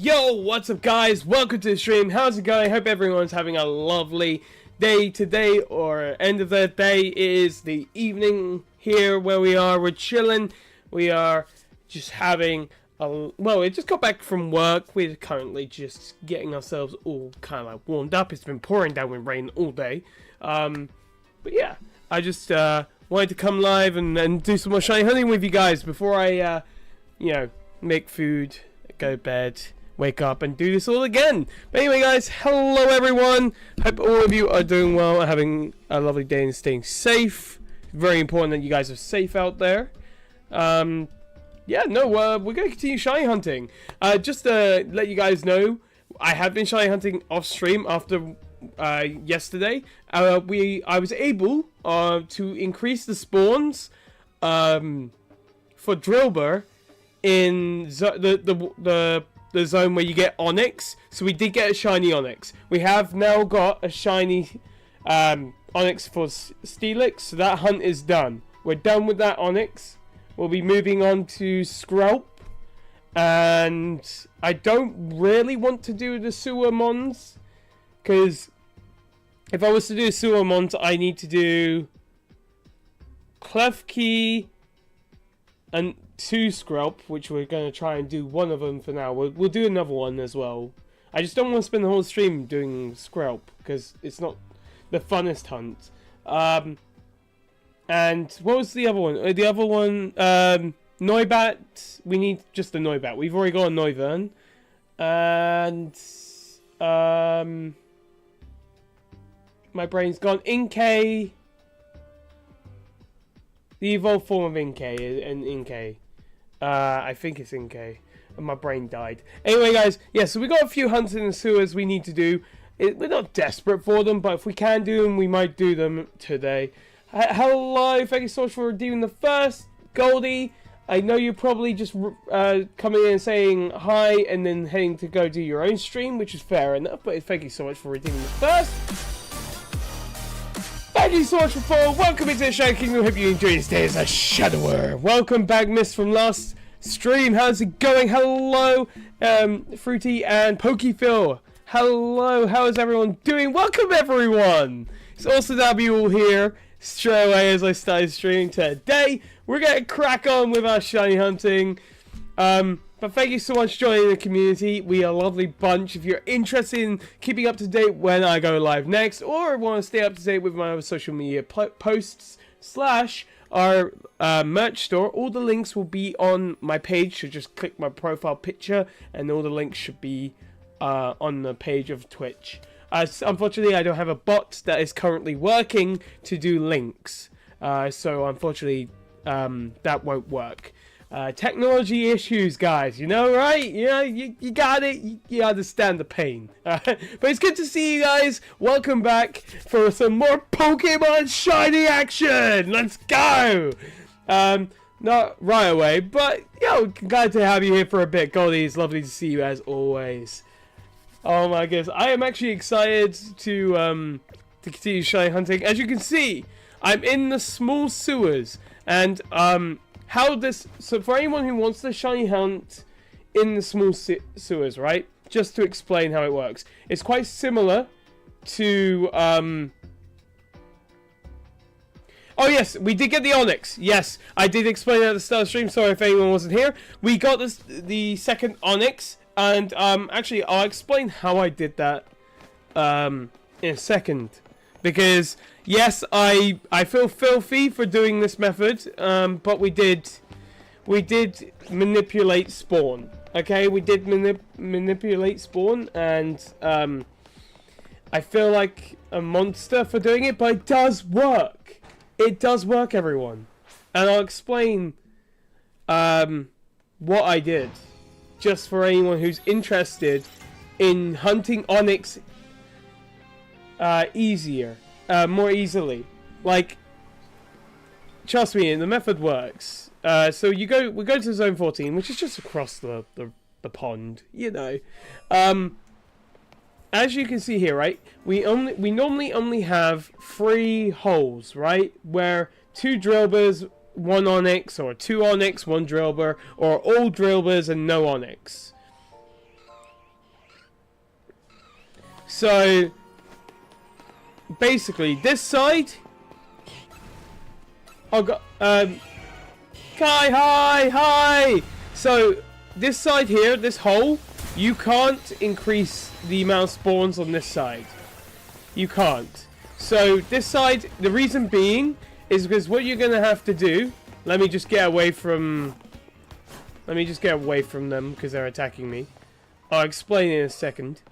Yo, what's up guys? Welcome to the stream. How's it going? Hope everyone's having a lovely day today, or end of the day. It is the evening here where we are. We're chilling. We are just having a... Well, we just got back from work. We're currently just getting ourselves all kind of like warmed up. It's been pouring down with rain all day. But yeah, I just wanted to come live and do some more shiny hunting with you guys before I, you know, make food, go to bed, wake up and do this all again. But anyway guys, hello everyone. Hope all of you are doing well and having a lovely day and staying safe. Very important that you guys are safe out there. Yeah, no, we're going to continue shiny hunting. Just to let you guys know, I have been shiny hunting off stream after yesterday. I was able to increase the spawns for Drillbur in the zone where you get Onyx. So we did get a shiny Onyx. We have now got a shiny Onyx for Steelix, so that hunt is done. We're done with that Onyx. We'll be moving on to Skrelp, and I don't really want to do the sewer mons, because if I was to do sewer mons, I need to do Klefki and 2 Skrelp, which we're going to try and do one of them for now. We'll do another one as well. I just don't want to spend the whole stream doing Skrelp, because it's not the funnest hunt. And what was the other one? The other one, Noibat. We need just a Noibat. We've already got a Noivern. And my brain's gone. Inkay. The evolved form of Inkay and Inkay. I think it's Inkay. And my brain died. Anyway, guys, yeah, so we got a few hunts in the sewers we need to do. We're not desperate for them, but if we can do them, we might do them today. Hello, thank you so much for redeeming the first Goldie. I know you're probably just coming in and saying hi and then heading to go do your own stream, which is fair enough, but thank you so much for redeeming the first. Thank you so much for following. Welcome into the Shadow Kingdom. Hope you enjoy this day as a Shadower. Welcome back, Miss, from last stream. How's it going? Hello, Fruity and Pokephil. Hello, how is everyone doing? Welcome, everyone. It's also to have you all here straight away as I started streaming today. We're going to crack on with our shiny hunting. But thank you so much for joining the community. We are a lovely bunch. If you're interested in keeping up to date when I go live next, or want to stay up to date with my other social media posts / our merch store, all the links will be on my page. So just click my profile picture and all the links should be on the page of Twitch. Unfortunately, I don't have a bot that is currently working to do links. So unfortunately, that won't work. Technology issues, guys, you know, right? Yeah, you got it. You understand the pain. But it's good to see you guys. Welcome back for some more Pokemon shiny action. Let's go. Not right away, but yo, glad to have you here for a bit. Goldie, it's lovely to see you as always. Oh my goodness, I am actually excited to continue shiny hunting. As you can see, I'm in the small sewers, and so for anyone who wants to shiny hunt in the small sewers, right? Just to explain how it works. It's quite similar to, oh yes, we did get the Onyx. Yes, I did explain that at the start of the stream. Sorry if anyone wasn't here. We got the second Onyx, and actually I'll explain how I did that in a second. Because yes, I feel filthy for doing this method, but we did manipulate spawn. Okay, we did manipulate spawn, and I feel like a monster for doing it, but it does work. It does work, everyone, and I'll explain what I did, just for anyone who's interested in hunting Onyx more easily. Like, trust me, the method works. So we go to zone 14, which is just across the pond, you know. As you can see here, right, we normally only have 3 holes, right, where 2 Drillburs, 1 Onyx, or 2 Onyx, 1 Drillbur, or all Drillburs and no Onyx. So basically, this side. Oh god. Kai, hi. So this side here, this hole, you can't increase the amount of spawns on this side. You can't. So this side, the reason being is because what you're gonna have to do. Let me just get away from. Let me just get away from them because they're attacking me. I'll explain in a second.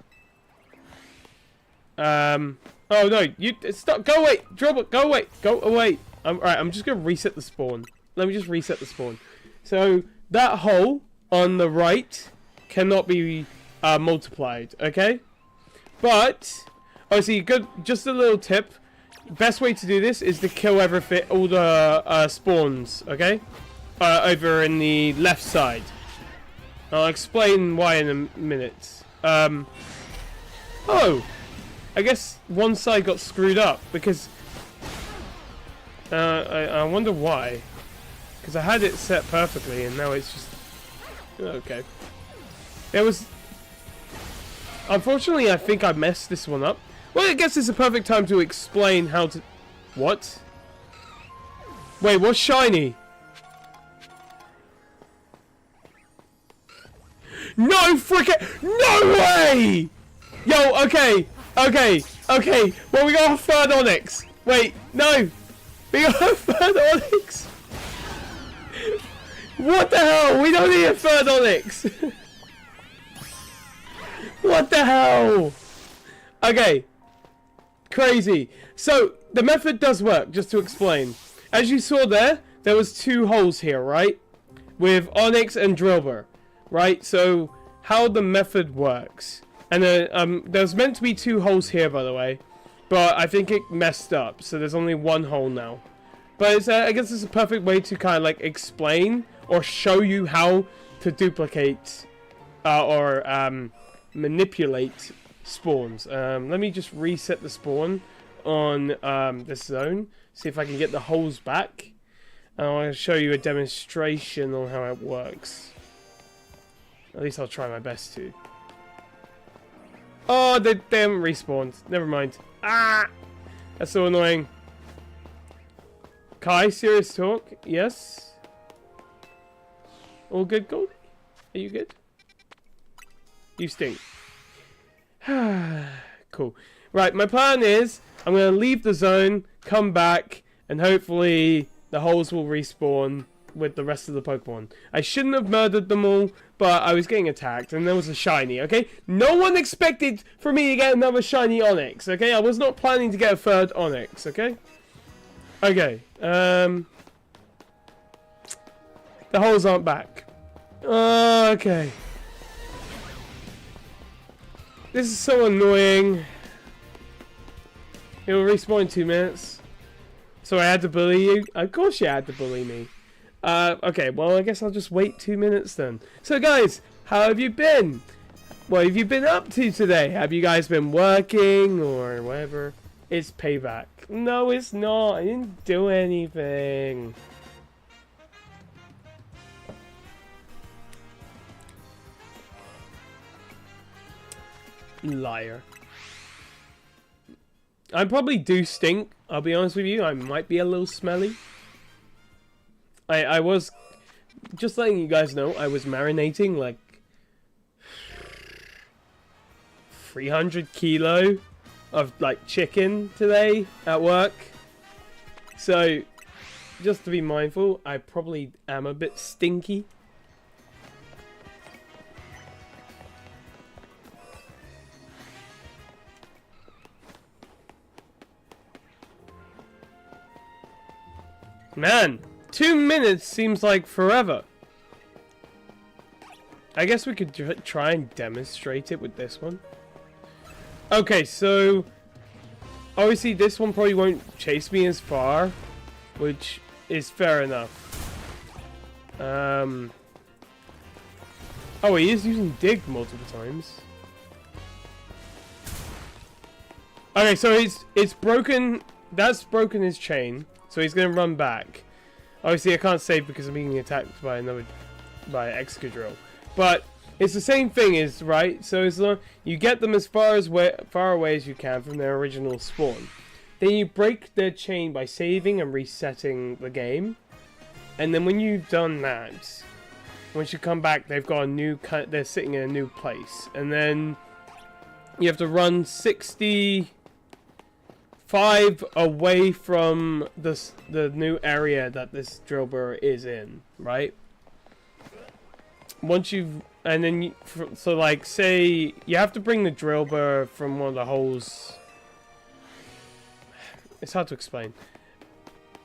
Oh no, you stop! Go away, drop it! Go away! Go away! Alright, I'm just gonna reset the spawn. Let me just reset the spawn. So that hole on the right cannot be multiplied. Okay, but obviously, good. Just a little tip. Best way to do this is to kill all the spawns. Okay, over in the left side. I'll explain why in a minute. Oh, I guess one side got screwed up because I wonder why. Because I had it set perfectly and now it's just okay. There was. Unfortunately, I think I messed this one up. Well, I guess it's a perfect time to explain how to. What? Wait, what's shiny? No frickin'! No way! Yo, okay. Well, we got a third Onyx. Wait, no. We got a third Onyx. What the hell? We don't need a third Onyx. What the hell? Okay. Crazy. So, the method does work, just to explain. As you saw there was 2 holes here, right? With Onyx and Drillbur. Right, so how the method works, and there's meant to be 2 holes here, by the way, but I think it messed up, so there's only 1 hole now. But it's, I guess it's a perfect way to kind of like explain or show you how to duplicate or manipulate spawns. Let me just reset the spawn on this zone, see if I can get the holes back, and I'll show you a demonstration on how it works. At least I'll try my best to. Oh, they haven't respawned. Never mind. Ah! That's so annoying. Kai, serious talk? Yes? All good, Goldie? Are you good? You stink. Cool. Right, my plan is I'm going to leave the zone, come back, and hopefully the holes will respawn with the rest of the Pokemon. I shouldn't have murdered them all, but I was getting attacked and there was a shiny, okay? No one expected for me to get another shiny Onyx, okay? I was not planning to get a third Onyx, okay? Okay, the holes aren't back. Okay. This is so annoying. It will respawn in 2 minutes. So I had to bully you? Of course you had to bully me. Okay, well, I guess I'll just wait 2 minutes then. So, guys, how have you been? What have you been up to today? Have you guys been working or whatever? It's payback. No, it's not. I didn't do anything. Liar. I probably do stink. I'll be honest with you. I might be a little smelly. I was, just letting you guys know, I was marinating like 300 kilo of like chicken today at work. So, just to be mindful, I probably am a bit stinky. Man! 2 minutes seems like forever. I guess we could try and demonstrate it with this one. Okay, so obviously this one probably won't chase me as far, which is fair enough. Oh, he is using dig multiple times. Okay, so it's broken. That's broken his chain, so he's gonna run back. Obviously, I can't save because I'm being attacked by Excadrill. But It's the same thing, is right. So as long you get them as far away as you can from their original spawn, then you break their chain by saving and resetting the game, and then when you've done that, once you come back, they've got a new. They're sitting in a new place, and then you have to run 65 away from the new area that this drill burr is in, right? Once you've and then so like say you have to bring the drill burr from one of the holes. It's hard to explain.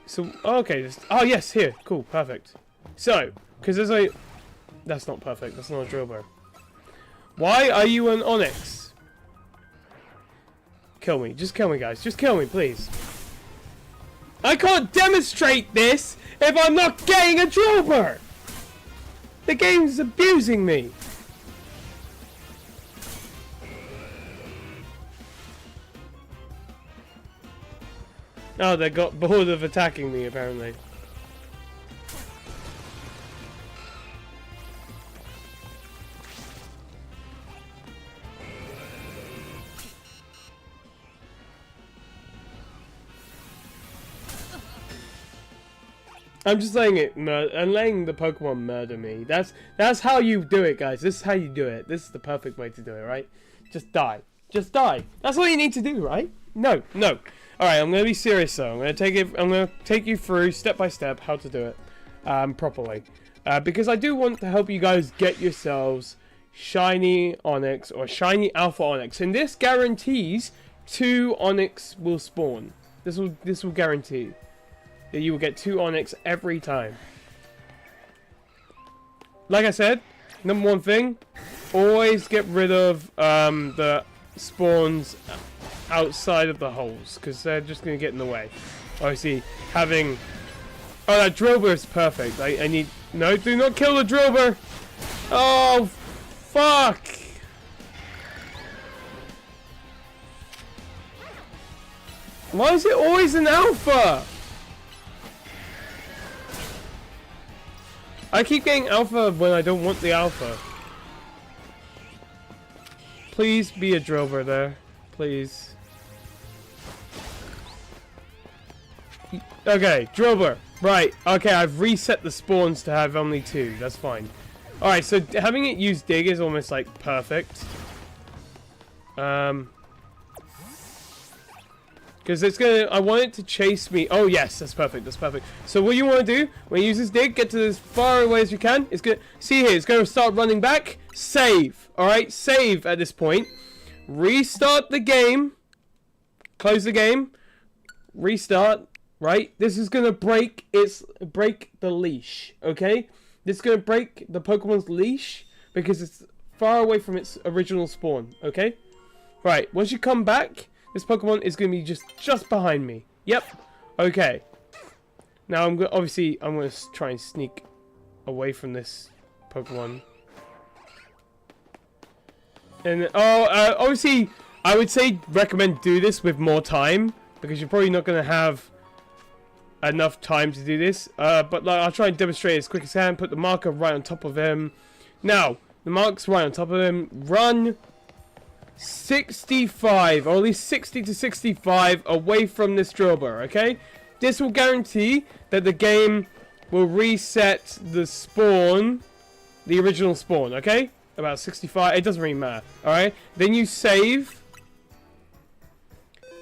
So okay, oh yes, here, cool, perfect. So because there's a that's not perfect. That's not a drill burr. Why are you an onyx? Kill me. Just kill me, guys. Just kill me, please. I can't demonstrate this if I'm not getting a drill burr. The game's abusing me. Oh, they got bored of attacking me, apparently. I'm just letting it I'm letting the Pokemon murder me. That's how you do it, guys. This is how you do it. This is the perfect way to do it, right? Just die. Just die. That's all you need to do, right? No, no. Alright, I'm gonna be serious though. I'm gonna take you through step by step how to do it properly. Because I do want to help you guys get yourselves shiny Onyx or shiny Alpha Onyx. And this guarantees 2 Onyx will spawn. This will guarantee that you will get 2 Onyx every time. Like I said, number one thing, always get rid of the spawns outside of the holes, because they're just going to get in the way. Obviously, having... Oh, that drill burr is perfect. I need... No, do not kill the drill burr! Oh, fuck! Why is it always an alpha? I keep getting alpha when I don't want the alpha. Please be a drill burr there. Please. Okay, drill burr. Right, okay, I've reset the spawns to have only 2. That's fine. Alright, so having it use dig is almost like perfect. Because it's gonna, I want it to chase me. Oh yes, that's perfect, that's perfect. So what you want to do, when you use this dig, get to as far away as you can. It's gonna, see here, it's gonna start running back. Save, alright, save at this point. Restart the game. Close the game. Restart, right? This is gonna break the leash, okay? This is gonna break the Pokemon's leash because it's far away from its original spawn, okay? Right, once you come back, this Pokemon is going to be just behind me. Yep. Okay. Now I'm going to try and sneak away from this Pokemon. And obviously I would say recommend do this with more time, because you're probably not going to have enough time to do this. But like, I'll try and demonstrate as quick as I can. Put the marker right on top of him. Now the mark's right on top of him. Run 65, or at least 60 to 65 away from this drill burr, okay? This will guarantee that the game will reset the spawn, the original spawn, okay? About 65, it doesn't really matter, alright? Then you save,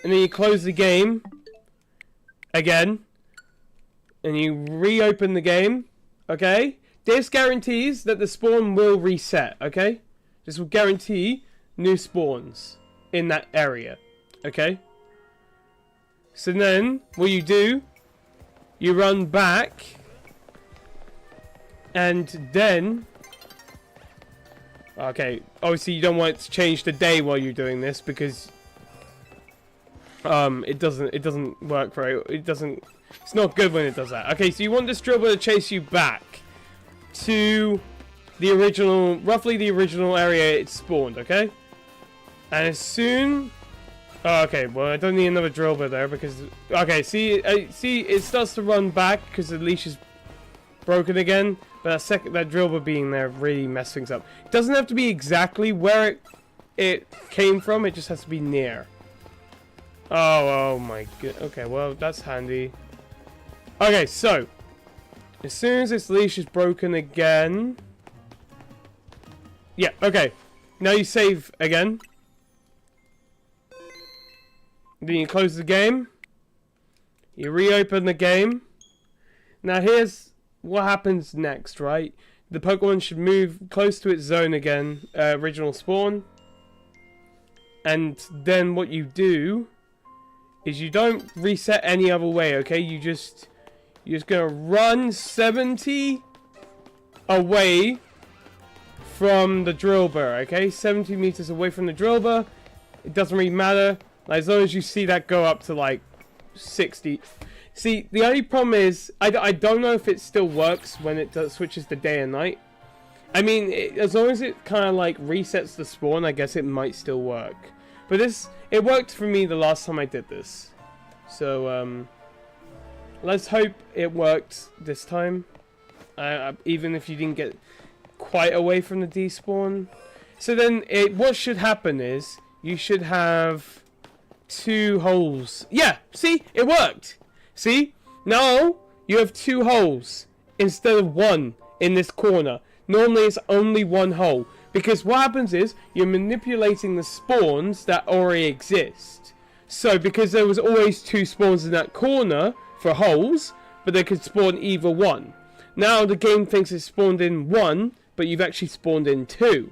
and then you close the game, again, and you reopen the game, okay? This guarantees that the spawn will reset, okay? This will guarantee new spawns in that area, okay? So then what you do, you run back, and then okay, obviously you don't want it to change the day while you're doing this, because it doesn't work very, it's not good when it does that. Okay, so you want this drill burr to chase you back to the original, roughly the original area it spawned, okay? And as soon... Oh, okay, well, I don't need another drill burr there, because... Okay, see, it starts to run back, because the leash is broken again. But that Drillbur being there really messed things up. It doesn't have to be exactly where it came from. It just has to be near. Oh my god. Okay, well, that's handy. Okay, so as soon as this leash is broken again... Yeah, okay. Now you save again. Then you close the game. You reopen the game. Now here's what happens next, right? The Pokemon should move close to its zone again, original spawn. And then what you do is you don't reset any other way, okay? You're just gonna run 70 away from the Drillbur, okay? 70 meters away from the Drillbur. It doesn't really matter. Like, as long as you see that go up to like 60. See, the only problem is I don't know if it still works when it switches to day and night. I mean, as long as it kind of like resets the spawn, I guess it might still work. But it worked for me the last time I did this. So, let's hope it worked this time. Even if you didn't get quite away from the despawn. So then, what should happen is, you should have 2 holes. Yeah, see? It worked! See? Now, you have 2 holes instead of 1 in this corner. Normally, it's only 1 hole. Because what happens is, you're manipulating the spawns that already exist. So, because there was always 2 spawns in that corner for holes, but they could spawn either one. Now, the game thinks it's spawned in 1, but you've actually spawned in 2.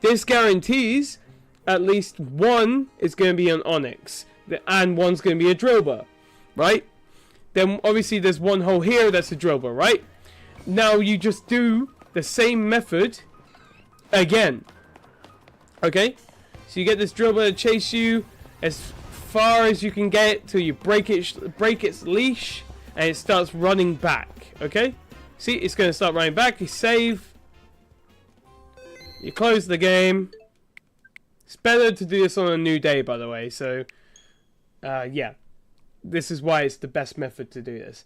This guarantees at least 1 is going to be an Onyx, and 1's going to be a Drillbur, right? Then, obviously, there's 1 hole here that's a Drillbur, right? Now, you just do the same method again. Okay? So you get this Drillbur to chase you as far as you can get it till you break its leash and it starts running back. Okay? See, it's going to start running back. You save. You close the game. It's better to do this on a new day, by the way. So, yeah. This is why it's the best method to do this.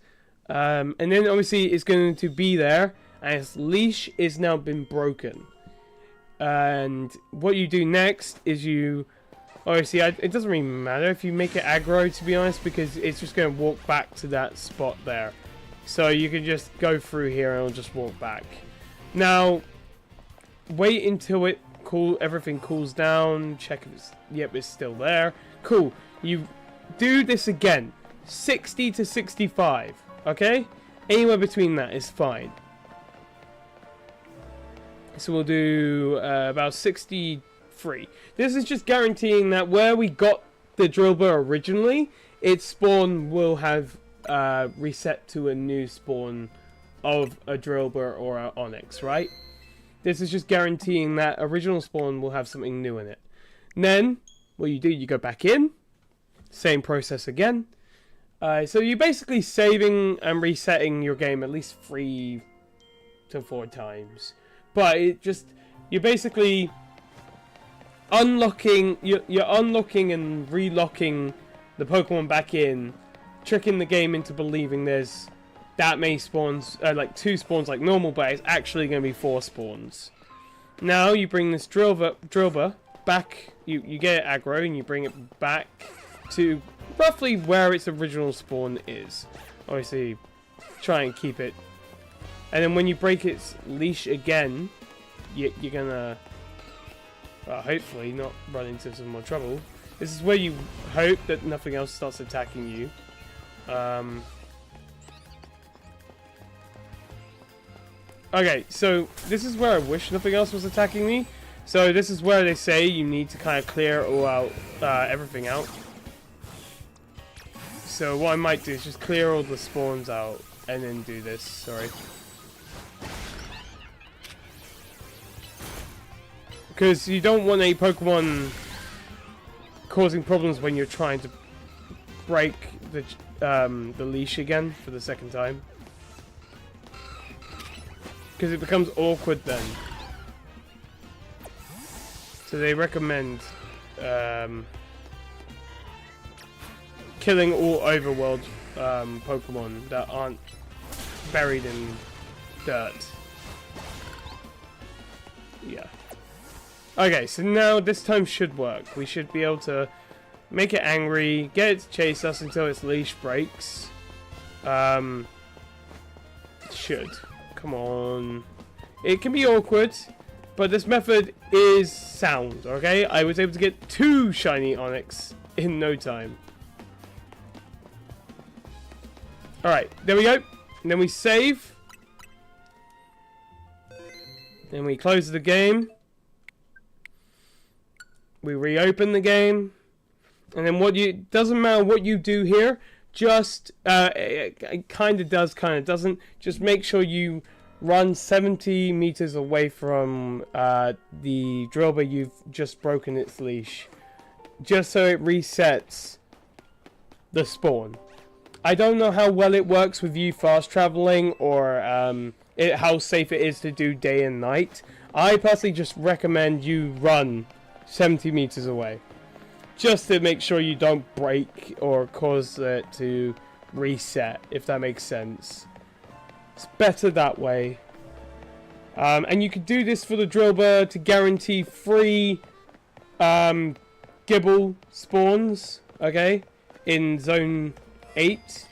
And then obviously it's going to be there and its leash is now been broken. And what you do next is you... Obviously, it doesn't really matter if you make it aggro, to be honest, because it's just going to walk back to that spot there. So you can just go through here and it'll just walk back. Now, wait until everything cools down. Check if it's... Yep, it's still there. Cool. You do this again. 60 to 65. Okay? Anywhere between that is fine. So we'll do about 63. This is just guaranteeing that where we got the Drillbur originally, its spawn will have reset to a new spawn of a Drillbur or an Onyx, right? This is just guaranteeing that original spawn will have something new in it. And then, what you do, you go back in. Same process again. So you're basically saving and resetting your game at least 3 to 4 times. But you're basically unlocking, you're unlocking and relocking the Pokemon back in, tricking the game into believing there's that many spawns, like 2 spawns like normal, but it's actually going to be 4 spawns. Now you bring this Drillbur back, you get it aggro and you bring it back to roughly where its original spawn is. Obviously, try and keep it. And then when you break its leash again, you're gonna hopefully not run into some more trouble. This is where you hope that nothing else starts attacking you. Okay, so this is where I wish nothing else was attacking me. So this is where they say you need to kind of clear everything out. So what I might do is just clear all the spawns out and then do this. Sorry. Because you don't want any Pokemon causing problems when you're trying to break the leash again for the second time. Because it becomes awkward then. So they recommend killing all overworld Pokemon that aren't buried in dirt. Yeah. Okay, so now this time should work. We should be able to make it angry, get it to chase us until its leash breaks. It should. Come on. It can be awkward, but this method is sound, okay? I was able to get 2 shiny Onyx in no time. Alright, there we go. And then we save. Then we close the game. We reopen the game. And then doesn't matter what you do here, just, it kind of does, kind of doesn't. Just make sure you run 70 meters away from the Drillbur you've just broken its leash. Just so it resets the spawn. I don't know how well it works with you fast traveling or how safe it is to do day and night. I personally just recommend you run 70 meters away. Just to make sure you don't break or cause it to reset, if that makes sense. It's better that way. And you could do this for the Drillbur to guarantee free Gibble spawns, okay, in Zone 8.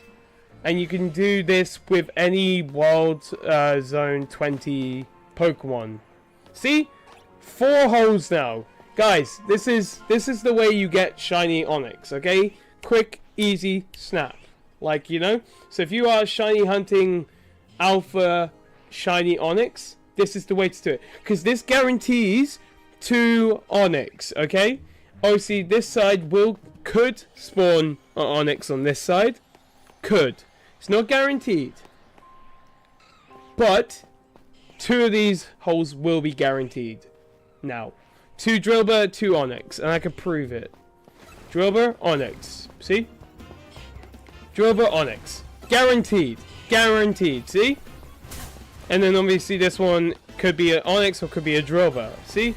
And you can do this with any Wild Zone 20 Pokemon. See? 4 holes now. Guys, this is the way you get shiny Onyx, okay? Quick, easy, snap. Like, you know? So if you are shiny hunting alpha shiny Onyx, this is the way to do it. Because this guarantees 2 Onyx, okay? Obviously, this side could spawn an Onyx on this side. Could. It's not guaranteed. But 2 of these holes will be guaranteed. Now, 2 Drillbur, 2 Onyx, and I can prove it. Drillbur, Onyx. See? Drillbur, Onyx. Guaranteed. Guaranteed. See? And then obviously this one could be an Onyx or could be a Drillbur. See?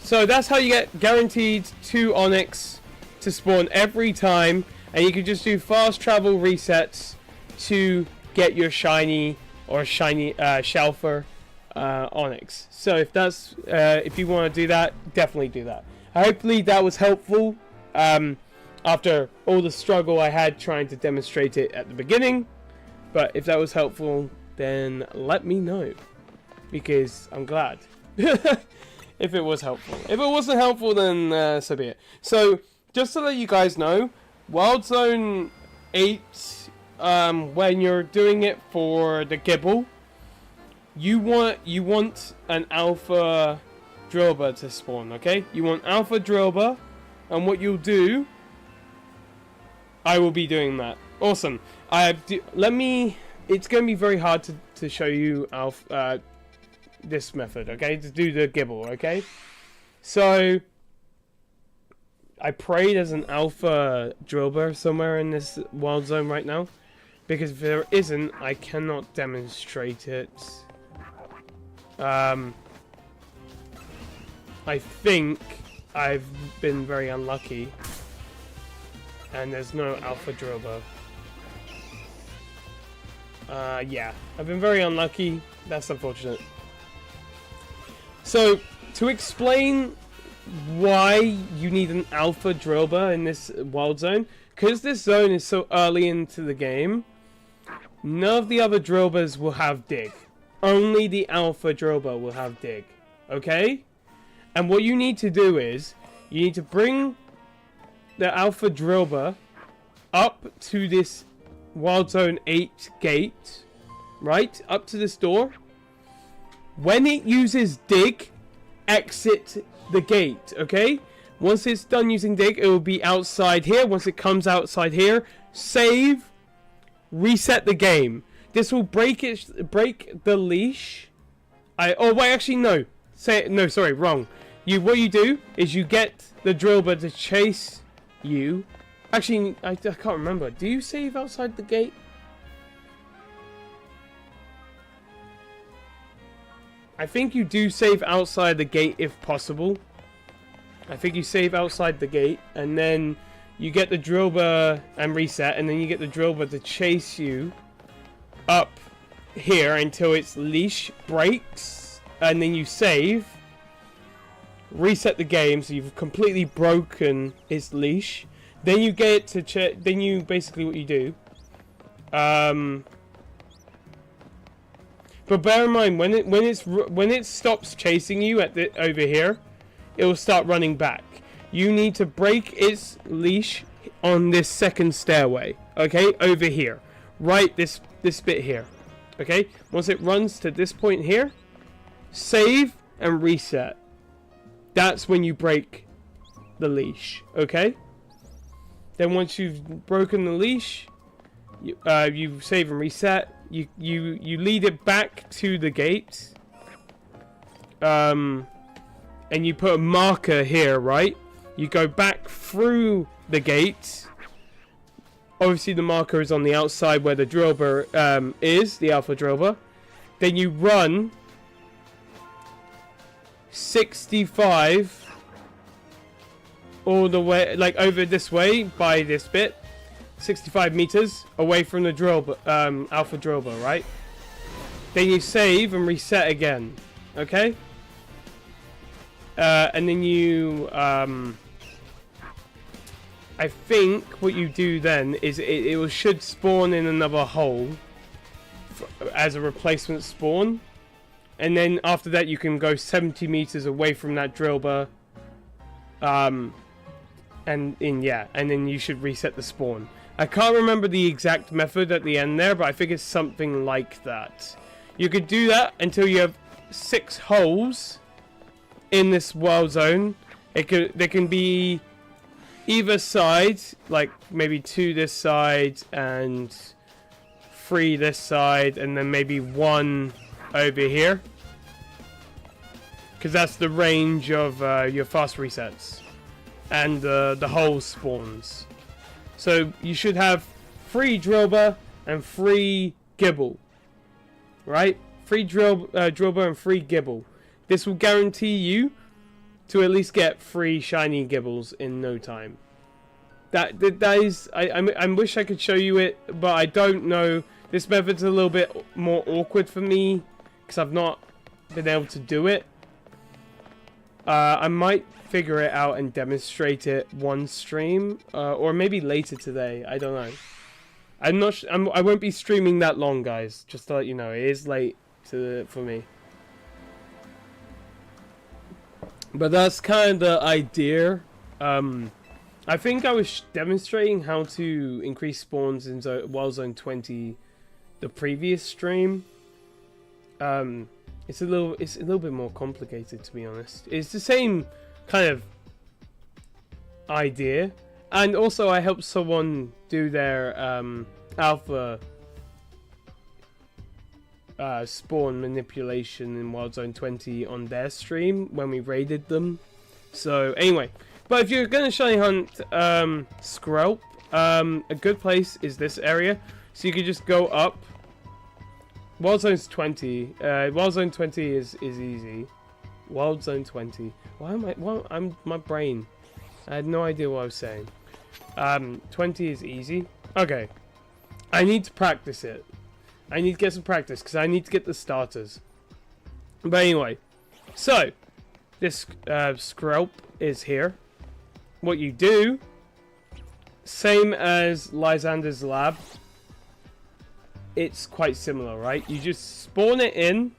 So that's how you get guaranteed 2 Onyx to spawn every time. And you can just do fast travel resets to get your shiny or shiny Shelfer Onyx. So if you want to do that, definitely do that. Hopefully that was helpful after all the struggle I had trying to demonstrate it at the beginning. But if that was helpful, then let me know, because I'm glad if it was helpful. If it wasn't helpful, then so be it. So just to let you guys know, Wild Zone 8, when you're doing it for the Gibble, you want an alpha Drillbur to spawn, okay? You want alpha Drillbur, and what you'll do, I will be doing that. Awesome. It's going to be very hard to show you this method, okay? To do the Gibble, okay? So I pray there's an alpha Drillbur somewhere in this Wild Zone right now, because if there isn't, I cannot demonstrate it. I think I've been very unlucky, and there's no alpha Drillbur. Yeah, I've been very unlucky. That's unfortunate. So, to explain why you need an alpha Drillbur in this Wild Zone, because this zone is so early into the game, none of the other Drillburs will have dig. Only the alpha Drillbur will have dig. Okay? And what you need to do is, you need to bring the alpha Drillbur up to this Wild Zone 8 gate, right? Up to this door. When it uses dig, exit the gate, okay? Once it's done using dig, it will be outside here. Once it comes outside here, save, reset the game. This will break the leash. Oh wait, actually no. Sorry, wrong. What you do is you get the Drillbur to chase you. Actually, I can't remember. Do you save outside the gate? I think you do save outside the gate if possible. I think you save outside the gate, and then you get the Drillbur and reset, and then you get the Drillbur to chase you up here until its leash breaks, and then you save, reset the game, so you've completely broken its leash. Then you get it to check. Then you basically what you do. But bear in mind when it stops chasing you at the over here, it will start running back. You need to break its leash on this second stairway. Okay, over here, right this bit here. Okay, once it runs to this point here, save and reset. That's when you break the leash. Okay. Then once you've broken the leash, you save and reset. You lead it back to the gate. And you put a marker here, right? You go back through the gate. Obviously, the marker is on the outside where the drillbur is, the alpha drillbur. Then you run 65 all the way, like over this way by this bit, 65 meters away from the alpha drillbur, right? Then you save and reset again, okay? And then you, I think what you do then is it should spawn in another hole as a replacement spawn, and then after that you can go 70 meters away from that drillbur, and then you should reset the spawn. I can't remember the exact method at the end there, but I think it's something like that. You could do that until you have 6 holes in this wild zone. There can be either side, like maybe 2 this side and 3 this side, and then maybe 1 over here, because that's the range of your fast resets and the hole spawns. So you should have 3 drillbur and 3 gibble, right? 3 drillbur and 3 gibble. This will guarantee you to at least get 3 shiny gibbles in no time. That is, I wish I could show you it, but I don't know. This method's a little bit more awkward for me because I've not been able to do it. I might figure it out and demonstrate it one stream, or maybe later today. I don't know. I'm not. I won't be streaming that long, guys. Just to let you know, it is late for me. But that's kind of the idea. I think I was demonstrating how to increase spawns in Wild Zone 20 the previous stream. It's a little bit more complicated, to be honest. It's the same kind of idea, and also I helped someone do their alpha spawn manipulation in Wild Zone 20 on their stream when we raided them. So anyway, but if you're gonna shiny hunt Skrelp, a good place is this area. So you could just go up. Wild Zone's 20. Wild Zone 20 is easy. Wild Zone 20. Why am I? Well, my brain. I had no idea what I was saying. 20 is easy. Okay. I need to practice it. I need to get some practice because I need to get the starters. But anyway, so this Skrelp is here. What you do, same as Lysander's lab. It's quite similar, right? You just spawn it in.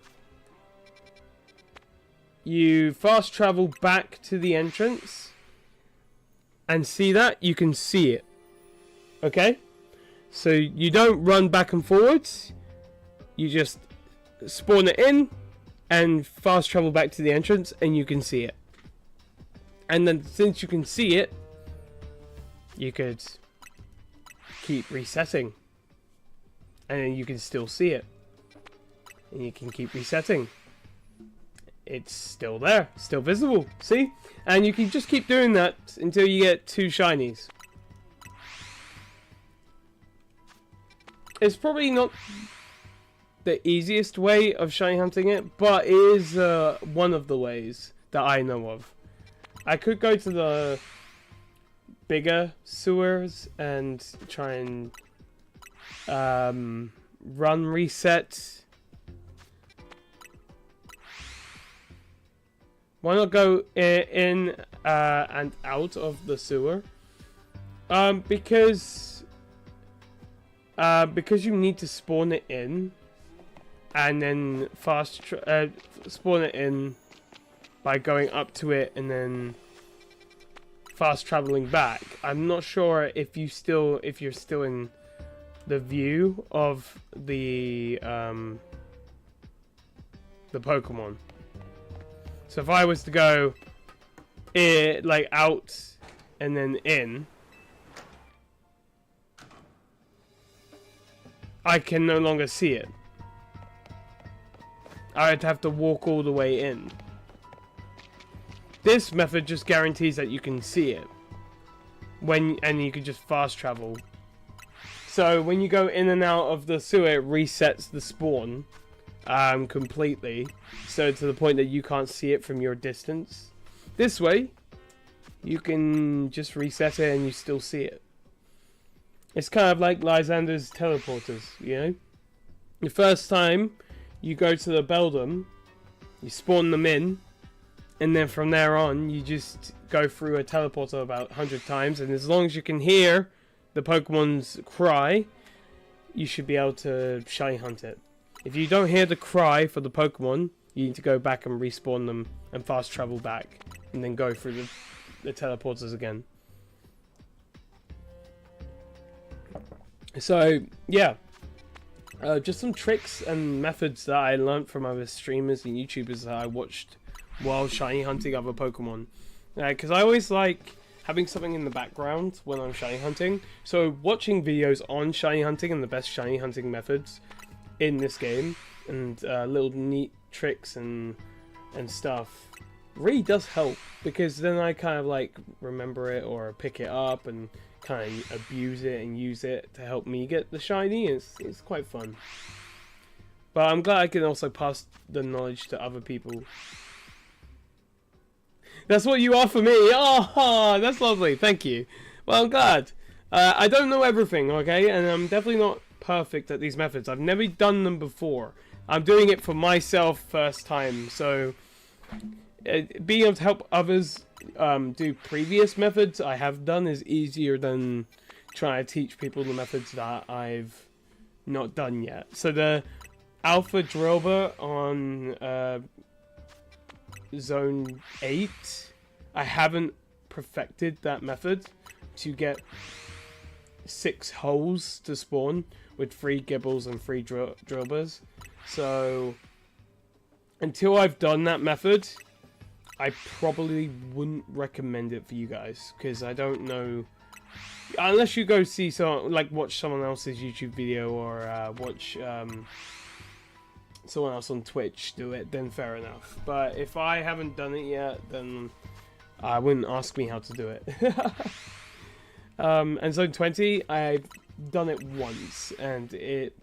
You fast travel back to the entrance. And see that? You can see it. Okay? So you don't run back and forwards. You just spawn it in and fast travel back to the entrance and you can see it. And then since you can see it, you could keep resetting. And then you can still see it. And you can keep resetting. It's still there. Still visible. See? And you can just keep doing that until you get 2 shinies. It's probably not the easiest way of shiny hunting it, but it is one of the ways that I know of. I could go to the bigger sewers and try and run reset. Why not go in and out of the sewer? Because you need to spawn it in, and then spawn it in by going up to it and then fast traveling back. I'm not sure if you're still in the view of the Pokemon. So if I was to go like out and then in, I can no longer see it. I'd have to walk all the way in. This method just guarantees that you can see it and you can just fast travel. So when you go in and out of the sewer, it resets the spawn completely, so to the point that you can't see it from your distance. This way, you can just reset it and you still see it. It's kind of like Lysander's teleporters, you know? The first time you go to the Beldum, you spawn them in, and then from there on, you just go through a teleporter about 100 times, and as long as you can hear the Pokemon's cry, you should be able to shiny hunt it. If you don't hear the cry for the Pokemon, you need to go back and respawn them and fast travel back, and then go through the teleporters again. So, yeah. Just some tricks and methods that I learned from other streamers and YouTubers that I watched while shiny hunting other Pokemon. Because I always like having something in the background when I'm shiny hunting. So watching videos on shiny hunting and the best shiny hunting methods in this game, and little neat tricks and stuff, really does help, because then I kind of like remember it or pick it up and kind of abuse it and use it to help me get the shiny. It's quite fun. But I'm glad I can also pass the knowledge to other people. That's what you are for me. Oh, that's lovely. Thank you. Well, I'm glad. I don't know everything, okay? And I'm definitely not perfect at these methods. I've never done them before. I'm doing it for myself first time. So, being able to help others do previous methods I have done is easier than trying to teach people the methods that I've not done yet. So the Alpha Drilber on Zone 8, I haven't perfected that method to get 6 holes to spawn with 3 Gibbles and 3 Drilbers. So until I've done that method, I probably wouldn't recommend it for you guys, because I don't know, unless you go see watch someone else's YouTube video or watch someone else on Twitch do it, then fair enough. But if I haven't done it yet, then I wouldn't ask me how to do it. And Zone 20, I've done it once, and it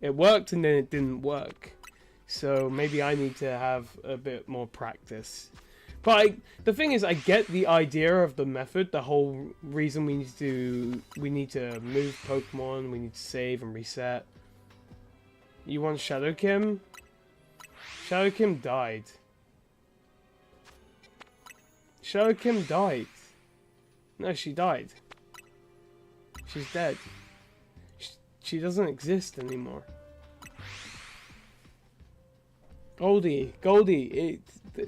worked, and then it didn't work. So maybe I need to have a bit more practice. But the thing is, I get the idea of the method. The whole reason we need to move Pokemon, we need to save and reset. You want Shadowkim? Shadowkim died. Shadowkim died. No, she died. She's dead. She doesn't exist anymore. Goldie,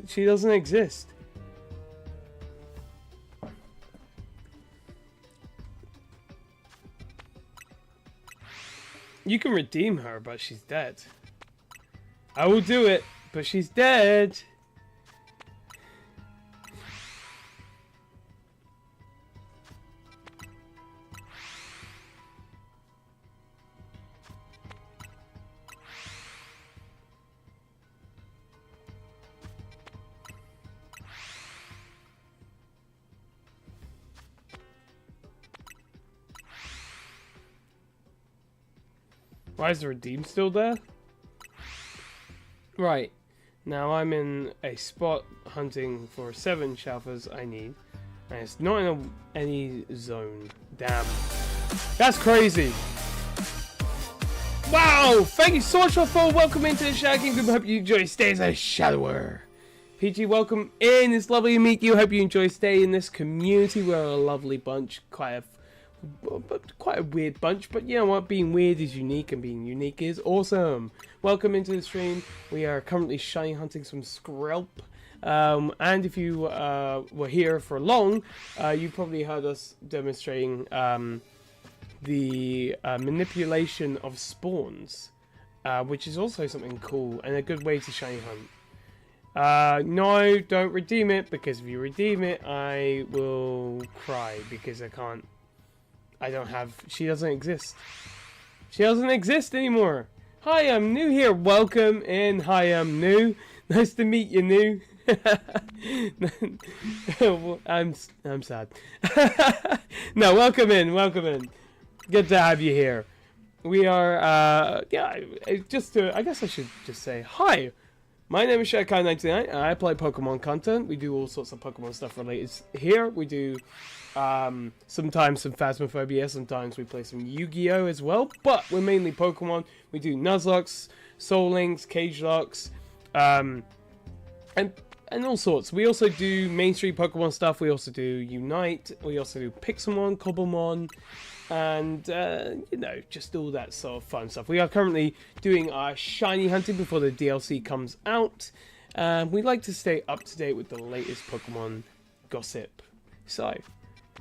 she doesn't exist. You can redeem her, but she's dead. I will do it, but she's dead. Why is the redeem still there? Right. Now I'm in a spot hunting for 7 Shalfers I need. And it's not in any zone. Damn. That's crazy. Wow! Thank you so much for welcome into the Shadow Kingdom. Hope you enjoy stay as a Shadower. PG, welcome in. It's lovely to meet you. Hope you enjoy staying in this community. We're a lovely bunch. Quite a weird bunch, but you know what? Being weird is unique, and being unique is awesome. Welcome into the stream. We are currently shiny hunting some Skrelp. And if you were here for long, you probably heard us demonstrating the manipulation of spawns, which is also something cool and a good way to shiny hunt. No, don't redeem it, because if you redeem it, I will cry, because she doesn't exist. She doesn't exist anymore. Hi, I'm New here. Welcome in. Hi, I'm New. Nice to meet you, New. I'm sad. No, welcome in. Welcome in. Good to have you here. We are, I guess I should just say, hi, my name is Shadokai99, and I play Pokemon content. We do all sorts of Pokemon stuff related here. We do, sometimes some Phasmophobia, sometimes we play some Yu-Gi-Oh! As well, but we're mainly Pokemon. We do Nuzlocks, Soul Links, Cage Locks, and all sorts. We also do mainstream Pokemon stuff. We also do Unite. We also do Pixelmon, Cobblemon, and you know, just all that sort of fun stuff. We are currently doing our shiny hunting before the DLC comes out. We like to stay up to date with the latest Pokemon gossip. So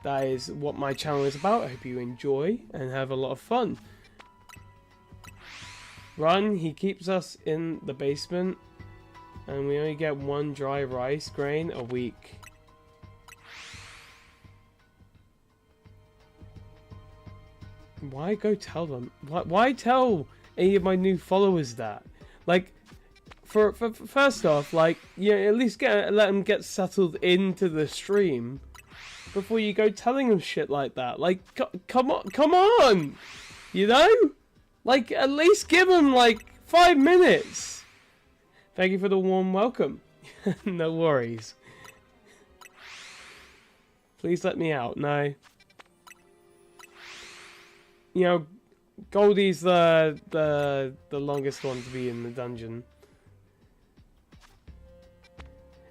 that is what my channel is about. I hope you enjoy and have a lot of fun. Run, he keeps us in the basement, and we only get one dry rice grain a week. Why go tell them? Why tell any of my new followers that? Like, for first off, like, you know, at least let them get settled into the stream before you go telling them shit like that. Like, come on, you know? Like, at least give them like 5 minutes. Thank you for the warm welcome. No worries. Please let me out. No. You know, Goldie's the longest one to be in the dungeon.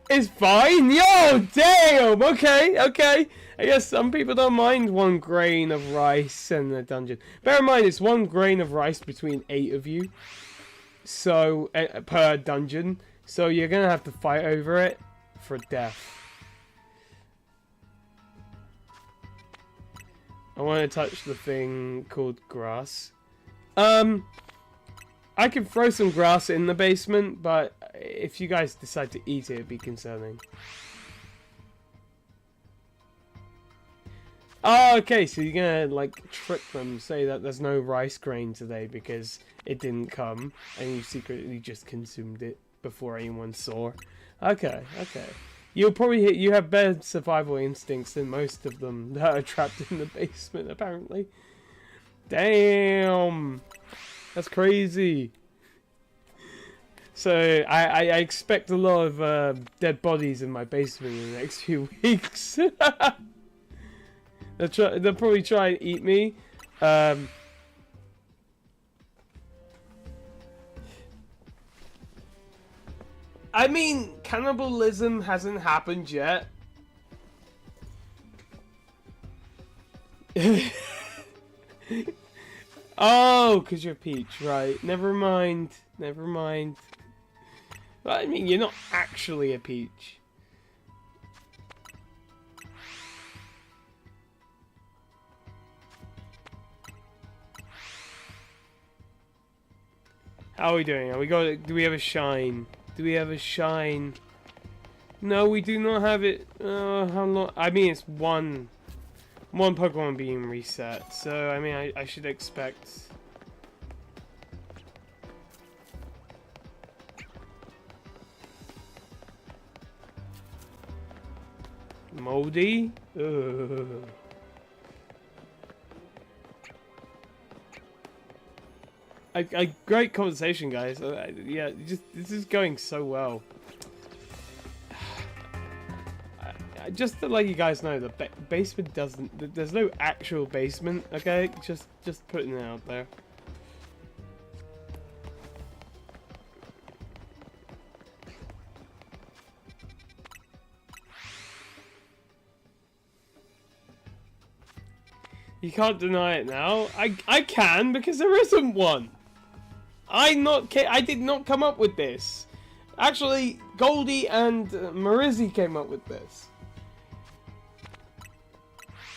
It's fine. Yo, damn. Okay. I guess some people don't mind 1 grain of rice in the dungeon. Bear in mind, it's 1 grain of rice between 8 of you. So, per dungeon. So you're gonna have to fight over it for death. I want to touch the thing called grass. I can throw some grass in the basement, but if you guys decide to eat it, it'd be concerning. Oh, okay, so you're gonna, like, trick them, say that there's no rice grain today because it didn't come, and you secretly just consumed it before anyone saw. Okay. You'll probably you have better survival instincts than most of them that are trapped in the basement, apparently. Damn! That's crazy. So, I expect a lot of dead bodies in my basement in the next few weeks. They'll probably try and eat me. I mean, cannibalism hasn't happened yet. Oh, because you're Peach, right. Never mind. Well, I mean, you're not actually a Peach. How are we doing? Do we have a shine? Do we have a shine? No, we do not have it. How long? I mean, it's one Pokemon being reset. So, I mean, I should expect. Moldy? Ugh. A great conversation, guys. Yeah, this is going so well. Just to let you guys know, the basement doesn't. There's no actual basement. Okay, just putting it out there. You can't deny it now. I can, because there isn't one. I did not come up with this. Actually, Goldie and Marizzi came up with this.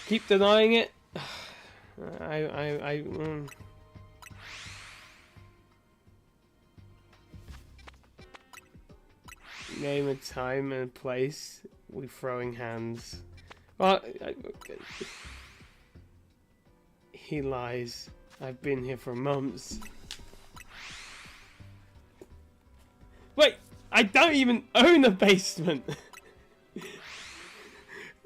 Keep denying it. Name a time and a place. We throwing hands. Well, he lies. I've been here for months. Wait, I don't even own a basement.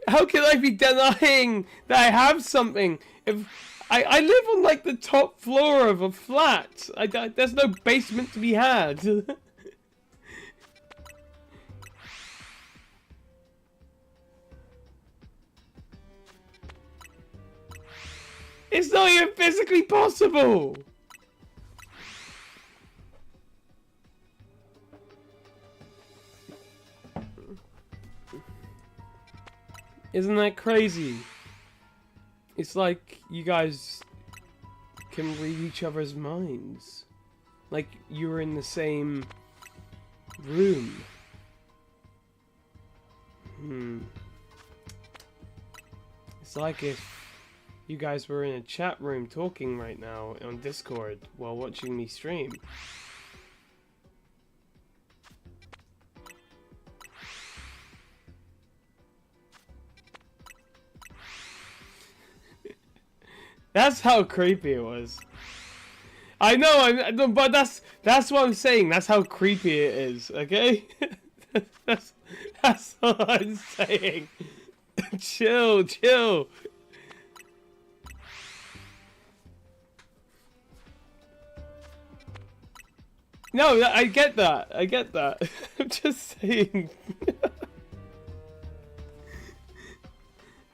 How can I be denying that I have something? If I live on like the top floor of a flat. There's no basement to be had. It's not even physically possible! Isn't that crazy? It's like you guys can read each other's minds. Like you were in the same room. It's like if you guys were in a chat room talking right now on Discord while watching me stream. That's how creepy it was. I know, but that's what I'm saying. That's how creepy it is. Okay, that's what I'm saying. Chill. No, I get that. I'm just saying.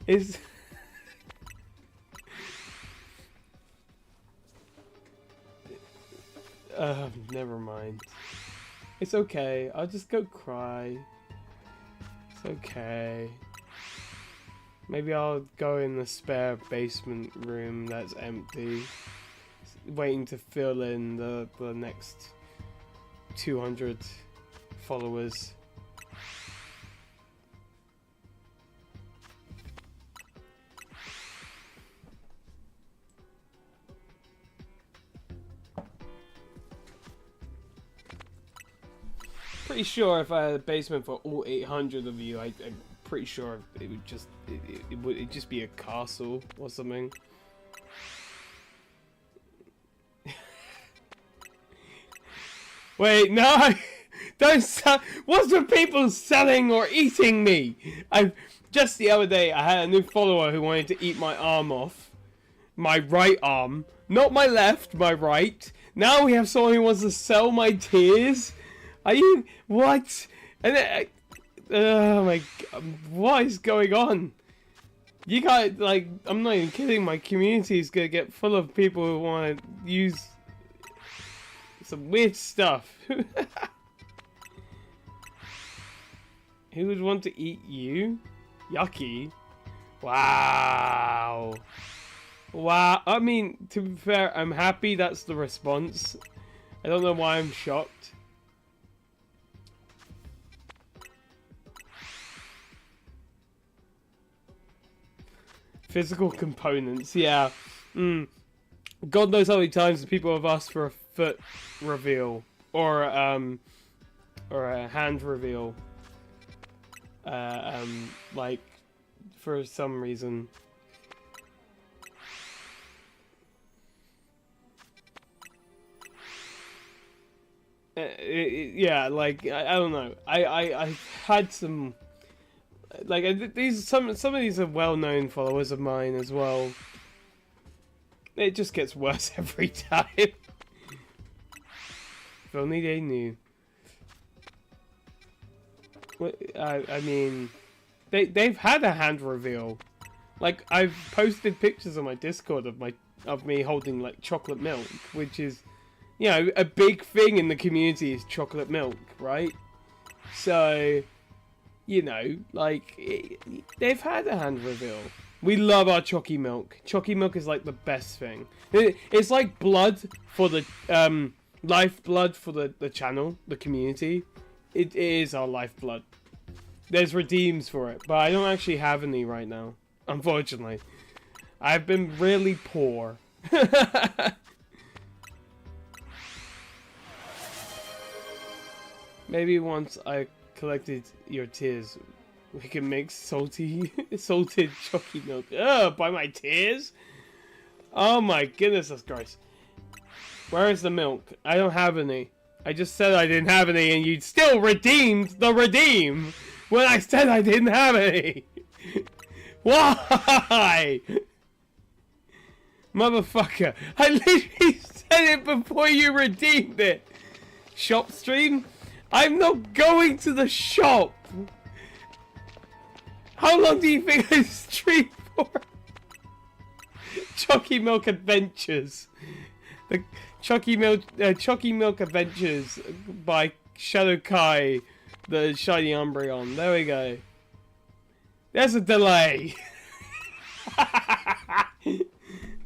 It's... never mind. It's okay. I'll just go cry. It's okay. Maybe I'll go in the spare basement room that's empty, waiting to fill in the next 200 followers. Pretty sure if I had a basement for all 800 of you, I'm pretty sure it would just it'd just be a castle or something. Wait, no! Don't sell. What's with people selling or eating me? Just the other day I had a new follower who wanted to eat my arm off, my right arm, not my left, my right. Now we have someone who wants to sell my tears. Are you what? And oh my God, what is going on? You guys, like, I'm not even kidding. My community is gonna get full of people who want to use some weird stuff. Who would want to eat you? Yucky. Wow. Wow. I mean, to be fair, I'm happy that's the response. I don't know why I'm shocked. Physical components, yeah. God knows how many times people have asked for a foot reveal or a hand reveal. Like for some reason. Yeah, like I don't know. I had some. Like some of these are well-known followers of mine as well. It just gets worse every time. If only they knew. I mean, they've had a hand reveal. Like I've posted pictures on my Discord of me holding like chocolate milk, which is, you know, a big thing in the community is chocolate milk, right? So. You know, like, they've had a hand reveal. We love our chalky milk. Chalky milk is like the best thing. It's like blood for the lifeblood for the channel, the community. It is our lifeblood. There's redeems for it, but I don't actually have any right now, unfortunately. I've been really poor. Maybe once I collected your tears, we can make salted chalky milk. Ugh, by my tears? Oh my goodness, that's gross. Where is the milk? I don't have any. I just said I didn't have any and you still redeemed the redeem when I said I didn't have any. Why? Motherfucker. I literally said it before you redeemed it. Shop stream? I'm not going to the shop. How long do you think I stream for? Chalky Milk Adventures. The Chalky Milk Adventures by Shadow Kai, the shiny Umbreon. There we go. There's a delay.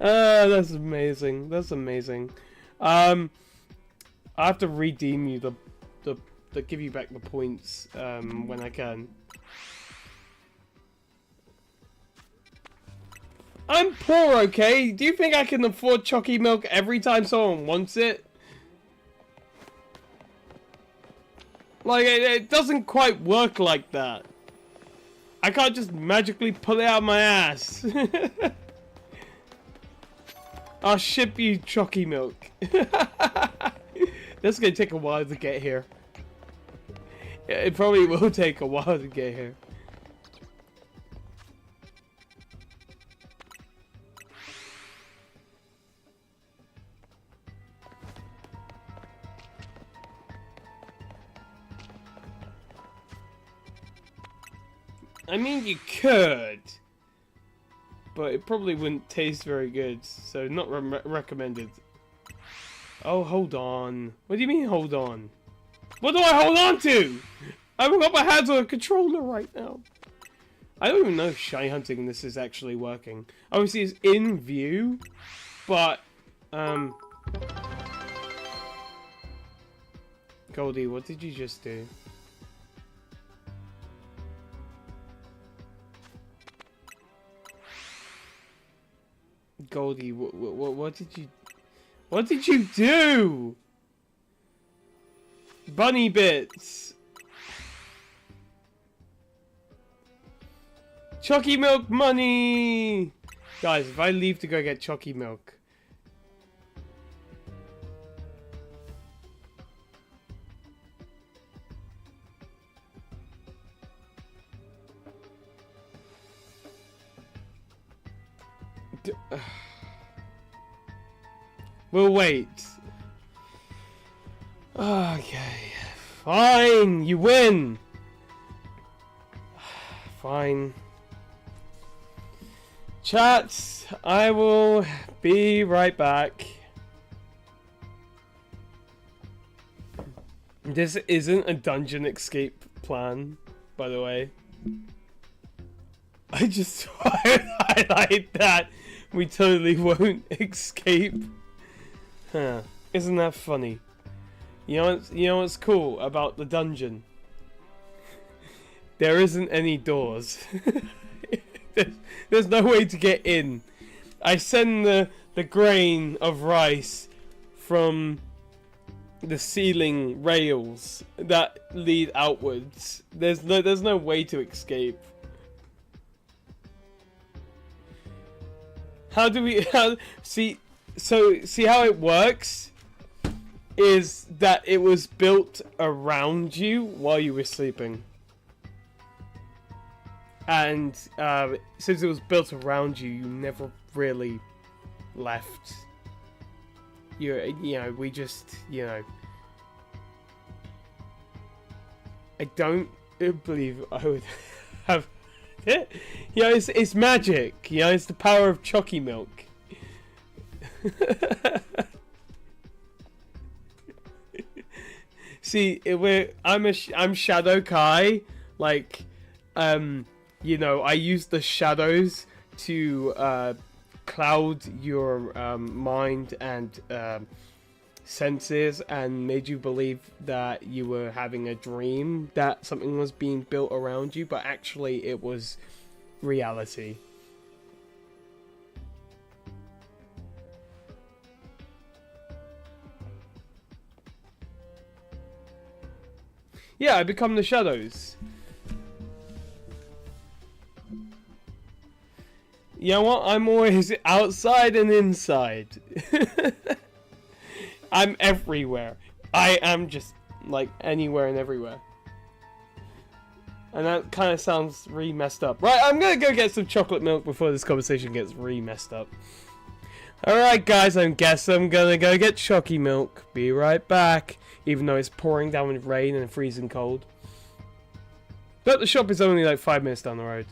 That's amazing. That's amazing. I have to redeem you the give you back the points when I can. I'm poor, okay? Do you think I can afford chalky milk every time someone wants it? Like, it doesn't quite work like that. I can't just magically pull it out my ass. I'll ship you chalky milk. That's gonna take a while to get here. It probably will take a while to get here. I mean, you could, but it probably wouldn't taste very good, so not recommended. Oh, hold on. What do you mean, hold on? What do I hold on to? I haven't got my hands on a controller right now. I don't even know if shiny hunting this is actually working. Obviously, it's in view, but Goldie, what did you just do? Goldie, what did you do? Bunny bits. Chalky milk money. Guys, if I leave to go get chalky milk. We'll wait. Okay. Fine, you win. Fine. Chat, I will be right back. This isn't a dungeon escape plan, by the way. I just highlight that we totally won't escape. Huh. Isn't that funny? You know what's cool about the dungeon? There isn't any doors. There's no way to get in. I send the grain of rice from the ceiling rails that lead outwards. There's no way to escape. How do we see how it works is that it was built around you while you were sleeping. And since it was built around you, you never really left. You know, we just, you know, I don't believe I would have it. You know, it's magic. You know, it's the power of chalky milk. See, I'm Shadow Kai. Like, you know, I use the shadows to cloud your mind and senses and made you believe that you were having a dream, that something was being built around you, but actually it was reality. Yeah, I become the shadows. You know what? I'm always outside and inside. I'm everywhere. I am just like anywhere and everywhere. And that kind of sounds really messed up. Right, I'm gonna go get some chocolate milk before this conversation gets really messed up. Alright guys, I guess I'm gonna go get chalky milk. Be right back. Even though it's pouring down with rain and freezing cold. But the shop is only like 5 minutes down the road.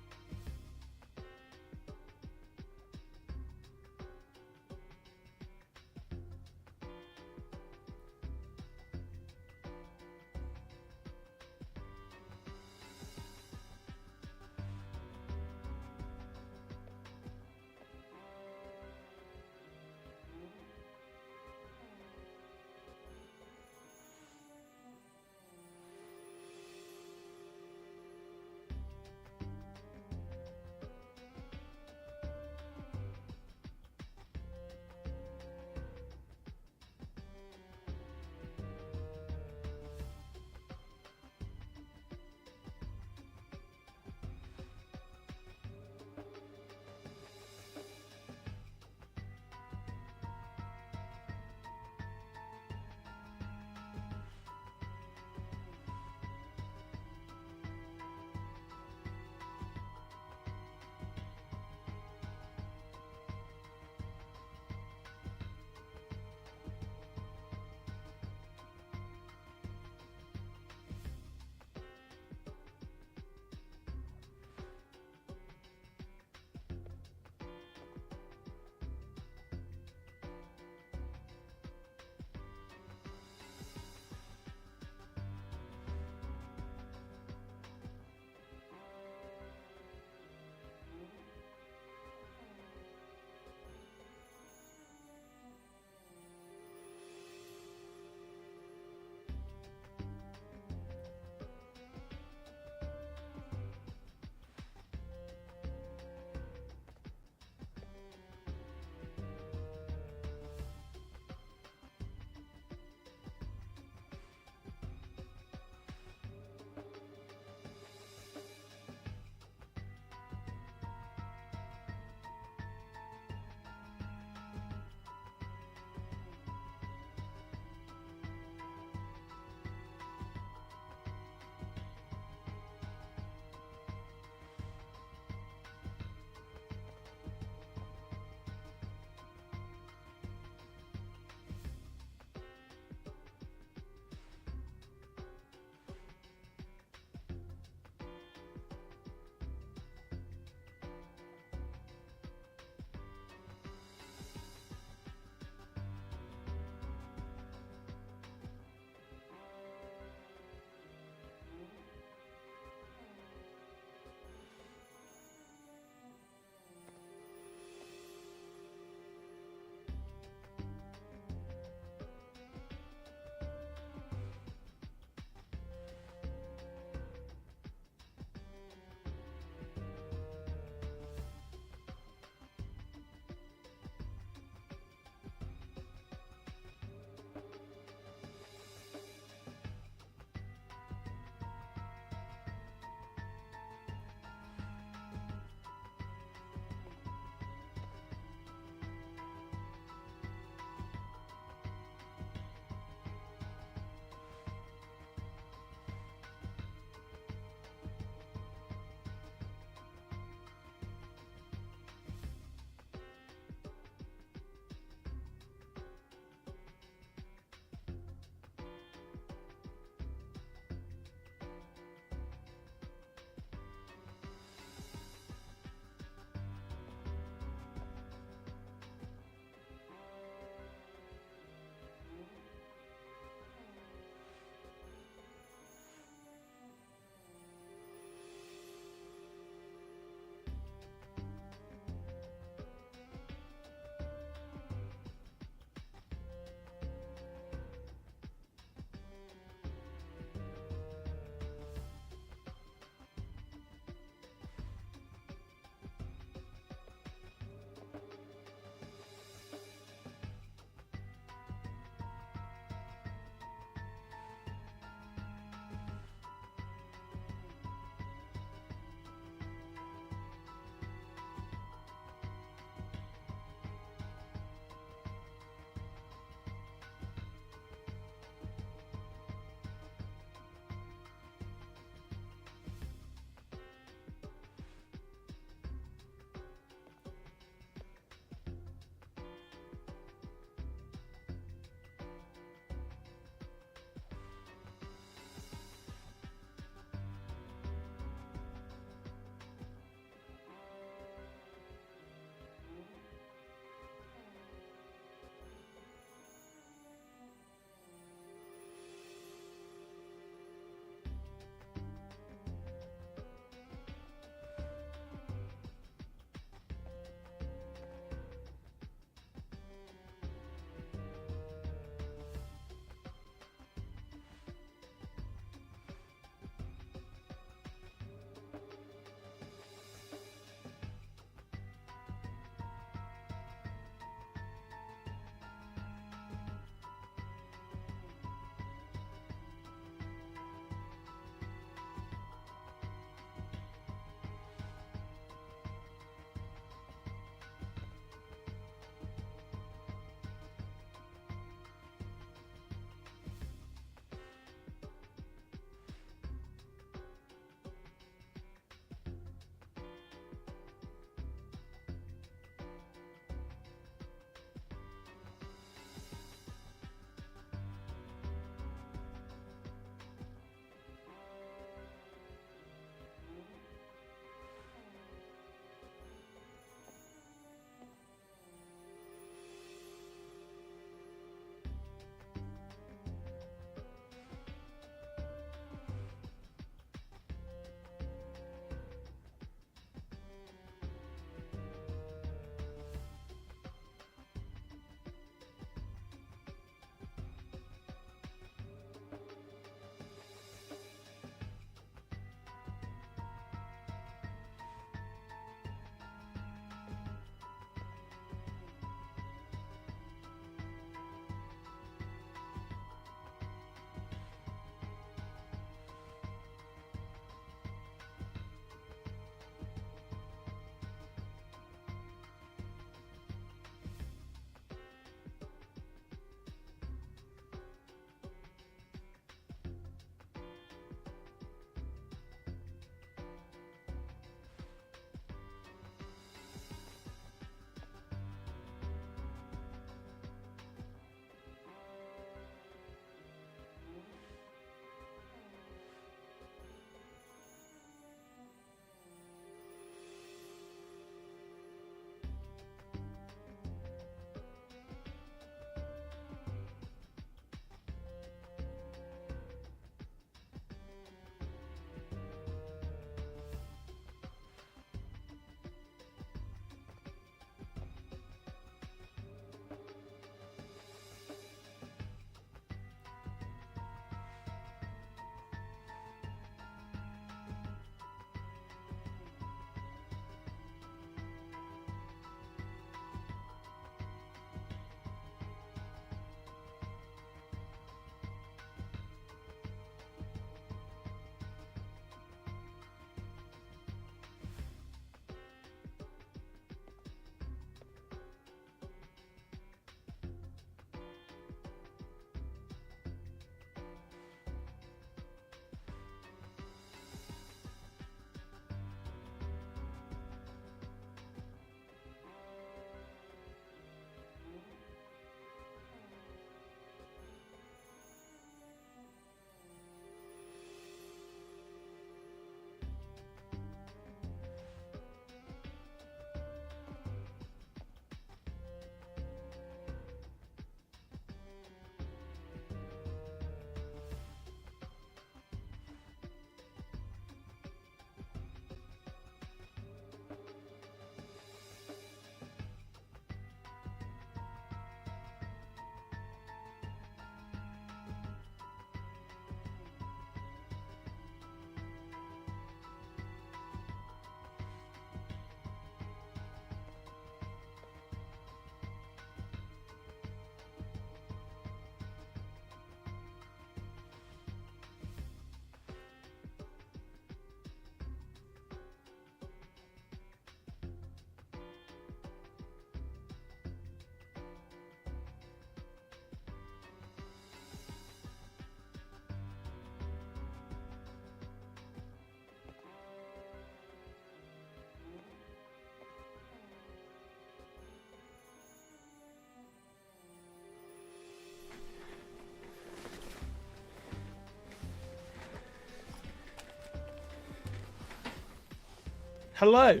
Hello.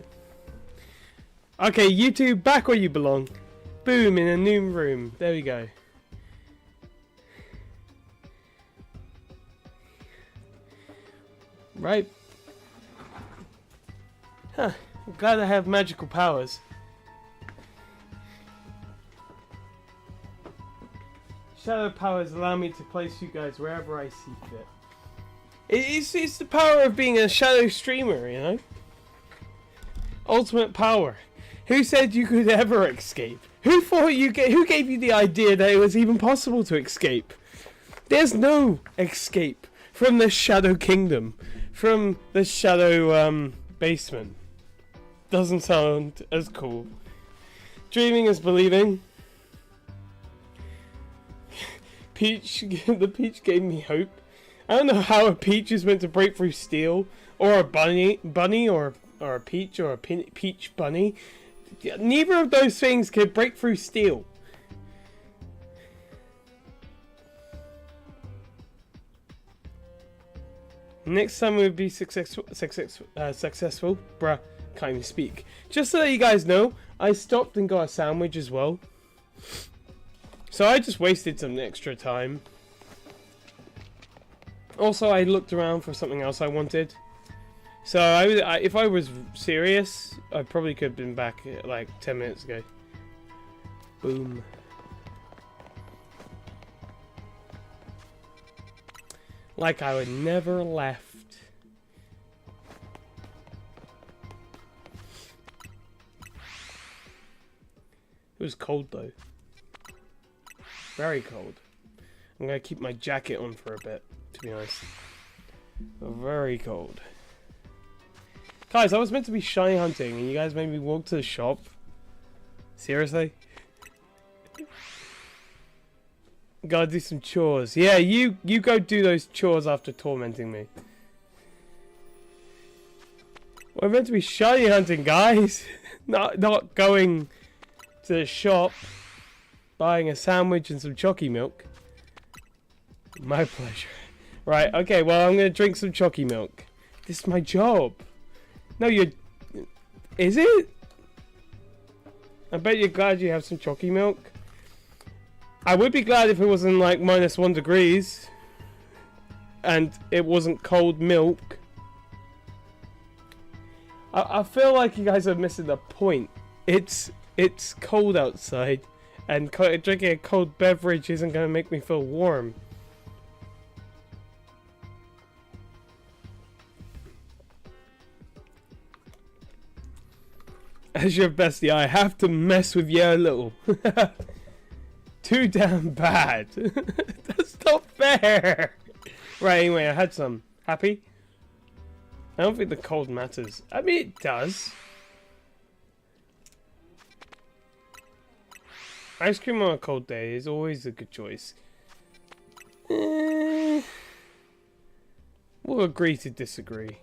Okay, you two back where you belong. Boom, in a new room. There we go. Right. Huh. I'm glad I have magical powers. Shadow powers allow me to place you guys wherever I see fit. It's the power of being a shadow streamer, you know? Ultimate power. Who said you could ever escape? Who gave you the idea that it was even possible to escape? There's no escape from the Shadow Kingdom, from the Shadow basement. Doesn't sound as cool. Dreaming is believing. Peach, the Peach gave me hope. I don't know how a peach is meant to break through steel, or a bunny, or a peach, or a peach bunny. Neither of those things could break through steel. Next time we'll be successful. Bruh, can't even speak. Just so that you guys know, I stopped and got a sandwich as well. So I just wasted some extra time. Also, I looked around for something else I wanted. So if I was serious, I probably could have been back like 10 minutes ago. Boom. Like I would never left. It was cold though. Very cold. I'm gonna keep my jacket on for a bit, to be honest. Very cold. Guys, I was meant to be shiny hunting and you guys made me walk to the shop. Seriously? Gotta do some chores. Yeah, you go do those chores after tormenting me. We're meant to be shiny hunting, guys. not going to the shop, buying a sandwich and some chocky milk. My pleasure. Right, okay, well I'm gonna drink some chocky milk. This is my job. No, you're... Is it? I bet you're glad you have some chocky milk. I would be glad if it wasn't like -1 degrees. And it wasn't cold milk. I feel like you guys are missing the point. It's cold outside. And drinking a cold beverage isn't going to make me feel warm. As your bestie, I have to mess with you a little. Too damn bad. That's not fair. Right, anyway, I had some. Happy? I don't think the cold matters. I mean, it does. Ice cream on a cold day is always a good choice. We'll agree to disagree.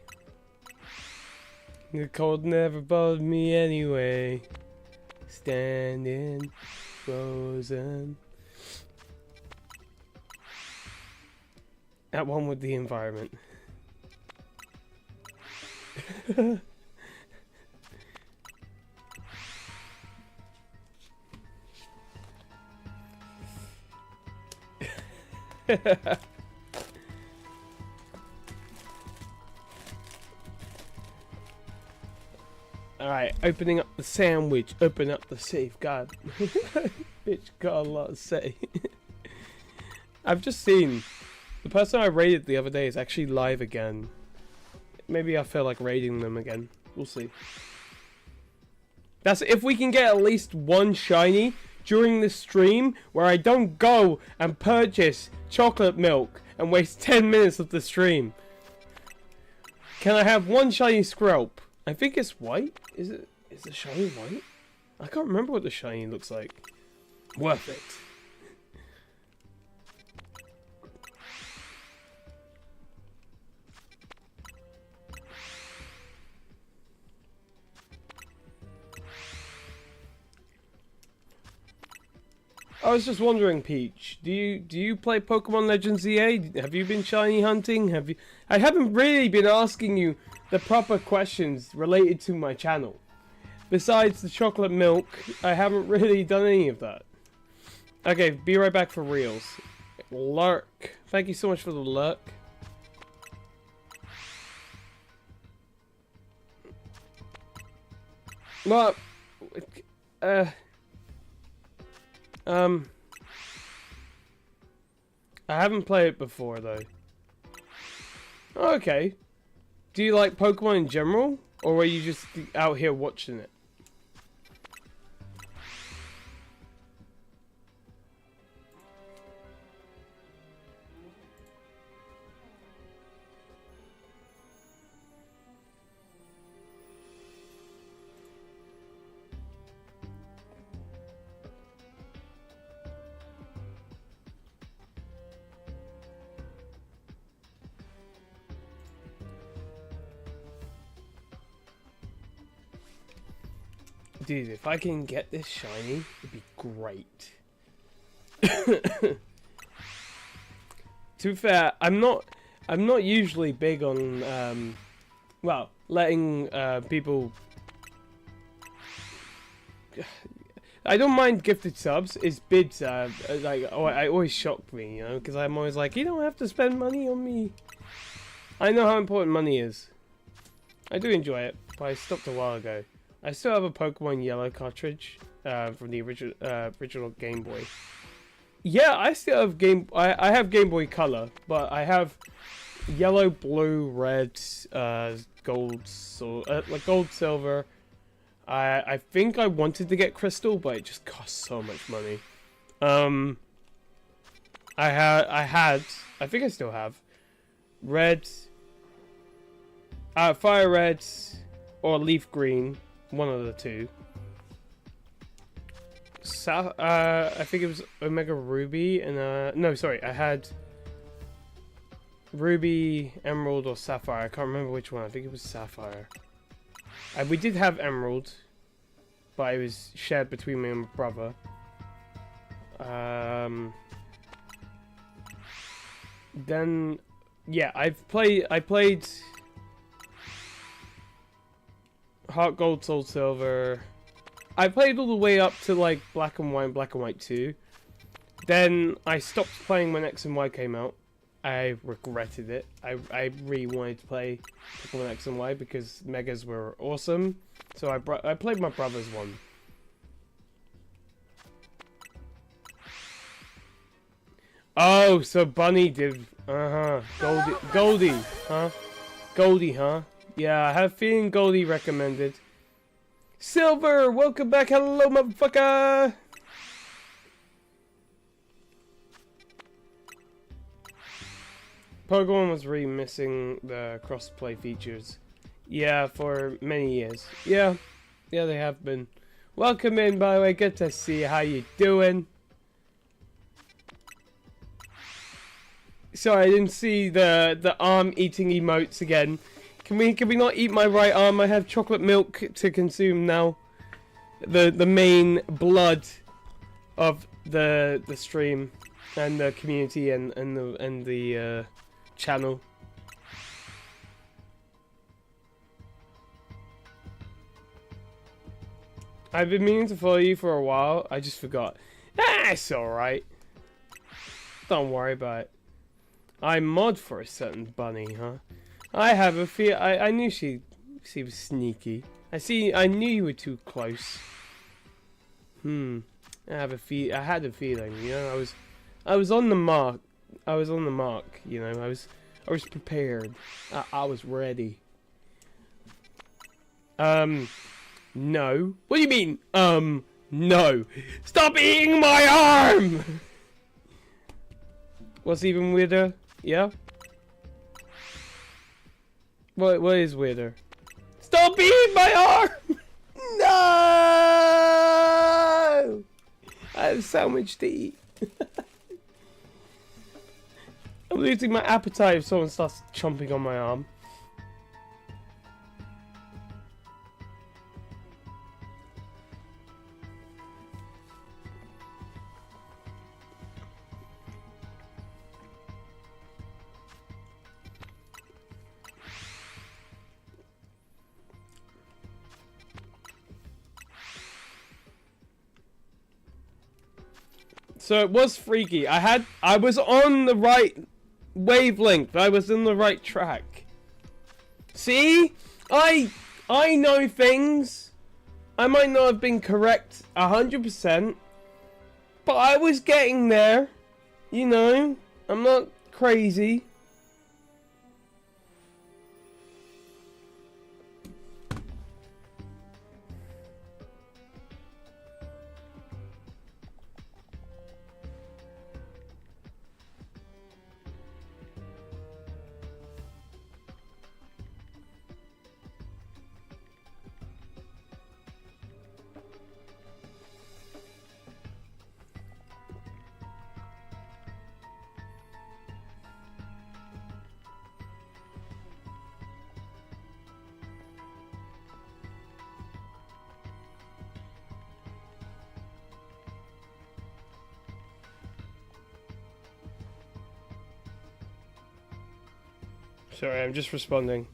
The cold never bothered me anyway. Standing frozen. At one with the environment. Alright, opening up the sandwich, open up the safe. God, bitch got a lot to say. I've just seen the person I raided the other day is actually live again. Maybe I feel like raiding them again. We'll see. That's if we can get at least one shiny during the stream where I don't go and purchase chocolate milk and waste 10 minutes of the stream. Can I have one shiny Skrelp? I think it's white. Is the shiny white? I can't remember what the shiny looks like. Worth it. I was just wondering, Peach, do you play Pokemon Legend ZA? Have you been shiny hunting? Have you? I haven't really been asking you the proper questions related to my channel. Besides the chocolate milk, I haven't really done any of that. Okay, be right back for reals. Lurk. Thank you so much for the lurk. Well, I haven't played it before though. Okay. Do you like Pokemon in general? Or were you just out here watching it? Dude, if I can get this shiny, it'd be great. To be fair, I'm not usually big on well, letting people. I don't mind gifted subs. It's bids like I always shock me, you know, because I'm always like, you don't have to spend money on me. I know how important money is. I do enjoy it, but I stopped a while ago. I still have a Pokemon Yellow cartridge from the original Game Boy. Yeah, I still have I have Game Boy Color, but I have yellow, blue, red, gold, like gold, silver. I think I wanted to get crystal, but it just costs so much money. I think I still have red, fire red, or leaf green. One of the two. I think it was Omega Ruby and no, sorry, I had Ruby, Emerald, or Sapphire. I can't remember which one. I think it was Sapphire. We did have Emerald, but it was shared between me and my brother. Then, yeah, I played Heart Gold, Soul Silver. I played all the way up to like Black and White and Black and White 2. Then I stopped playing when X and Y came out. I regretted it. I really wanted to play Pokemon X and Y because Megas were awesome. So I played my brother's one. Oh, so Bunny did. Goldie, huh? Goldie, huh? Yeah, I have a feeling Goldie recommended. Silver, welcome back. Hello, motherfucker. Pokemon was really missing the crossplay features. Yeah, for many years. Yeah, they have been. Welcome in, by the way. Good to see you. How you doing? Sorry, I didn't see the arm eating emotes again. Can we not eat my right arm? I have chocolate milk to consume now. The main blood of the stream and the community and the channel. I've been meaning to follow you for a while. I just forgot. Ah, it's alright. Don't worry about it. I mod for a certain bunny, huh? I have a feel. I knew she was sneaky. I knew you were too close. I had a feeling. You know, I was on the mark. I was on the mark. You know, I was prepared. I was ready. No. What do you mean? No. Stop eating my arm! What's even weirder? Yeah? What is weirder? Stop eating my arm! No! I have so much to eat. I'm losing my appetite if someone starts chomping on my arm. So it was freaky. I was on the right wavelength. I was in the right track. See? I know things. I might not have been correct 100%, but I was getting there. You know, I'm not crazy. Sorry, I'm just responding.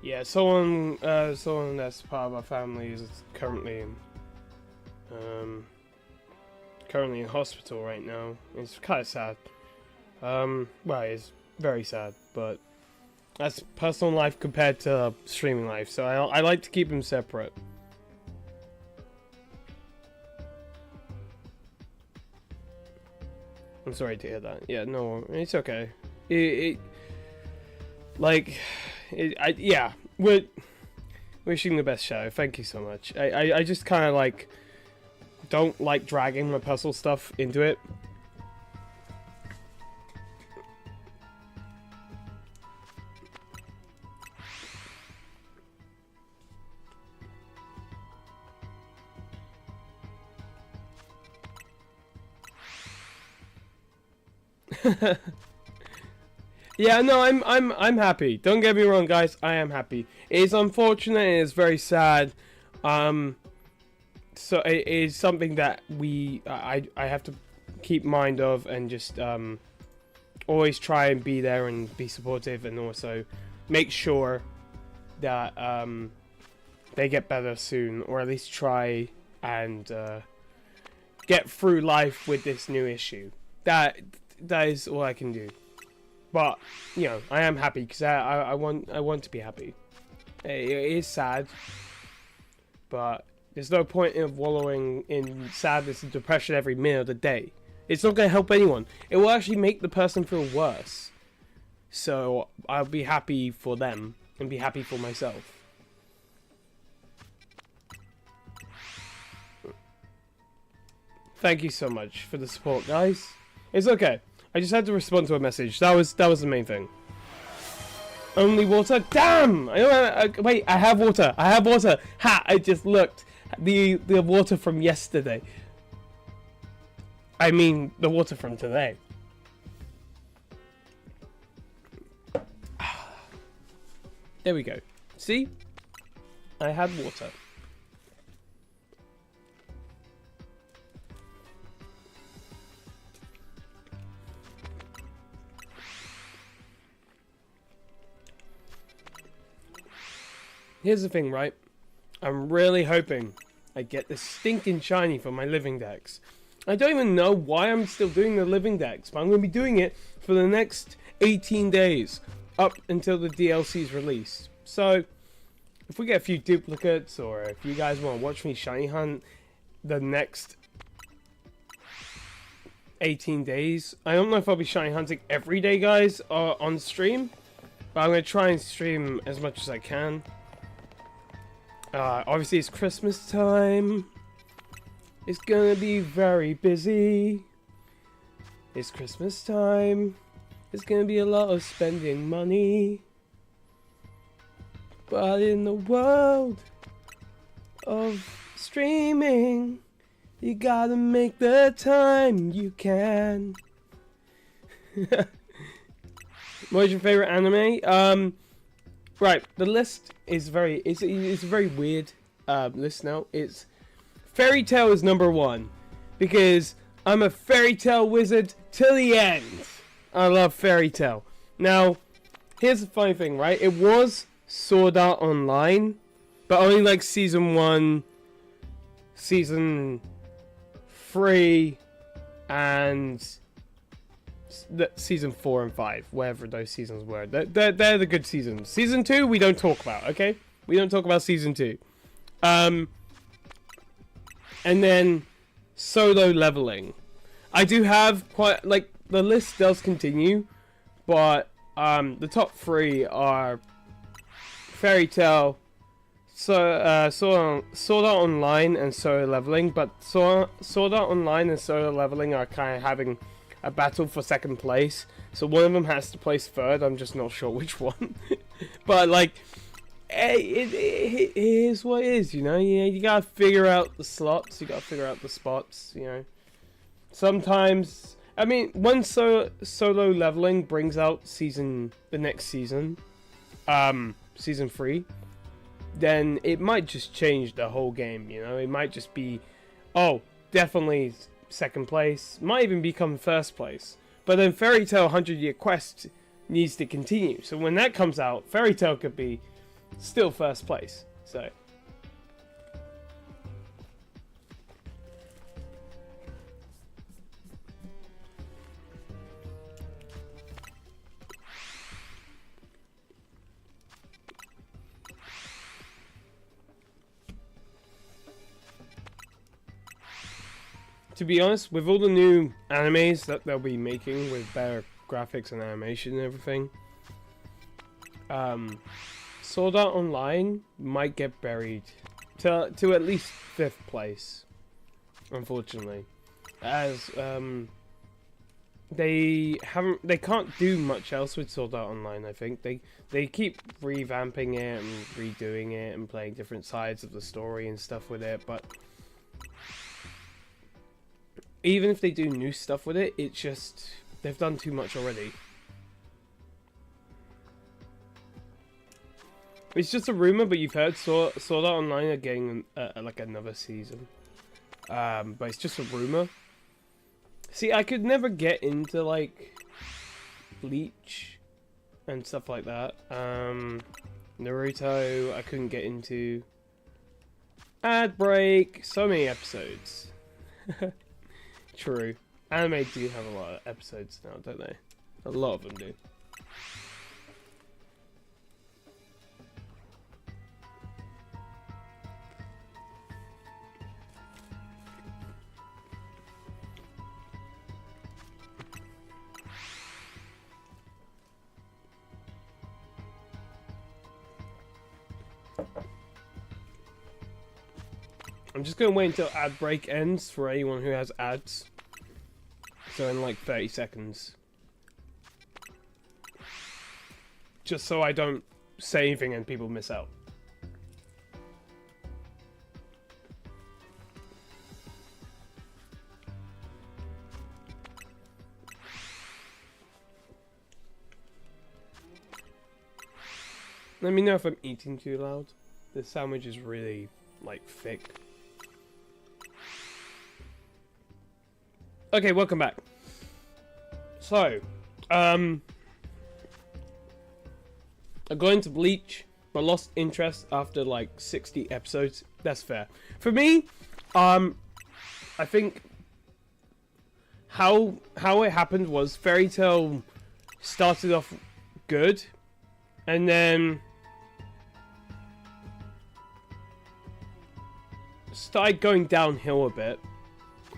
Yeah, someone that's part of our family is currently in hospital right now. It's kind of sad. Well, it's very sad, but that's personal life compared to streaming life, so I like to keep them separate. I'm sorry to hear that. Yeah, no, it's okay. Yeah, we're wishing the best, Shadow. Thank you so much. I just kind of like don't like dragging my personal stuff into it. Yeah, no, I'm happy. Don't get me wrong, guys. I am happy. It is unfortunate and it's very sad. So it is something that I have to keep mind of and just always try and be there and be supportive and also make sure that they get better soon, or at least try and get through life with this new issue. That is all I can do. But you know, I am happy because I want to be happy. It is sad, but there's no point in wallowing in sadness and depression every minute of the day. It's not going to help anyone. It will actually make the person feel worse. So I'll be happy for them and be happy for myself. Thank you so much for the support, guys. It's okay. I just had to respond to a message. That was the main thing. Only water? Damn! Wait, I have water. I have water. Ha! I just looked. The water from yesterday. I mean, the water from today. There we go. See? I had water. Here's the thing, right? I'm really hoping I get this stinking shiny for my living decks. I don't even know why I'm still doing the living decks, but I'm going to be doing it for the next 18 days, up until the DLC is released. So, if we get a few duplicates, or if you guys want to watch me shiny hunt the next 18 days, I don't know if I'll be shiny hunting every day, guys, on stream, but I'm going to try and stream as much as I can. Obviously it's Christmas time. It's gonna be very busy. It's Christmas time. It's gonna be a lot of spending money. But in the world of streaming, you gotta make the time you can. What's your favorite anime? Right, the list is it's a very weird list now. It's Fairy Tail is #1 because I'm a Fairy Tail wizard till the end. I love Fairy Tail. Now, here's the funny thing, right? It was Sword Art Online, but only like season 1, season 3, and season 4 and 5, wherever those seasons were. They're the good seasons. Season 2 we don't talk about, okay? We don't talk about season 2. And then solo leveling. I do have quite, like, the list does continue, but the top 3 are Fairy Tail, Sword Art Online, and solo leveling. But Sword Art Online and solo leveling are kind of having a battle for second place, so one of them has to place third. I'm just not sure which one. But like, it is what it is, you know. You gotta figure out the slots, you gotta figure out the spots, you know. Sometimes, I mean, when solo leveling brings out the next season, season 3, then it might just change the whole game, you know. It might just be, oh, definitely second place, might even become first place. But then Fairy Tail 100 Year Quest needs to continue, so when that comes out, Fairy Tail could be still first place. So to be honest, with all the new animes that they'll be making with better graphics and animation and everything, Sword Art Online might get buried to at least 5th place, unfortunately, as they can't do much else with Sword Art Online. I think they keep revamping it and redoing it and playing different sides of the story and stuff with it, but even if they do new stuff with it, it's just they've done too much already. It's just a rumor, but you've heard Sword Art Online are getting like another season. But it's just a rumor. See, I could never get into like Bleach and stuff like that. Naruto, I couldn't get into. Ad break, so many episodes. True. Anime do have a lot of episodes now, don't they? A lot of them do. I'm just going to wait until ad break ends for anyone who has ads. So in like 30 seconds. Just so I don't say anything and people miss out. Let me know if I'm eating too loud. This sandwich is really, like, thick. Okay, welcome back. So, I got into Bleach, but lost interest after like 60 episodes. That's fair. For me, I think how it happened was Fairy Tail started off good, and then started going downhill a bit.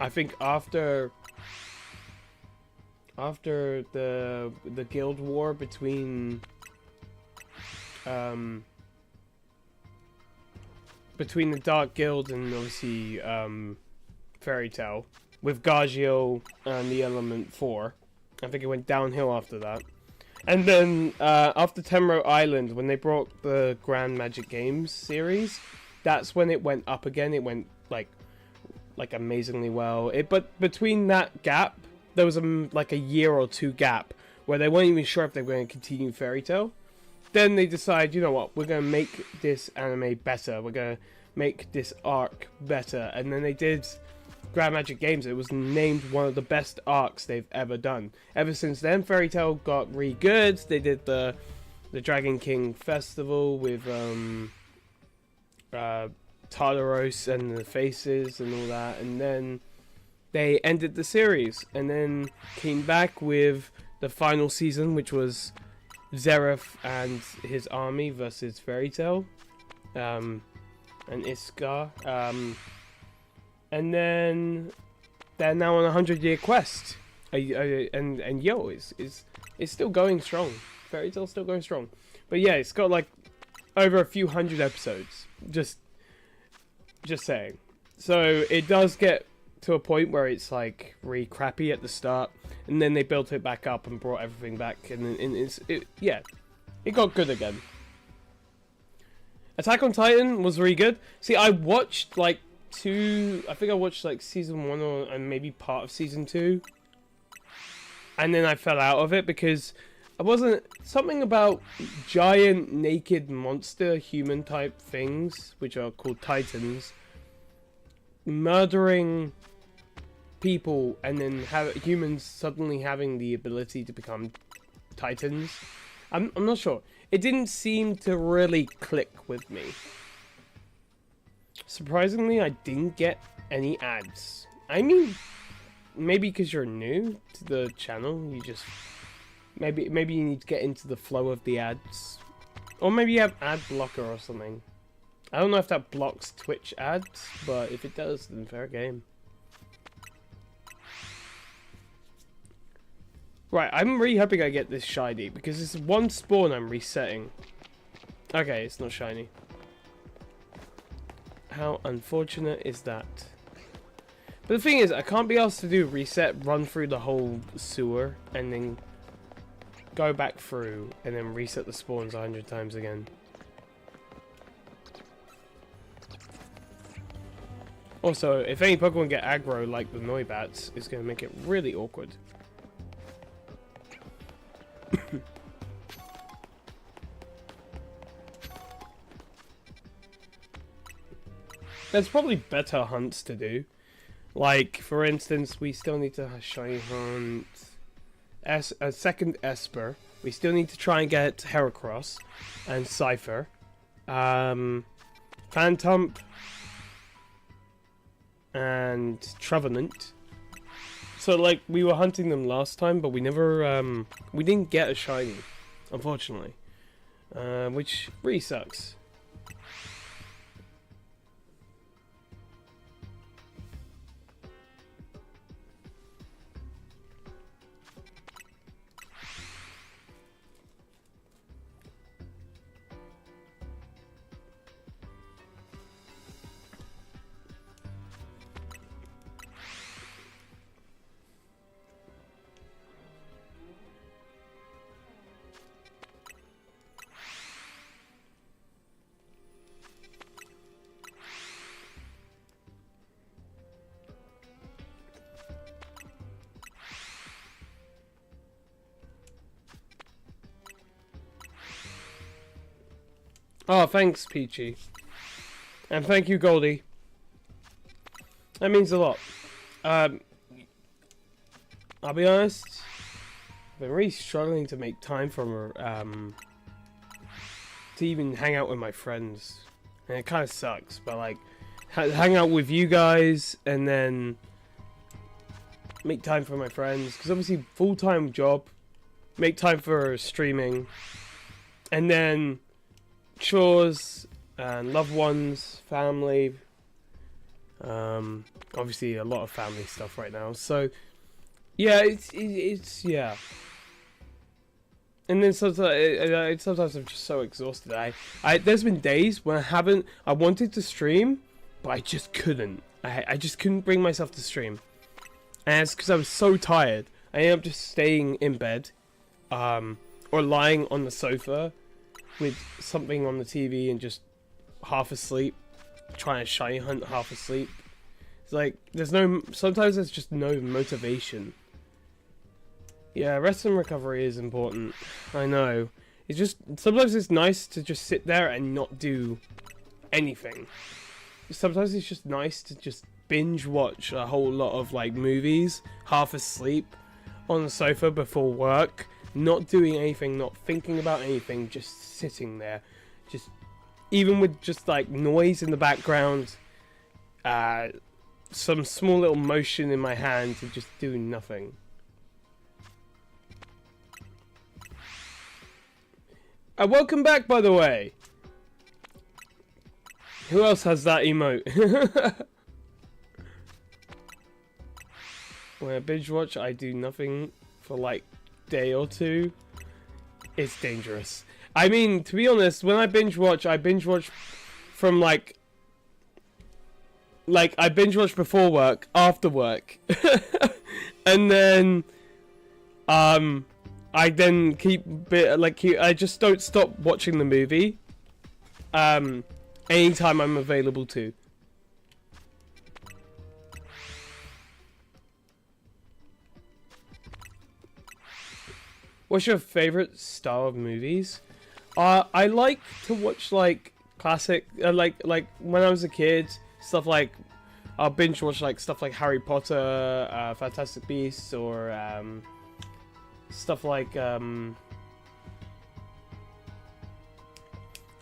I think after the guild war between the Dark Guild and obviously Fairy Tail with Gagio and the Element 4, I think it went downhill after that. And then after Tenro Island, when they brought the Grand Magic Games series, that's when it went up again. It went like amazingly well. But between that gap, there was like a year or two gap where they weren't even sure if they were going to continue Fairy Tail. Then they decide, you know what, we're going to make this anime better. We're going to make this arc better. And then they did Grand Magic Games. It was named one of the best arcs they've ever done. Ever since then, Fairy Tail got really good. They did the the Dragon King festival with Tartaros and the faces and all that, and then they ended the series and then came back with the final season, which was Zeref and his army versus Fairy Tail and Iskar, and then they're now on a 100-year quest, and yo, it's still going strong. Fairy Tail's still going strong, but yeah, it's got like over a few hundred episodes. Just saying. So it does get to a point where it's like really crappy at the start, and then they built it back up and brought everything back, and it got good again. Attack on Titan was really good. See, I watched like I think I watched like season 1 and maybe part of season 2, and then I fell out of it because I wasn't, something about giant naked monster human type things, which are called Titans, murdering people and then have humans suddenly having the ability to become Titans. I'm not sure. It didn't seem to really click with me. Surprisingly, I didn't get any ads. I mean, maybe because you're new to the channel, you just maybe you need to get into the flow of the ads, or maybe you have ad blocker or something. I don't know if that blocks Twitch ads, but if it does, then fair game. Right, I'm really hoping I get this shiny, because it's one spawn I'm resetting. Okay, it's not shiny. How unfortunate is that? But the thing is, I can't be asked to do reset, run through the whole sewer, and then go back through, and then reset the spawns 100 times again. Also, if any Pokemon get aggro like the Noibats, it's going to make it really awkward. There's probably better hunts to do. Like, for instance, we still need to shiny hunt a second Esper. We still need to try and get Heracross and Cypher. Phantump and Trevenant. So, like, we were hunting them last time, but we never, we didn't get a shiny, unfortunately. Which really sucks. Oh, thanks, Peachy. And thank you, Goldie. That means a lot. I'll be honest, I've been really struggling to make time for to even hang out with my friends. And it kind of sucks, but like, hang out with you guys and then make time for my friends. Because obviously, full-time job, make time for streaming, and then chores and loved ones, family, obviously a lot of family stuff right now, so yeah, it's yeah. And then sometimes I'm just so exhausted. There's been days when I wanted to stream, but I just couldn't. I just couldn't bring myself to stream, and it's because I was so tired. I ended up just staying in bed, or lying on the sofa with something on the TV and just half asleep, trying to shiny hunt half asleep. It's like, sometimes there's just no motivation. Yeah, rest and recovery is important. I know. It's just, sometimes it's nice to just sit there and not do anything. Sometimes it's just nice to just binge watch a whole lot of like movies, half asleep, on the sofa before work, not doing anything, not thinking about anything, just sitting there, just even with just like noise in the background, some small little motion in my hands and just doing nothing. Welcome back, by the way. Who else has that emote? When I binge watch, I do nothing for like day or two. It's dangerous. I mean, to be honest, when I binge watch from like I binge watch before work, after work, and then I then I just don't stop watching the movie anytime I'm available to. What's your favorite style of movies? I like to watch like classic, like when I was a kid, stuff like I'll binge watch like stuff like Harry Potter, Fantastic Beasts, or stuff like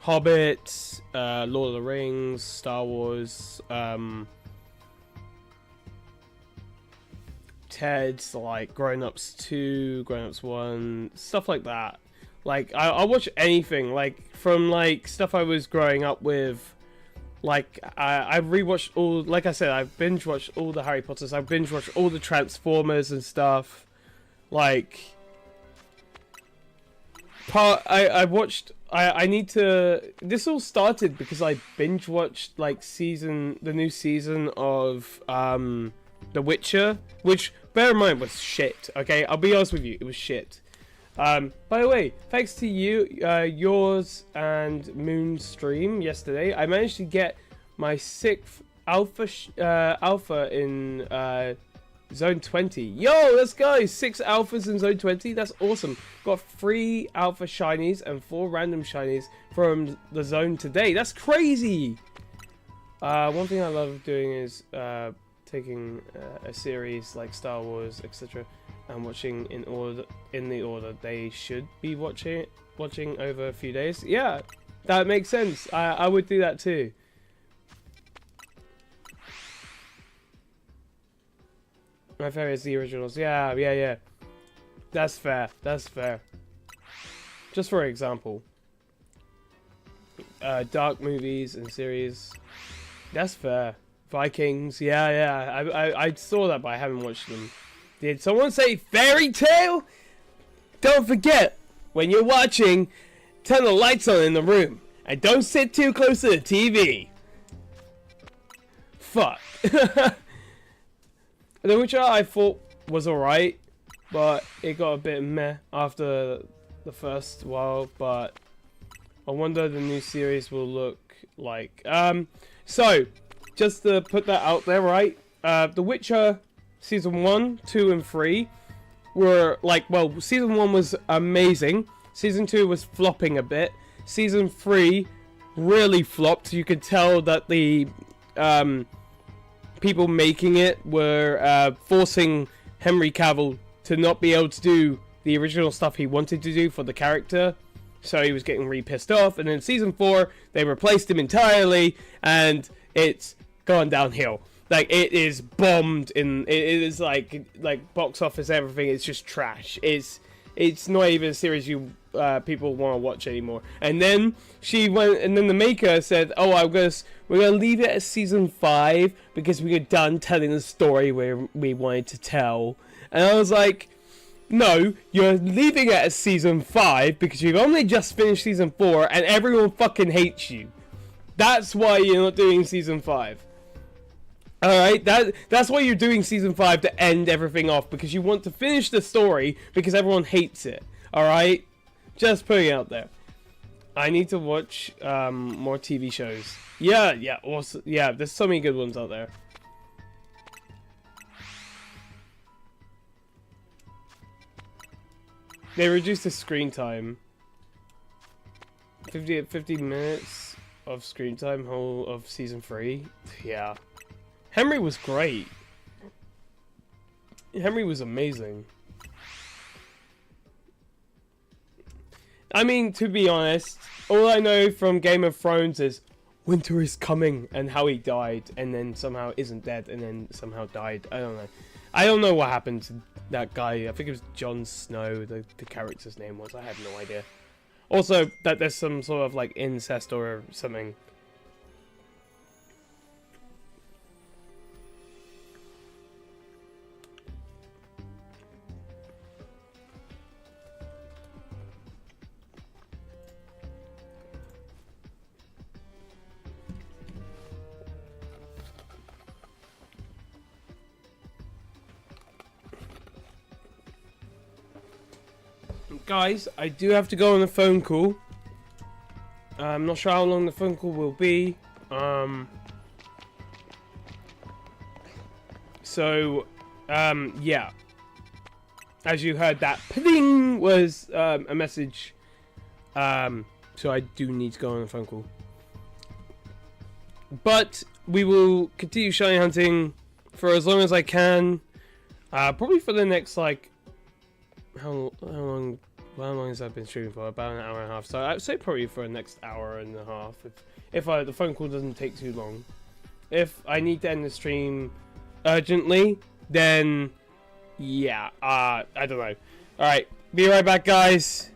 Hobbit, Lord of the Rings, Star Wars, Ted's, like Grown Ups 2, Grown Ups 1, stuff like that. Like I'll watch anything, like from like stuff I was growing up with. Like I've rewatched all, like I said, I've binge watched all the Harry Potters. I've binge watched all the Transformers and stuff. Like I need to. This all started because I binge watched like the new season of The Witcher, which, bear in mind, was shit. Okay, I'll be honest with you, it was shit. By the way, thanks to you, yours and Moon's stream yesterday, I managed to get my 6th alpha in Zone 20. Yo, let's go! 6 alphas in Zone 20. That's awesome. Got 3 alpha shinies and 4 random shinies from the zone today. That's crazy. One thing I love doing is taking a series like Star Wars, etc., and watching in the order they should be watching over a few days. Yeah, that makes sense. I would do that too. My favorite is the originals. Yeah. That's fair. Just for example, dark movies and series. That's fair. Vikings. Yeah. I saw that, but I haven't watched them. Did someone say fairy tale? Don't forget, when you're watching, turn the lights on in the room. And don't sit too close to the TV. Fuck. The Witcher I thought was alright, but it got a bit meh after the first while, but I wonder the new series will look like. So, just to put that out there, right? The Witcher Season 1, 2, and 3 were like, well, Season 1 was amazing. Season 2 was flopping a bit. Season 3 really flopped. You could tell that the people making it were forcing Henry Cavill to not be able to do the original stuff he wanted to do for the character. So he was getting really pissed off. And then Season 4, they replaced him entirely, and it's gone downhill. Like, it is bombed in, it is like box office, everything. It's just trash. It's not even a series people want to watch anymore. And then she went, and then the maker said, "Oh, we're gonna leave it at Season 5 because we are done telling the story we wanted to tell." And I was like, "No, you're leaving it at Season 5 because you've only just finished Season 4 and everyone fucking hates you. That's why you're not doing Season 5." Alright, that's why you're doing Season 5, to end everything off, because you want to finish the story because everyone hates it. Alright? Just putting it out there. I need to watch more TV shows. Yeah, also, yeah, there's so many good ones out there. They reduced the screen time. 50 minutes of screen time, whole of Season 3. Yeah. Henry was great. Henry was amazing. I mean, to be honest, all I know from Game of Thrones is winter is coming and how he died and then somehow isn't dead and then somehow died. I don't know. I don't know what happened to that guy. I think it was Jon Snow, the character's name was. I have no idea. Also, that there's some sort of like incest or something. Guys, I do have to go on a phone call. I'm not sure how long the phone call will be. Yeah. As you heard, that ping was a message. So I do need to go on a phone call. But we will continue shiny hunting for as long as I can. Probably for the next, like, how long has that been streaming for? About an hour and a half. So I'd say probably for the next hour and a half. If the phone call doesn't take too long. If I need to end the stream urgently, then yeah, I don't know. Alright, be right back, guys.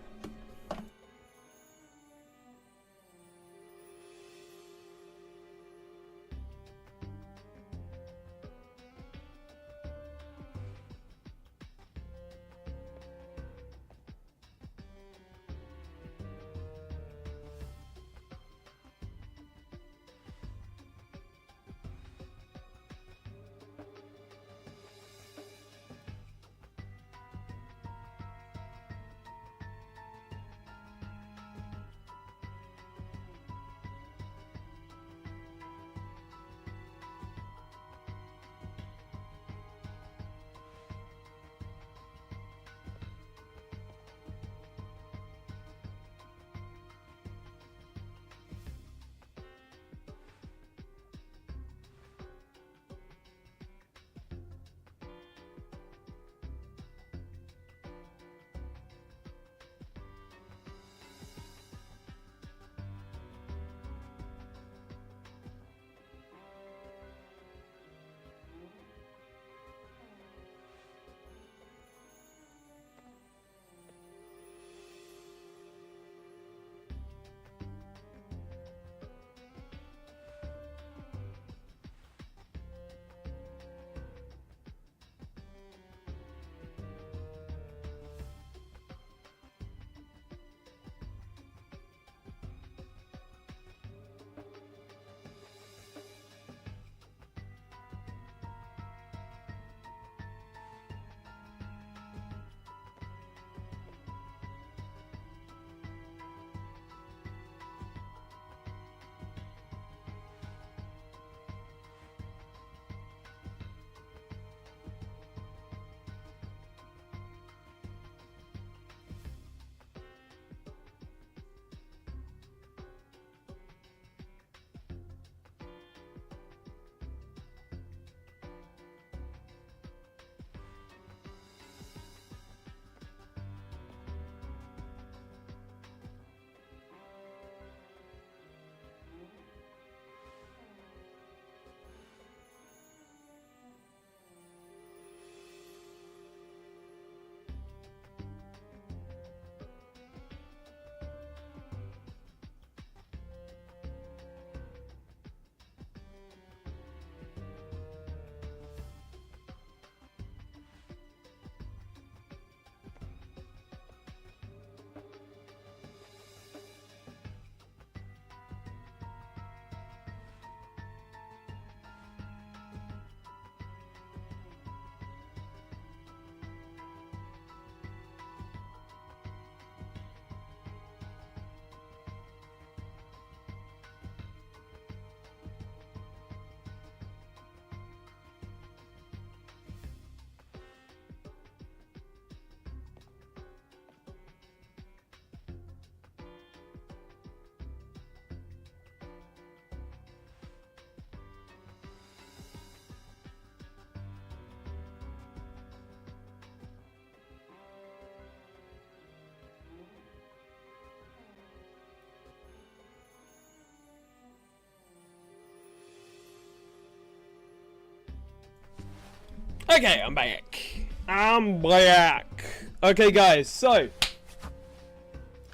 Okay, I'm back. I'm back. Okay, guys, so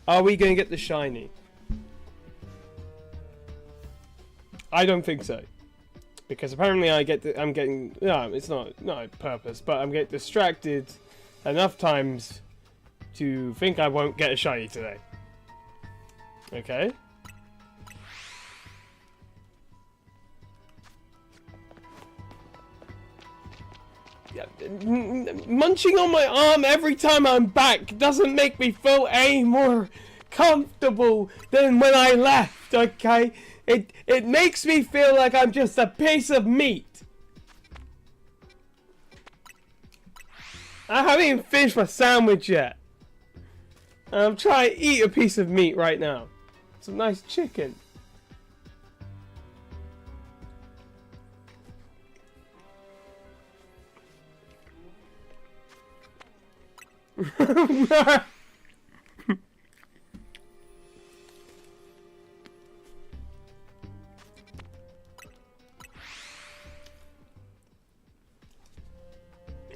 are we going to get the shiny? I don't think so. Because apparently I'm getting, no, it's not purpose, but I'm getting distracted enough times to think I won't get a shiny today. Okay. Yeah, munching on my arm every time I'm back doesn't make me feel any more comfortable than when I left, okay? It makes me feel like I'm just a piece of meat. I haven't even finished my sandwich yet. I'm trying to eat a piece of meat right now. Some nice chicken.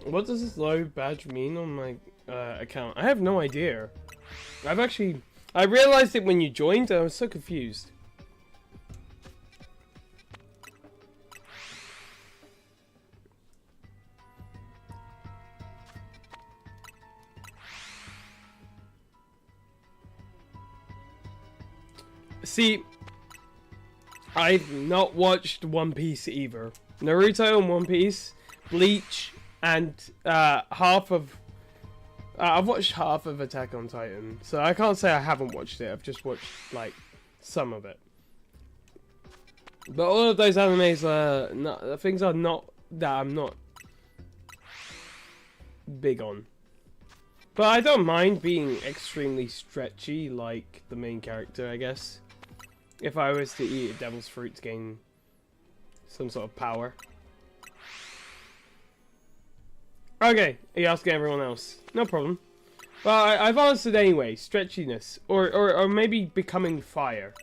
What does this low badge mean on my account? I have no idea. I realized it when you joined and I was so confused. See, I've not watched One Piece either. Naruto and One Piece, Bleach, and half of... I've watched half of Attack on Titan, so I can't say I haven't watched it. I've just watched, like, some of it. But all of those animes are things are not that I'm not big on. But I don't mind being extremely stretchy, like the main character, I guess. If I was to eat a devil's fruit to gain some sort of power. Okay, are you asking everyone else? No problem. Well, I've answered anyway. Stretchiness. Or maybe becoming fire.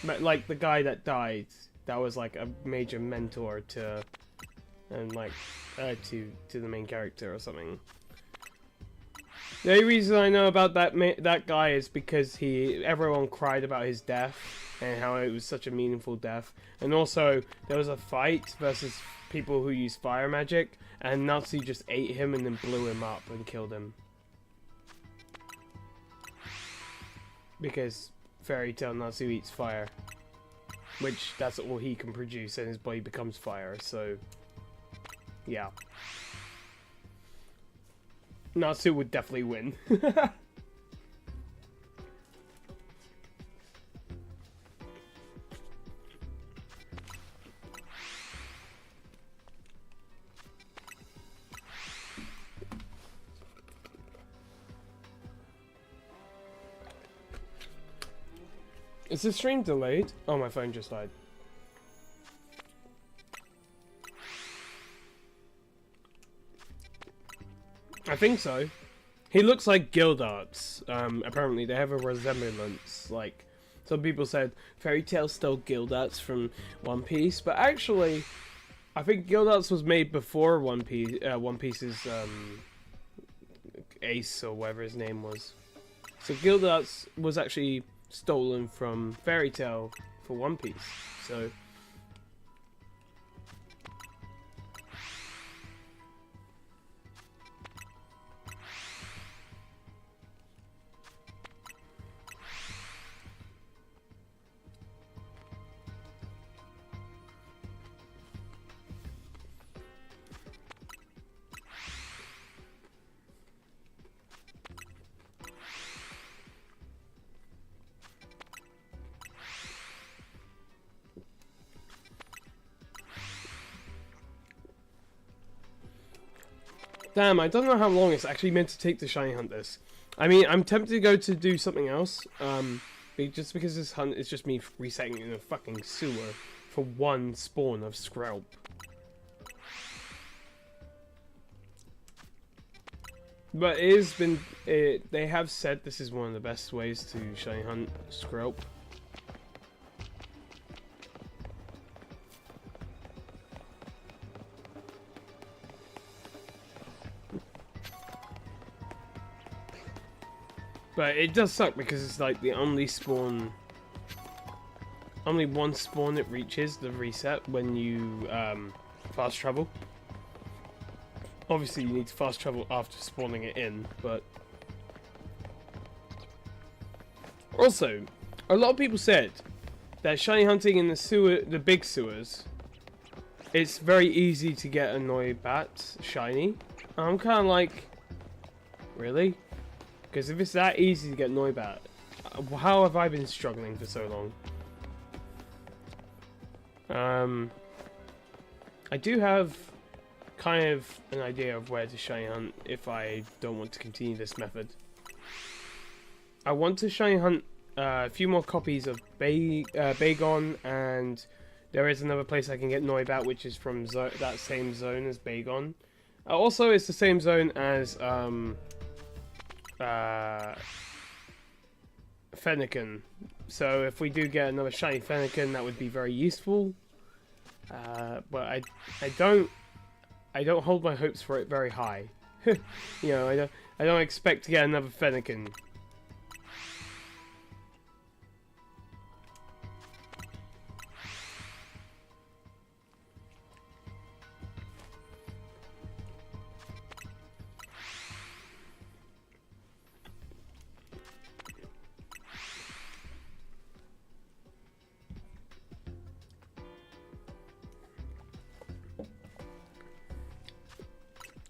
But like the guy that died. That was like a major mentor to... And like... to the main character or something. The only reason I know about that guy is because everyone cried about his death. And how it was such a meaningful death. And also, there was a fight versus people who use fire magic. And Natsu just ate him and then blew him up and killed him. Because Fairy Tail Natsu eats fire. Which, that's all he can produce and his body becomes fire, so... Yeah. Natsu would definitely win. Is the stream delayed? Oh, my phone just died. I think so. He looks like Gildarts. Apparently they have a resemblance. Like, some people said Fairy Tail stole Gildarts from One Piece, but actually, I think Gildarts was made before One Piece's Ace or whatever his name was. So Gildarts was actually stolen from Fairy Tail for One Piece. So damn, I don't know how long it's actually meant to take to shiny hunt this. I mean, I'm tempted to go to do something else, just because this hunt is just me resetting in a fucking sewer for one spawn of Skrelp. But they have said this is one of the best ways to shiny hunt Skrelp. But it does suck because it's like the only one spawn it reaches the reset when you fast travel. Obviously, you need to fast travel after spawning it in, but also, a lot of people said that shiny hunting in the big sewers, it's very easy to get a Noibat shiny. I'm kind of like, really? Because if it's that easy to get Noibat, how have I been struggling for so long? I do have kind of an idea of where to shiny hunt if I don't want to continue this method. I want to shiny hunt a few more copies of Bagon, and there is another place I can get Noibat, which is from that same zone as Bagon. Also, it's the same zone as Fennekin. So if we do get another shiny Fennekin, that would be very useful. But I don't hold my hopes for it very high. You know, I don't expect to get another Fennekin.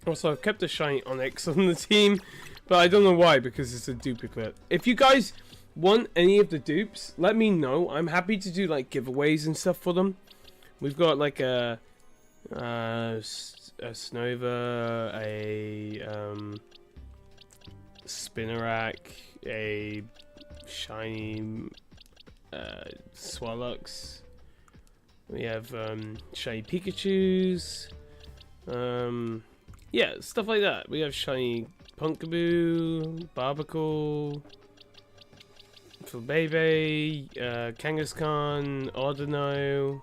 Also, I've kept a shiny Onyx on the team, but I don't know why, because it's a duplicate. If you guys want any of the dupes, let me know. I'm happy to do like giveaways and stuff for them. We've got like a Snova, a Spinarak, a shiny Swallox. We have shiny Pikachus. Yeah, stuff like that. We have shiny Punkaboo, Barbacle, Flabebe, Kangaskhan, Ordino,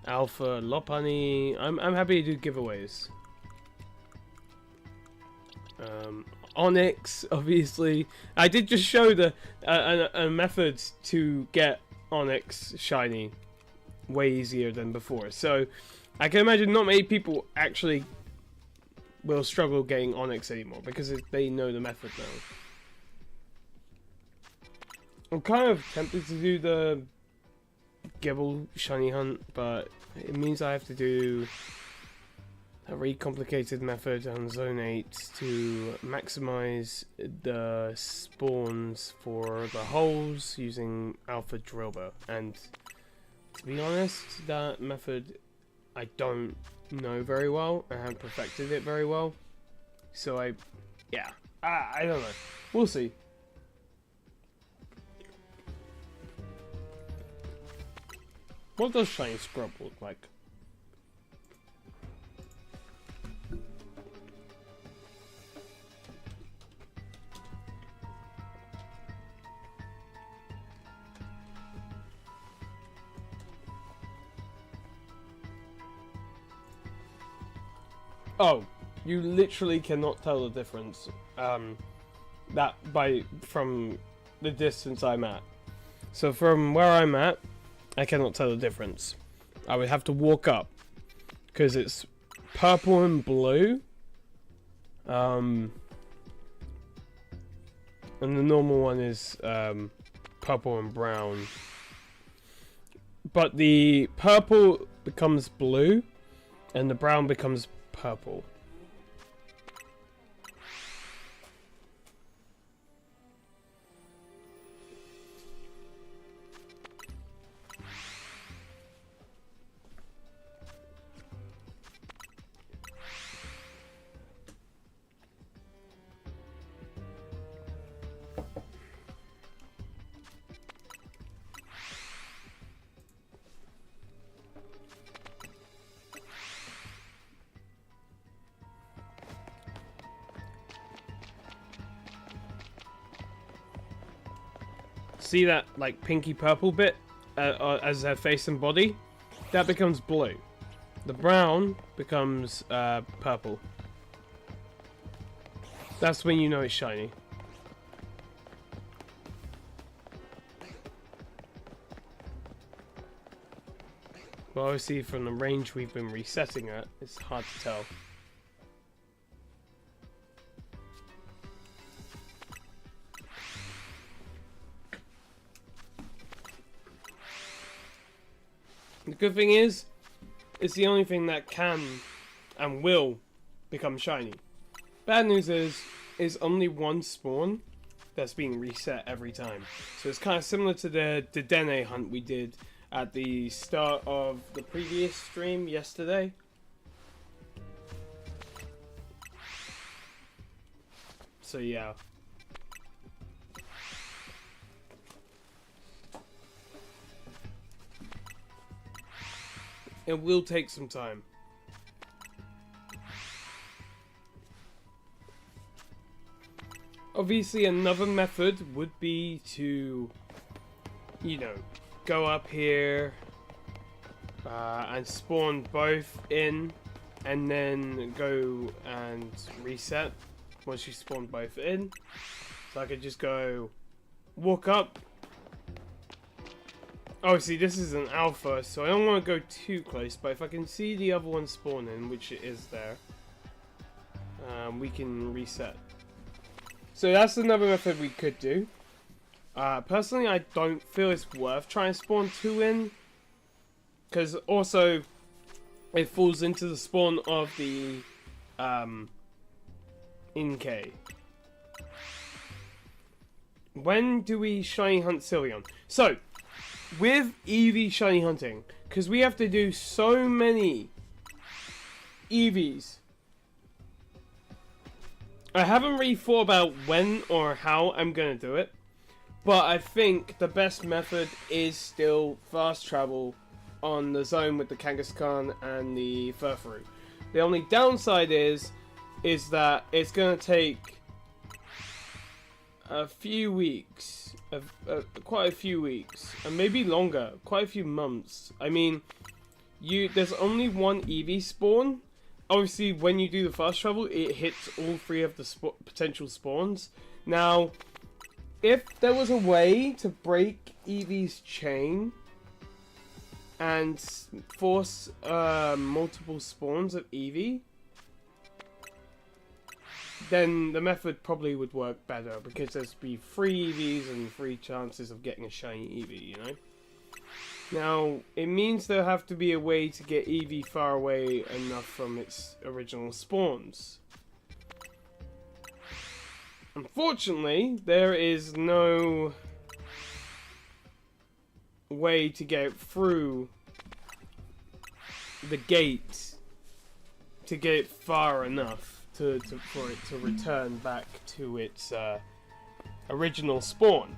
Alpha, Lopunny. I'm happy to do giveaways. Onyx, obviously. I did just show a method to get Onyx shiny way easier than before. So I can imagine not many people actually will struggle getting Onyx anymore because they know the method now. I'm kind of tempted to do the Gibble shiny hunt, but it means I have to do a really complicated method on Zone 8 to maximize the spawns for the holes using Alpha Drillbur. And to be honest, that method I don't know very well. I haven't perfected it very well. So I don't know. We'll see. What does shiny scrub look like? Oh, you literally cannot tell the difference. From the distance I'm at. So from where I'm at, I cannot tell the difference. I would have to walk up because it's purple and blue. And the normal one is purple and brown. But the purple becomes blue and the brown becomes purple. See that like pinky purple bit as her face and body? That becomes blue. The brown becomes purple. That's when you know it's shiny. But obviously from the range we've been resetting at, it's hard to tell. The good thing is, it's the only thing that can and will become shiny. Bad news is only one spawn that's being reset every time. So it's kind of similar to the Dene hunt we did at the start of the previous stream yesterday. So yeah. It will take some time. Obviously, another method would be to, you know, go up here and spawn both in, and then go and reset once you spawn both in. So I could just go walk up. Obviously, this is an alpha, so I don't want to go too close, but if I can see the other one spawn in, which it is there, we can reset. So that's another method we could do. Personally, I don't feel it's worth trying to spawn 2 in, because also it falls into the spawn of the Inkay. When do we shiny hunt Sylveon? So, with Eevee shiny hunting, because we have to do so many Eevees, I haven't really thought about when or how I'm going to do it, but I think the best method is still fast travel on the zone with the Kangaskhan and the Furfrou. The only downside is that it's going to take a few weeks, quite a few weeks, and maybe longer, quite a few months. I mean, there's only one Eevee spawn. Obviously, when you do the fast travel, it hits all 3 of the potential spawns. Now, if there was a way to break Eevee's chain and force multiple spawns of Eevee, then the method probably would work better, because there'd be 3 Eevees and 3 chances of getting a shiny Eevee, you know? Now, it means there'll have to be a way to get Eevee far away enough from its original spawns. Unfortunately, there is no way to get through the gate to get it far enough for it to return back to its original spawn.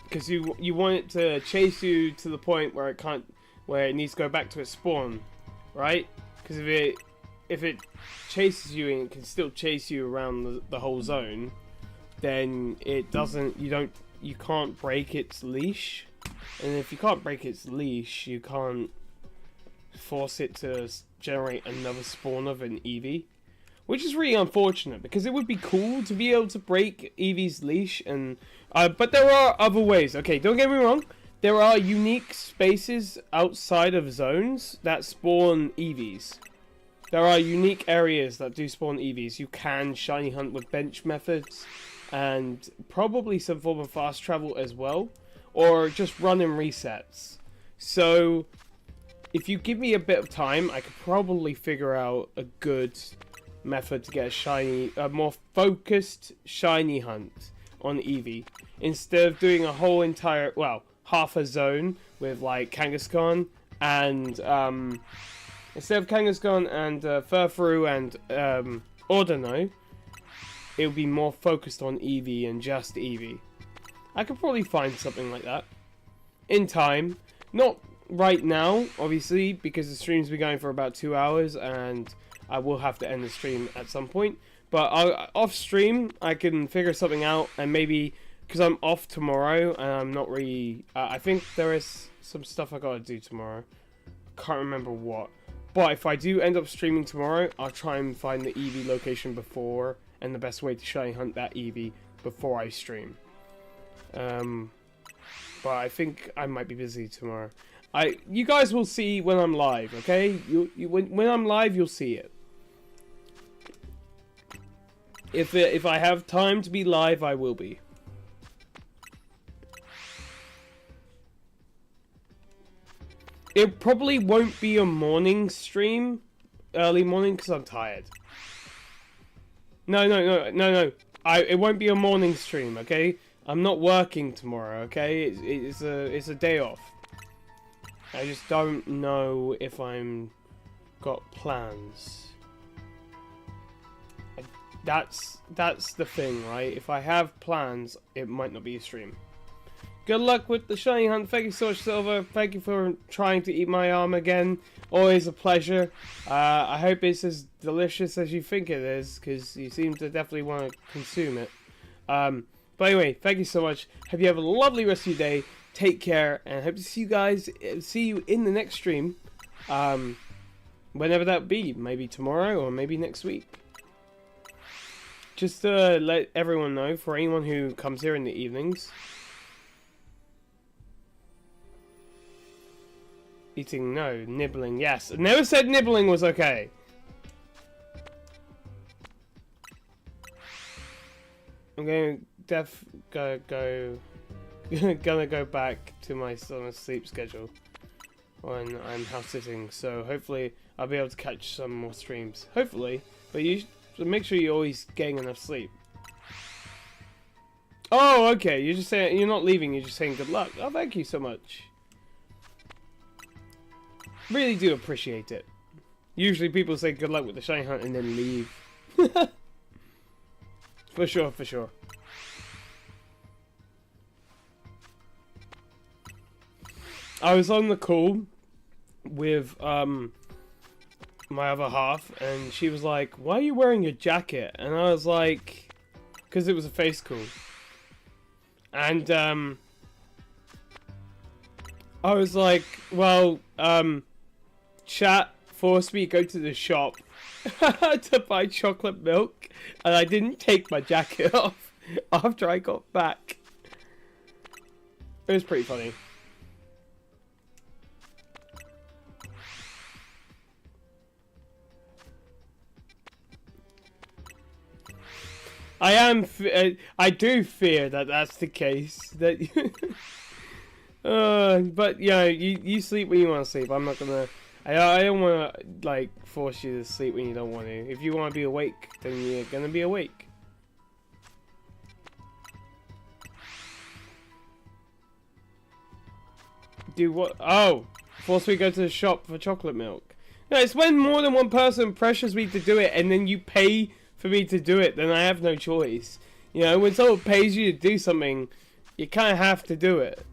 Because you want it to chase you to the point where it needs to go back to its spawn, right? Because if it chases you and it can still chase you around the whole zone, then you can't break its leash. And if you can't break its leash, you can't force it to generate another spawn of an Eevee. Which is really unfortunate, because it would be cool to be able to break Eevee's leash, and but there are other ways. Okay, don't get me wrong. There are unique spaces outside of zones that spawn Eevees. There are unique areas that do spawn Eevees. You can shiny hunt with bench methods, and probably some form of fast travel as well, or just running resets. So, if you give me a bit of time, I could probably figure out a good method to get a more focused shiny hunt on Eevee, instead of doing a whole entire, well, half a zone with like Kangaskhan and instead of Kangaskhan and Furfrou and Ordino, it would be more focused on Eevee and just Eevee. I could probably find something like that in time, not right now obviously, because the stream's been going for about 2 hours and I will have to end the stream at some point, but off stream I can figure something out, and maybe because I'm off tomorrow and I'm not really I think there is some stuff I gotta do tomorrow. Can't remember what, but if I do end up streaming tomorrow, I'll try and find the Eevee location before, and the best way to shiny hunt that Eevee before I stream. But I think I might be busy tomorrow. You guys will see when I'm live, okay? When I'm live, you'll see it. If I have time to be live, I will be. It probably won't be a morning stream, early morning, because I'm tired. No. It won't be a morning stream, okay? I'm not working tomorrow, okay? It's a day off. I just don't know if I'm got plans. That's the thing, right? If I have plans, it might not be a stream. Good luck with the shiny hunt. Thank you so much, Silver. Thank you for trying to eat my arm again. Always a pleasure. I hope it's as delicious as you think it is, because you seem to definitely want to consume it. But anyway, thank you so much. Hope you have a lovely rest of your day. Take care, and I hope to see you in the next stream. Whenever that be. Maybe tomorrow, or maybe next week. Just to let everyone know, for anyone who comes here in the evenings. Eating, no. Nibbling, yes. I never said nibbling was okay. I'm going to gonna go back to my summer sleep schedule when I'm house sitting. So hopefully I'll be able to catch some more streams. Hopefully, but you should make sure you're always getting enough sleep. Oh, okay. You're just saying you're not leaving. You're just saying good luck. Oh, thank you so much. Really do appreciate it. Usually people say good luck with the shiny hunt and then leave. For sure, for sure. I was on the call with my other half, and she was like, "Why are you wearing your jacket?" And I was like, "Because it was a face call." And I was like, "Well, chat forced me to go to the shop to buy chocolate milk, and I didn't take my jacket off after I got back." It was pretty funny. I do fear that that's the case. That, but yeah, you sleep when you want to sleep. I'm not gonna. I don't want to like force you to sleep when you don't want to. If you want to be awake, then you're gonna be awake. Do what? Oh, force me to go to the shop for chocolate milk. No, it's when more than one person pressures me to do it, and then you pay for me to do it, then I have no choice. You know, when someone pays you to do something, you kind of have to do it.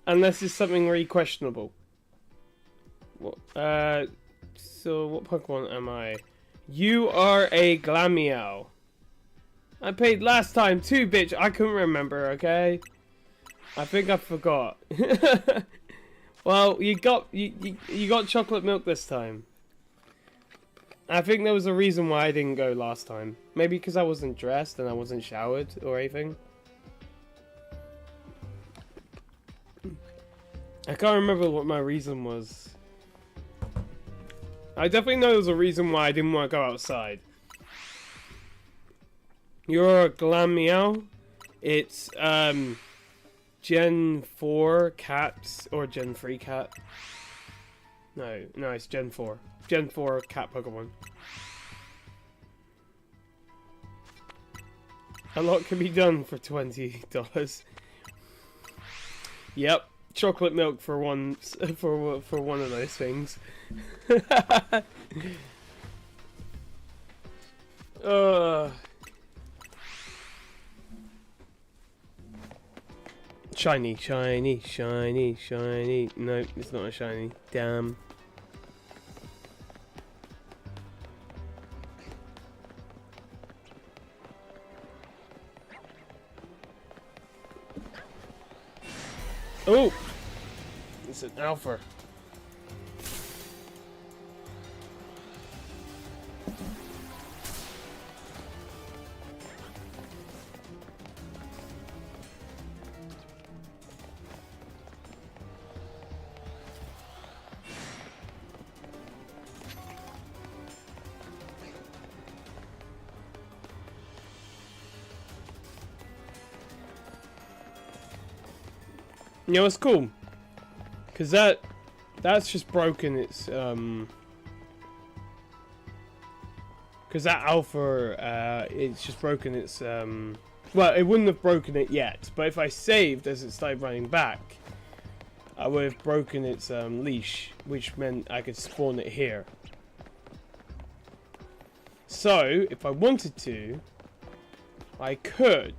Unless it's something really questionable. So what Pokemon am I? You are a Glameow. I paid last time too, bitch. I couldn't remember, okay? I think I forgot. Well, you got chocolate milk this time. I think there was a reason why I didn't go last time. Maybe because I wasn't dressed and I wasn't showered or anything. I can't remember what my reason was. I definitely know there was a reason why I didn't want to go outside. You're a Glameow. It's Gen 4 cat or Gen 3 cat. No, it's Gen 4. Gen 4 cat Pokemon. A lot can be done for $20. Yep, chocolate milk for one for one of those things. Shiny, shiny, shiny, shiny. No, it's not a shiny. Damn. Oh! It's an alpha. You know, it's cool. Because that's just broken its, because that alpha, it's just broken its, well, it wouldn't have broken it yet, but if I saved as it started running back, I would have broken its leash, which meant I could spawn it here. So, if I wanted to, I could.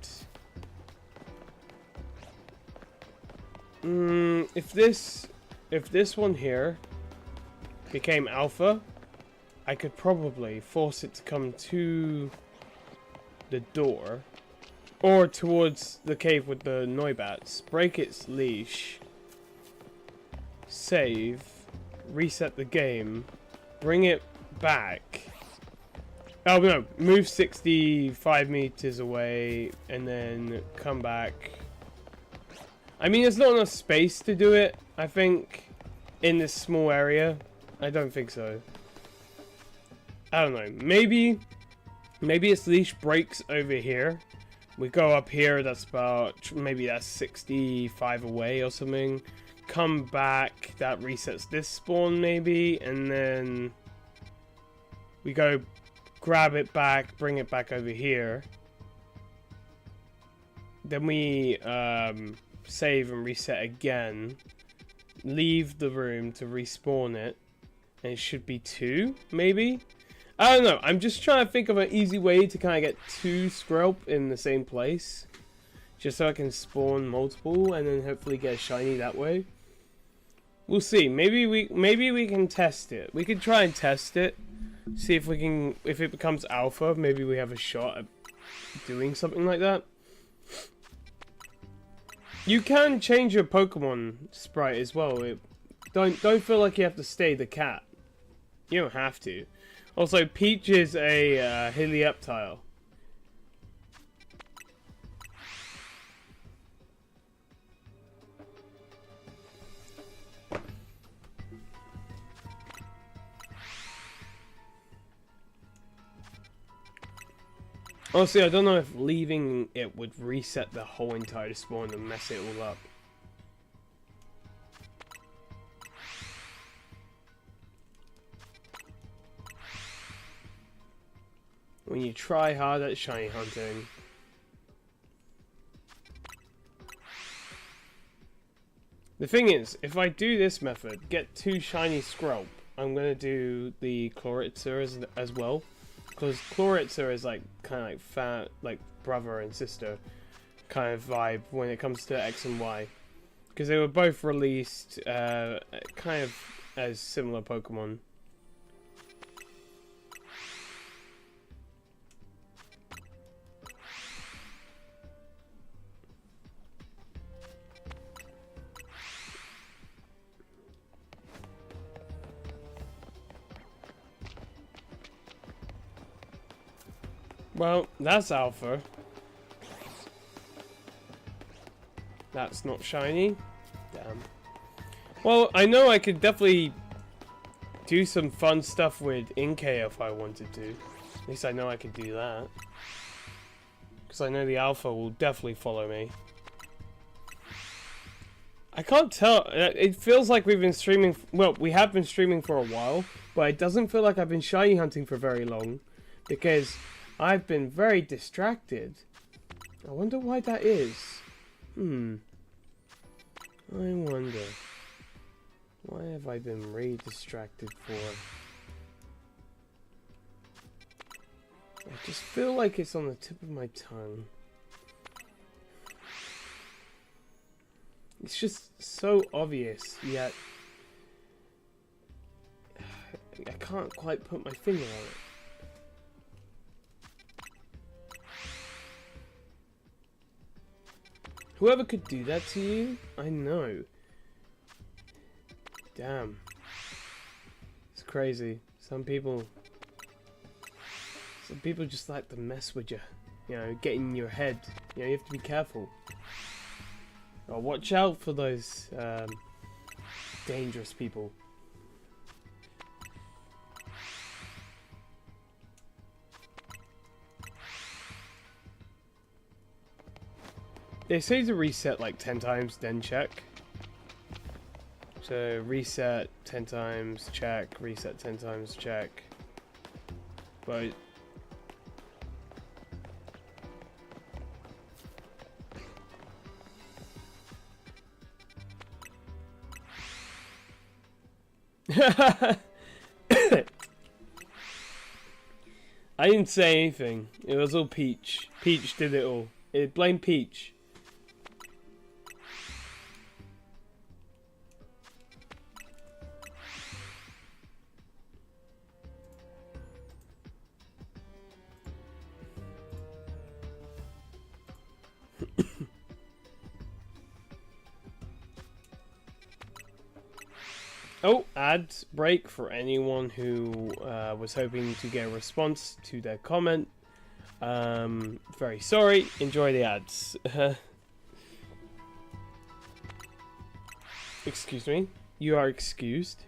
If this one here became alpha, I could probably force it to come to the door or towards the cave with the Noibats, break its leash, save, reset the game, bring it back. Oh no, move 65 meters away and then come back. I mean, there's not enough space to do it, I think, in this small area. I don't think so. I don't know. Maybe its leash breaks over here. We go up here, that's about, maybe that's 65 away or something. Come back, that resets this spawn maybe, and then we go grab it back, bring it back over here. Then we save and reset again. Leave the room to respawn it. And it should be 2, maybe? I don't know. I'm just trying to think of an easy way to kind of get 2 Skrelp in the same place. Just so I can spawn multiple and then hopefully get a shiny that way. We'll see. Maybe we can test it. We could try and test it. See if we can, if it becomes alpha, maybe we have a shot at doing something like that. You can change your Pokemon sprite as well. Don't feel like you have to stay the cat. You don't have to. Also, Peach is a Helioptile. Honestly, I don't know if leaving it would reset the whole entire spawn and mess it all up. When you try hard at shiny hunting. The thing is, if I do this method, get 2 shiny Skrelp, I'm gonna do the Chloritzer as well. Because Chloritzer is like kind of like fat, like brother and sister kind of vibe when it comes to X and Y. Because they were both released kind of as similar Pokemon. Well, that's alpha. That's not shiny. Damn. Well, I know I could definitely do some fun stuff with Inkay if I wanted to. At least I know I could do that. Because I know the alpha will definitely follow me. I can't tell. It feels like we've been streaming. Well, we have been streaming for a while. But it doesn't feel like I've been shiny hunting for very long. Because I've been very distracted. I wonder why that is. I wonder. Why have I been really distracted for? I just feel like it's on the tip of my tongue. It's just so obvious, yet I can't quite put my finger on it. Whoever could do that to you, I know. Damn. It's crazy. Some people just like to mess with you. You know, get in your head. You know, you have to be careful. Oh, watch out for those dangerous people. They say to reset like 10 times, then check. So reset 10 times, check. Reset 10 times, check. But I didn't say anything. It was all Peach. Peach did it all. Blame Peach. Oh, ad break for anyone who was hoping to get a response to their comment. Very sorry. Enjoy the ads. Excuse me. You are excused.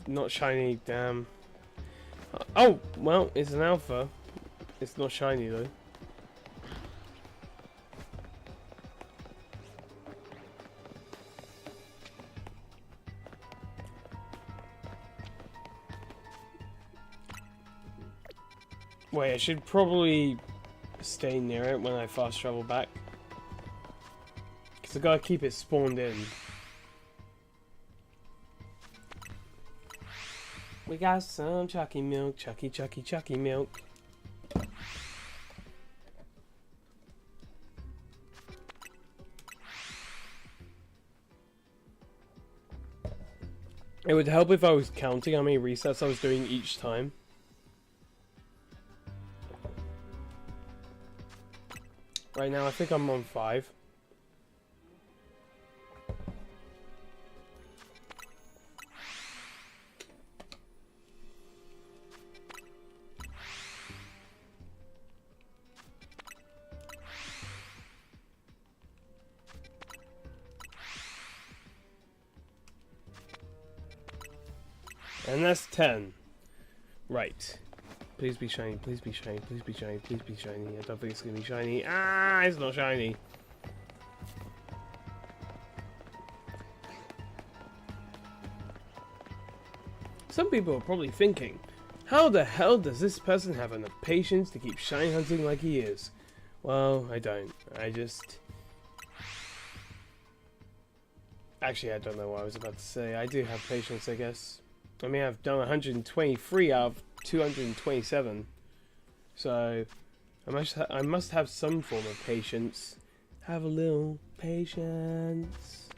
Not shiny, damn. Oh, well, it's an alpha. It's not shiny though. Wait, I should probably stay near it when I fast travel back. Because I gotta keep it spawned in. We got some Chucky milk, Chucky milk. It would help if I was counting how many resets I was doing each time. Right now I think I'm on 5. And that's 10. Right. Please be shiny, please be shiny, please be shiny, please be shiny. I don't think it's gonna be shiny. Ah, it's not shiny. Some people are probably thinking, how the hell does this person have enough patience to keep shiny hunting like he is? Well, I don't. I just... Actually, I don't know what I was about to say. I do have patience, I guess. I mean, I've done 123 out of 227, so I must have some form of patience. Have a little patience.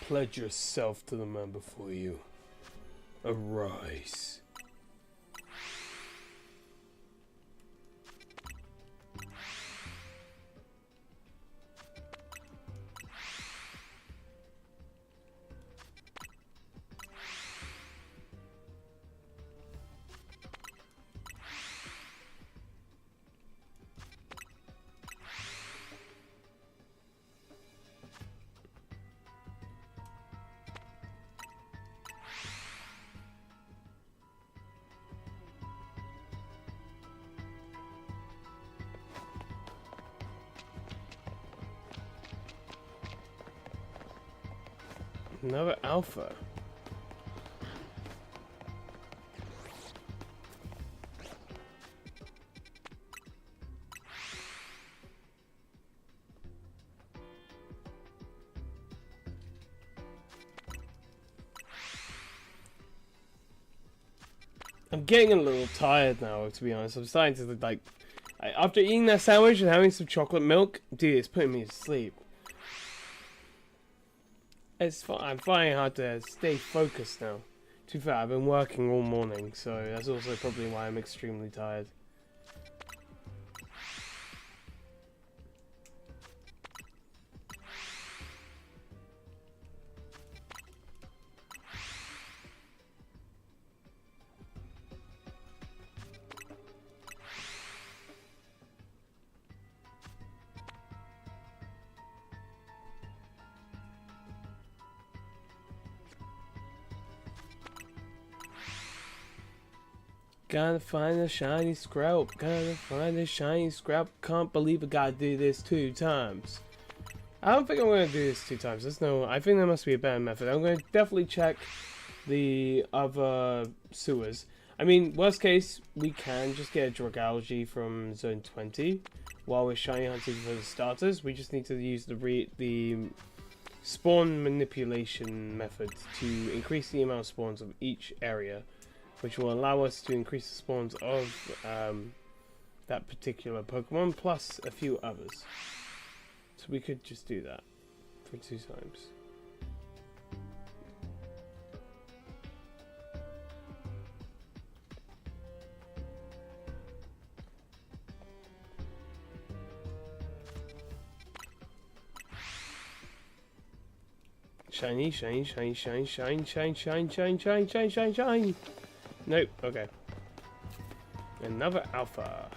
Pledge yourself to the man before you. Arise. Another alpha. I'm getting a little tired now, to be honest. I'm starting to like After eating that sandwich and having some chocolate milk, dude, it's putting me to sleep. I'm finding it hard to stay focused now. To be fair, I've been working all morning, so that's also probably why I'm extremely tired. Gotta find a shiny scrap. Gotta find a shiny scrap. Can't believe I gotta do this 2 times. I don't think I'm gonna do this 2 times. I think there must be a better method. I'm gonna definitely check the other sewers. I mean, worst case, we can just get a drug algae from zone 20 while we're shiny hunting for the starters. We just need to use the spawn manipulation method to increase the amount of spawns of each area, which will allow us to increase the spawns of that particular Pokemon, plus a few others. So we could just do that for 2 times. Shiny, shiny, shiny, shiny, shine, shine, shine, shine, shine, shine, shine, shine. Nope, okay. Another alpha.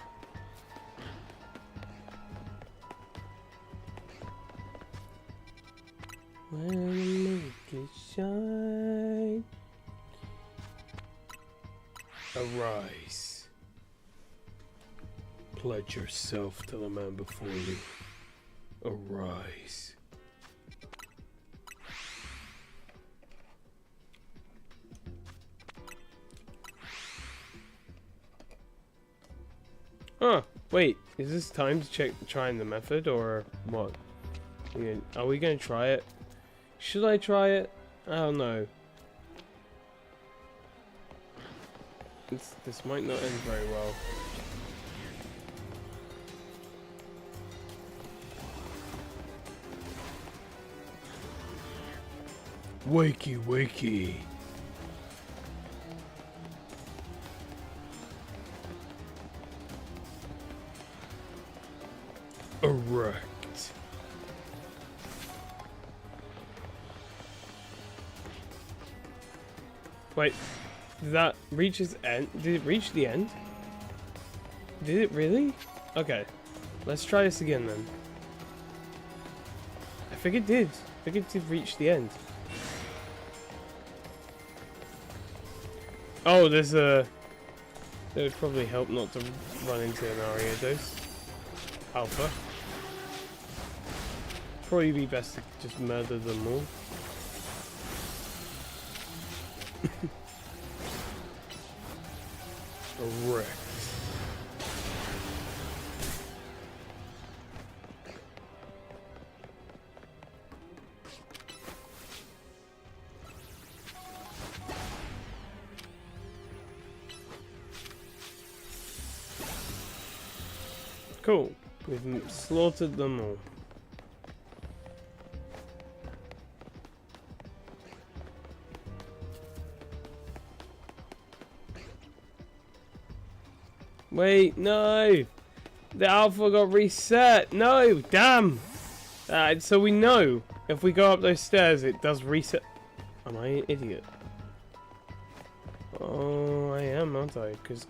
When make it shine. Arise. Pledge yourself to the man before you. Arise. Huh, wait, is this time to check trying the method or what? Are we gonna try it? Should I try it? I don't know. This might not end very well. Wakey, wakey. Erect. Wait, did that reach its end? Did it reach the end? Did it really? Okay, let's try this again then. I think it did. I think it did reach the end. Oh, there's a... That would probably help not to run into an Ariados. Alpha. Probably be best to just murder them all. Wrecked. Cool. We've slaughtered them all. Wait, no! The alpha got reset! No! Damn! So we know if we go up those stairs it does reset. Am I an idiot? Oh, I am, aren't I? Because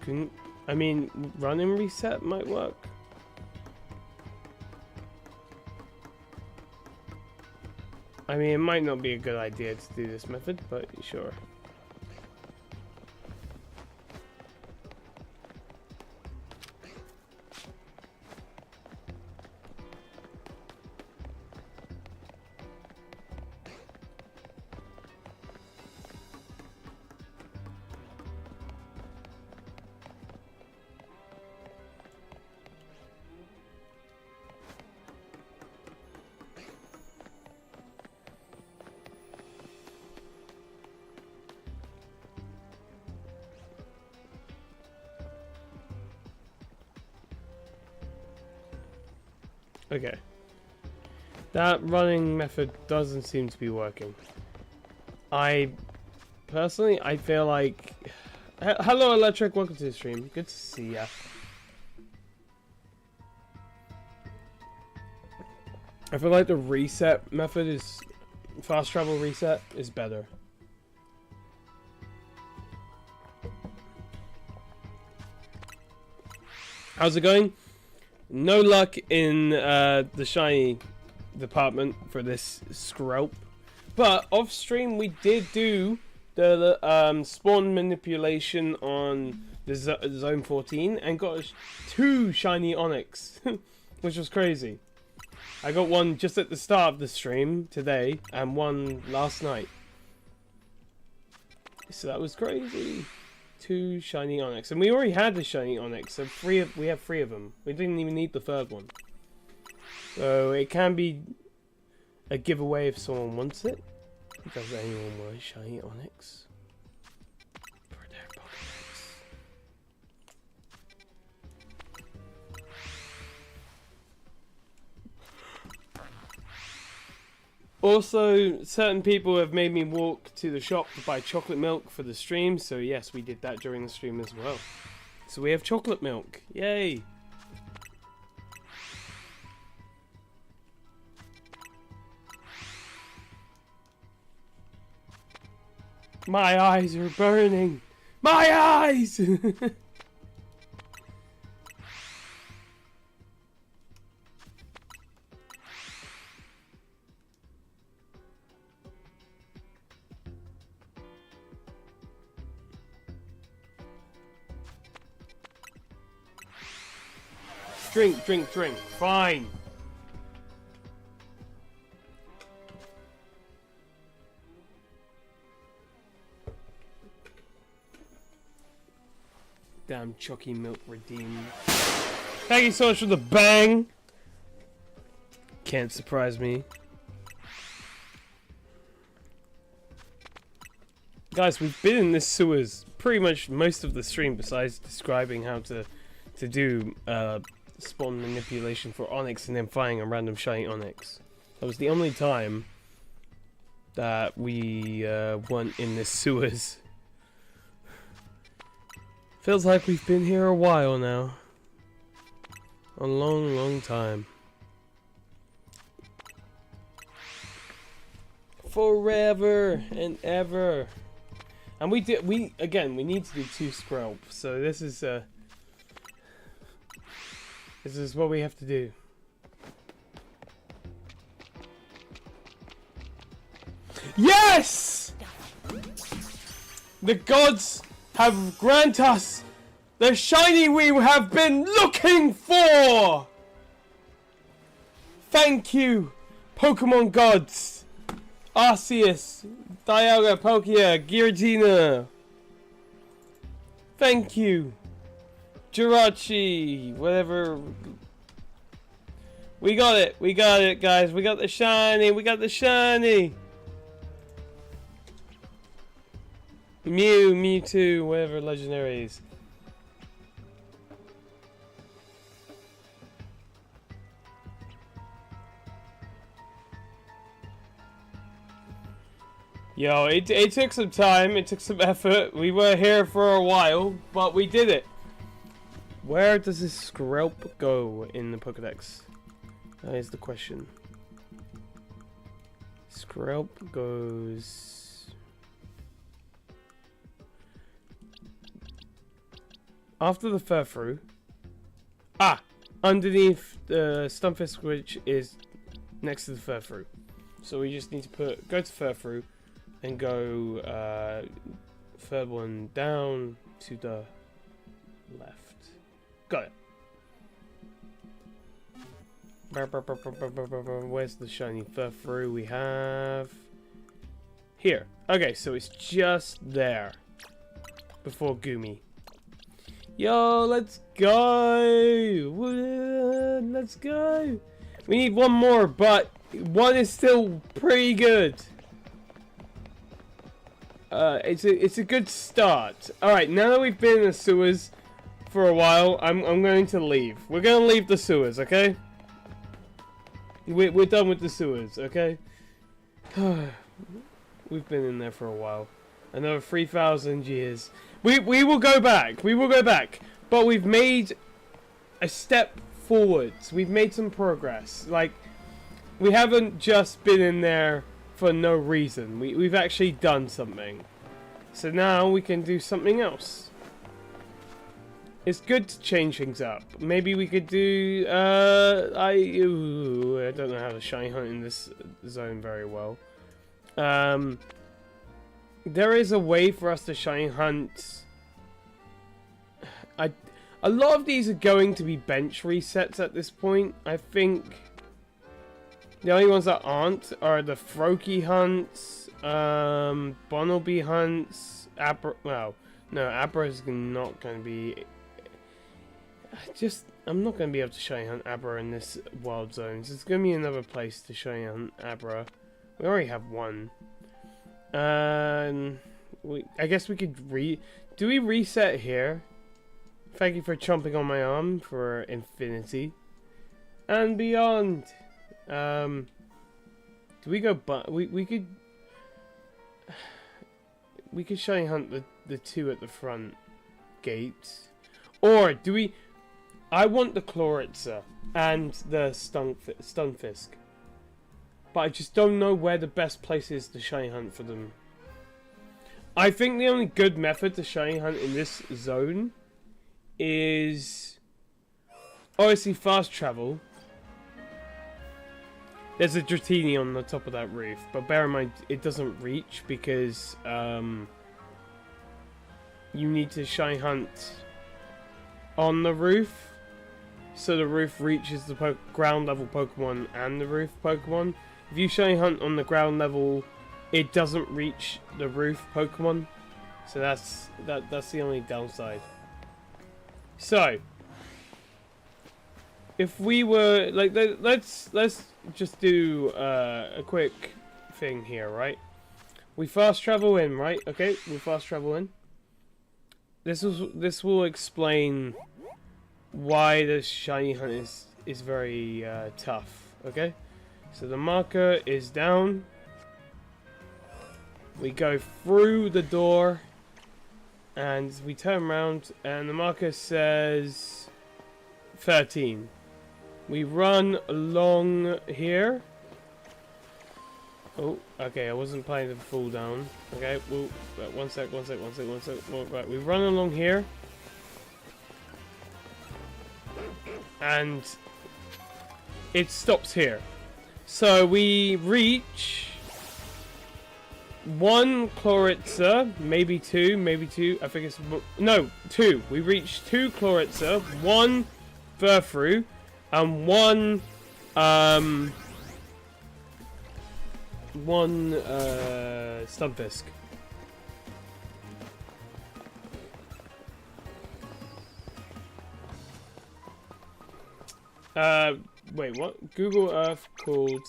I mean, running reset might work. I mean, it might not be a good idea to do this method, but sure. Okay. That running method doesn't seem to be working. Personally, I feel like... Hello, Electric. Welcome to the stream. Good to see ya. I feel like the reset method is... Fast travel reset is better. How's it going? No luck in the shiny department for this scrope, but off stream we did do the spawn manipulation on the zone 14 and got 2 shiny onyx, which was crazy. I got one just at the start of the stream today and one last night, so that was crazy. 2 shiny onyx, and we already had the shiny onyx, so we have 3 of them. We didn't even need the 3rd one, so it can be a giveaway if someone wants it. Does anyone want a shiny onyx for their Pokédex? Also, certain people have made me walk to the shop to buy chocolate milk for the stream, so yes, we did that during the stream as well. So we have chocolate milk. Yay! My eyes are burning! My eyes! Drink, drink, drink. Fine. Damn Chucky Milk redeemed. Thank you so much for the bang. Can't surprise me. Guys, we've been in this sewers pretty much most of the stream besides describing how to do spawn manipulation for onyx and then finding a random shiny onyx. That was the only time that we weren't in the sewers. Feels like we've been here a while now. A long, long time. Forever and ever. And we need to do 2 scrub, so this is what we have to do. Yes! The gods have granted us the shiny we have been looking for! Thank you, Pokemon gods! Arceus, Dialga, Palkia, Giratina. Thank you. Jirachi, whatever. We got it, guys. We got the shiny, Mew, Mewtwo, whatever legendaries. Yo, it took some time, it took some effort. We were here for a while, but we did it. Where does this scrap go in the Pokédex? That is the question. Scrap goes after the Furfrou. Underneath the Stunfisk, which is next to the Furfrou. So we just need to go to Furfrou and go 3rd one down to the left. Got it. Where's the shiny Furfrou we have? Here. Okay, so it's just there. Before Gumi. Yo, let's go! Let's go! We need one more, but one is still pretty good. It's a good start. Alright, now that we've been in the sewers for a while, I'm going to leave. We're going to leave the sewers, okay? We're done with the sewers, okay? We've been in there for a while. Another 3,000 years. We will go back. We will go back. But we've made a step forwards. We've made some progress. Like, we haven't just been in there for no reason. We've actually done something. So now we can do something else. It's good to change things up. Maybe we could do... I don't know how to shiny hunt in this zone very well. There is a way for us to shiny hunt. A lot of these are going to be bench resets at this point. I think the only ones that aren't are the Froakie hunts, Bonelby hunts, Abra. Well, no, Abra is not going to be. I'm not going to be able to shiny hunt Abra in this wild zones. There's going to be another place to shiny hunt Abra. We already have one. I guess we could do we reset here? Thank you for chomping on my arm for infinity and beyond. Do we go? We could shiny hunt the two at the front gates, or do we? I want the Chloritza and the Stunfisk. But I just don't know where the best place is to shiny hunt for them. I think the only good method to shiny hunt in this zone is obviously fast travel. There's a Dratini on the top of that roof, but bear in mind it doesn't reach because you need to shiny hunt on the roof, so the roof reaches the ground level Pokemon and the roof Pokemon. If you shiny hunt on the ground level, it doesn't reach the roof Pokemon. So that's the only downside. So if we were like, let's just do a quick thing here, right? We fast travel in, right? Okay, we fast travel in. This will explain why the shiny hunt is very tough. Okay. So the marker is down. We go through the door and we turn around and the marker says 13. We run along here. Oh, okay, I wasn't playing the full down. Okay, well, one sec. Well, right, we run along here. And it stops here. So we reach one Chloritza, maybe two. I think it's no, two. We reach two Chloritza, one Furfrou, and one Stunfisk. Wait, what? Google Earth called,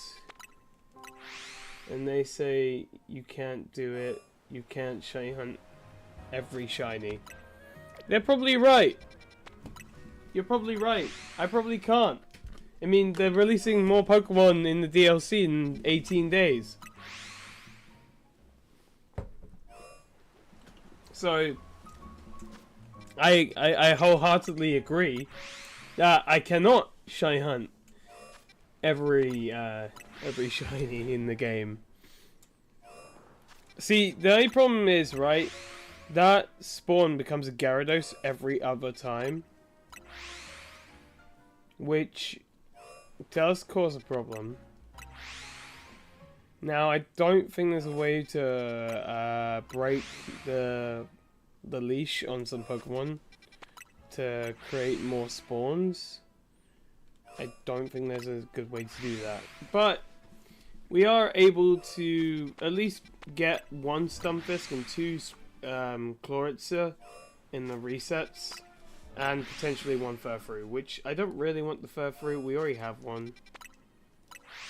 and they say you can't do it. You can't shiny hunt every shiny. They're probably right. You're probably right. I probably can't. I mean, they're releasing more Pokemon in the DLC in 18 days. So, I wholeheartedly agree that I cannot shiny hunt every shiny in the game. See, the only problem is, right, that spawn becomes a Gyarados every other time, which does cause a problem. Now, I don't think there's a way to break the leash on some Pokemon to create more spawns. I don't think there's a good way to do that. But we are able to at least get one Stunfisk and two Chloritza in the resets. And potentially one Furfrou, which I don't really want the Furfrou. We already have one.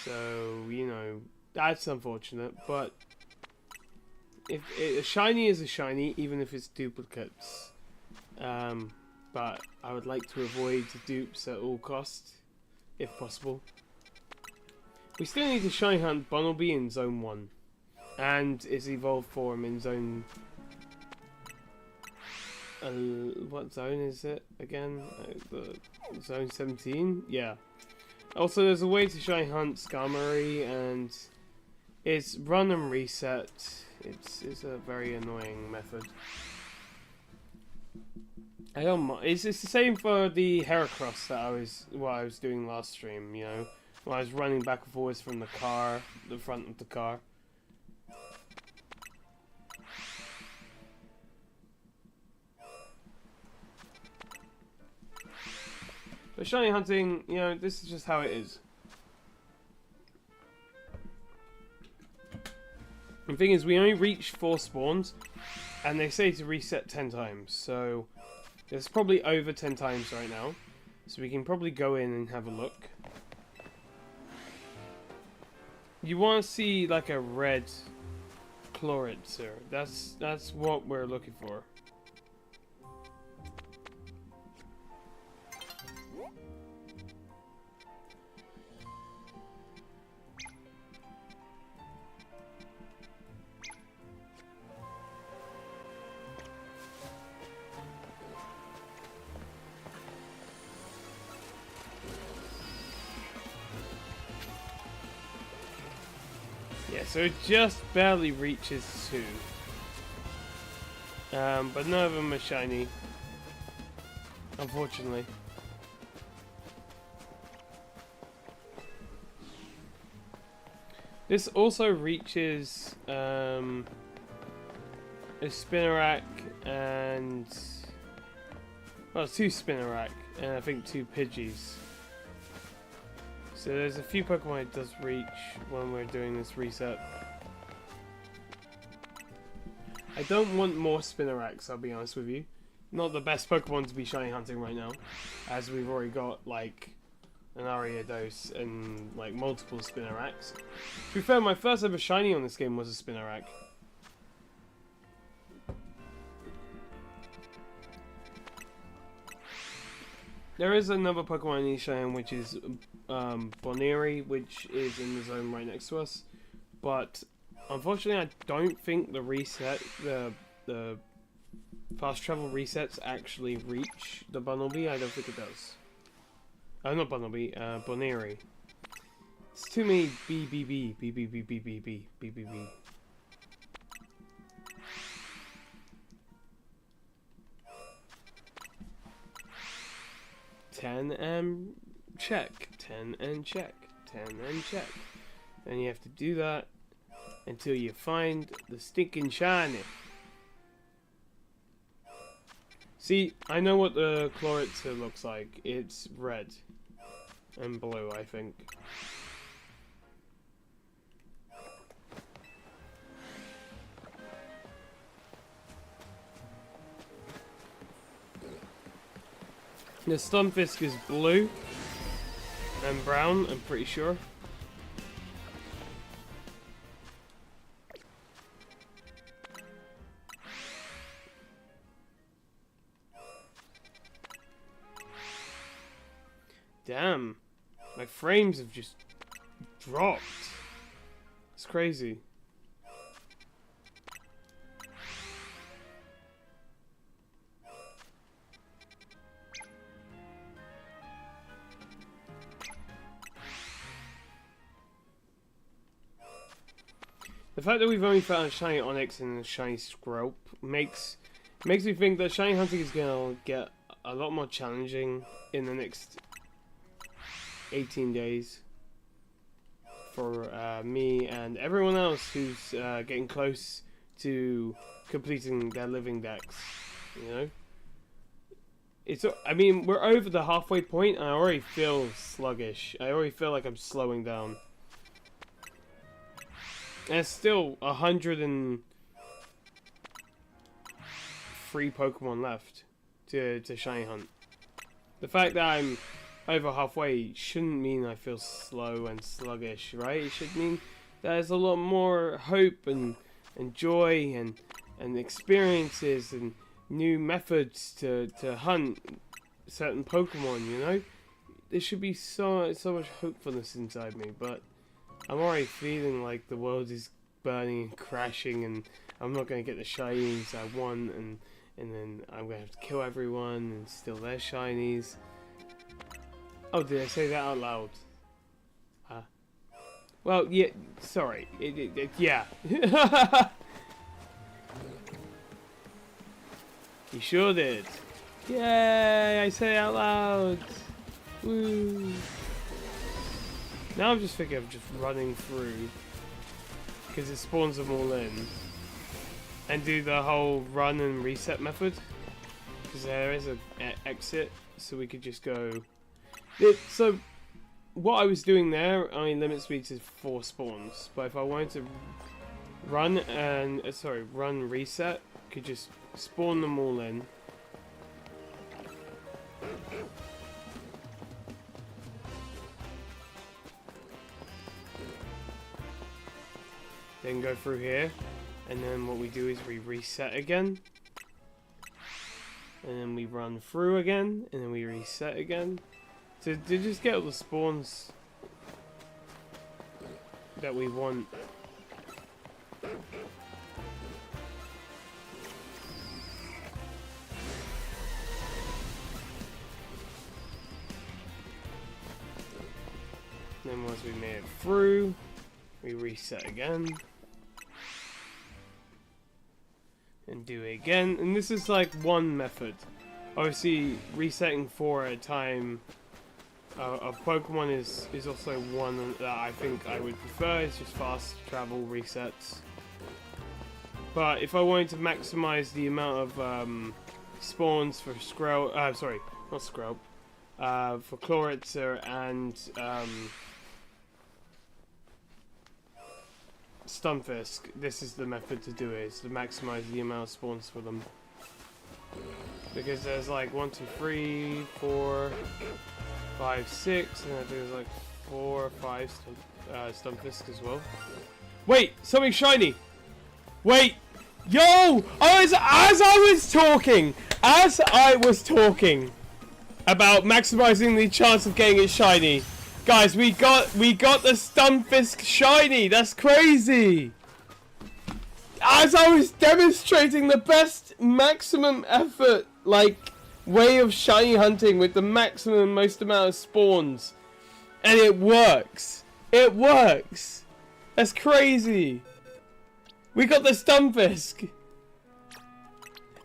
So, you know, that's unfortunate. But if a shiny is a shiny, even if it's duplicates. But I would like to avoid dupes at all costs, if possible. We still need to shiny hunt Bunnelby in Zone 1. And its evolved form in Zone... what zone is it again? Zone 17? Yeah. Also, there's a way to shiny hunt Skarmory, and it's run and reset. It's a very annoying method. I don't mind. It's the same for the Heracross that I was doing last stream. You know, when I was running back and forwards from the front of the car. But shiny hunting, you know, this is just how it is. The thing is, we only reach 4 spawns, and they say to reset 10 times, so there's probably over 10 times right now. So we can probably go in and have a look. You want to see like a red Chloritzer. That's what we're looking for. Yeah, so it just barely reaches 2. But none of them are shiny, unfortunately. This also reaches a Spinarak and... well, 2 Spinarak and I think 2 Pidgeys. So there's a few Pokemon it does reach when we're doing this reset. I don't want more Spinaraks, I'll be honest with you. Not the best Pokemon to be shiny hunting right now, as we've already got like an Ariados and like multiple Spinaraks. To be fair, my first ever shiny on this game was a Spinarak. There is another Pokemon I need to shiny, which is Boneri, which is in the zone right next to us. But unfortunately, I don't think the reset, the fast travel resets actually reach the Bunnelby. I don't think it does. Not Bunnelby, Boneri. It's too many B. 10 and check, 10 and check, 10 and check. And you have to do that until you find the stinking shiny. See, I know what the Chloritzer looks like. It's red and blue, I think. The Stunfisk is blue and brown, I'm pretty sure. Damn, my frames have just dropped. It's crazy. The fact that we've only found a shiny Onyx and a shiny Skrelp makes me think that shiny hunting is gonna get a lot more challenging in the next 18 days for me and everyone else who's getting close to completing their living decks. You know, I mean, we're over the halfway point and I already feel sluggish. I already feel like I'm slowing down. And it's still 103 Pokemon left to shiny hunt. The fact that I'm over halfway shouldn't mean I feel slow and sluggish, right? It should mean there's a lot more hope and joy and experiences and new methods to hunt certain Pokemon, you know? There should be so much hopefulness inside me, but I'm already feeling like the world is burning and crashing, and I'm not going to get the shinies I want, and then I'm going to have to kill everyone and steal their shinies. Oh, did I say that out loud? Well, yeah, sorry. Yeah. You sure did. Yay, I said it out loud. Woo. Now I'm just thinking of just running through, because it spawns them all in, and do the whole run and reset method, because there is an exit, so we could just go. So what I was doing there only limits me to 4 spawns, but if I wanted to run and run reset, could just spawn them all in. Then go through here, and then what we do is we reset again, and then we run through again, and then we reset again to just get all the spawns that we want. Then once we made it through, we reset again. And do it again. And this is like one method. Obviously, resetting 4 at a time of Pokemon is also one that I think I would prefer. It's just fast travel resets. But if I wanted to maximize the amount of spawns for Skrelp, sorry, not Skrelp, for Chloritzer and Stunfisk, this is the method to do it, is to maximize the amount of spawns for them. Because there's like 1, 2, 3, 4, 5, 6, and I think there's like 4 or 5 Stunfisk as well. Wait, something shiny! Wait! Yo! As I was talking about maximizing the chance of getting it shiny, guys, we got the Stunfisk shiny. That's crazy. As I was demonstrating the best maximum effort, like, way of shiny hunting with the maximum most amount of spawns, and it works. It works. That's crazy. We got the Stunfisk,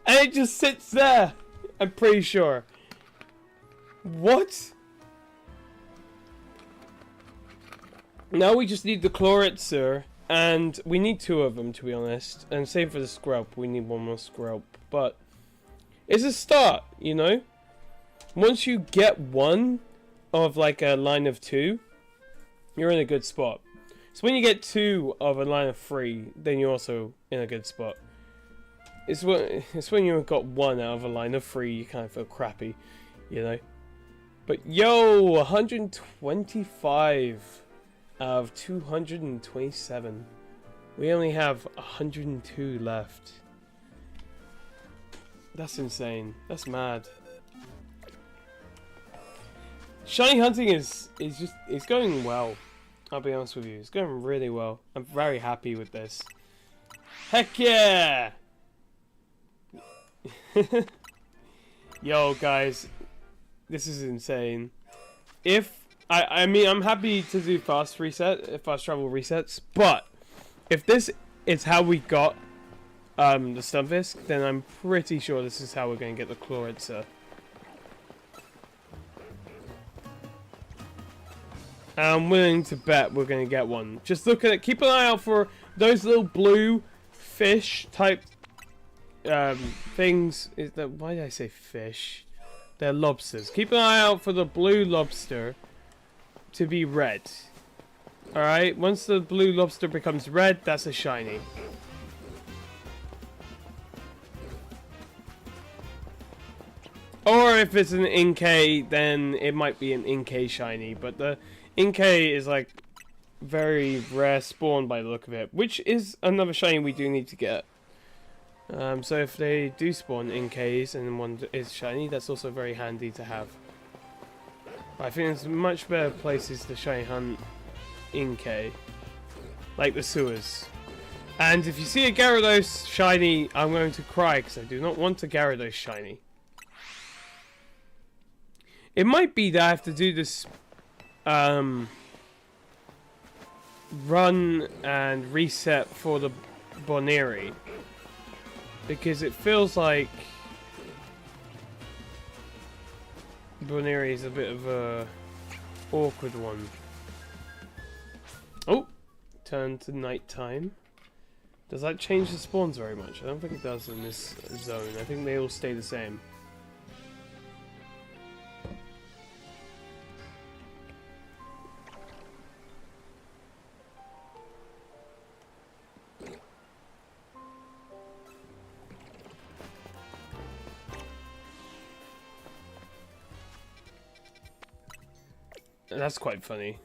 and it just sits there. I'm pretty sure. What? Now we just need the Chloritzer, and we need 2 of them, to be honest. And same for the Skrelp, we need 1 more Skrelp. But it's a start, you know? Once you get 1 of like a line of 2, you're in a good spot. So when you get 2 of a line of 3, then you're also in a good spot. It's when you've got 1 out of a line of 3, you kind of feel crappy, you know? But yo, 125 out of 227. We only have 102 left. That's insane. That's mad. Shiny hunting is going well. I'll be honest with you. It's going really well. I'm very happy with this. Heck yeah! Yo guys, this is insane. I mean, I'm happy to do fast travel resets, but if this is how we got the Stunfisk, then I'm pretty sure this is how we're going to get the Chloritzer. I'm willing to bet we're going to get one. Just look at it. Keep an eye out for those little blue fish type things. Why did I say fish? They're lobsters. Keep an eye out for the blue lobster to be red. Alright, once the blue lobster becomes red, that's a shiny. Or if it's an Inkay, then it might be an Inkay shiny. But the Inkay is like very rare spawn by the look of it, which is another shiny we do need to get. So if they do spawn Inkays and one is shiny, that's also very handy to have. But I think there's much better places to shiny hunt Inkay. like the sewers. And if you see a Gyarados shiny, I'm going to cry because I do not want a Gyarados shiny. It might be that I have to do this run and reset for the Boneri, because it feels like Boneri is a bit of a awkward one. Oh, turn to nighttime. Does that change the spawns very much? I don't think it does in this zone. I think they all stay the same. That's quite funny.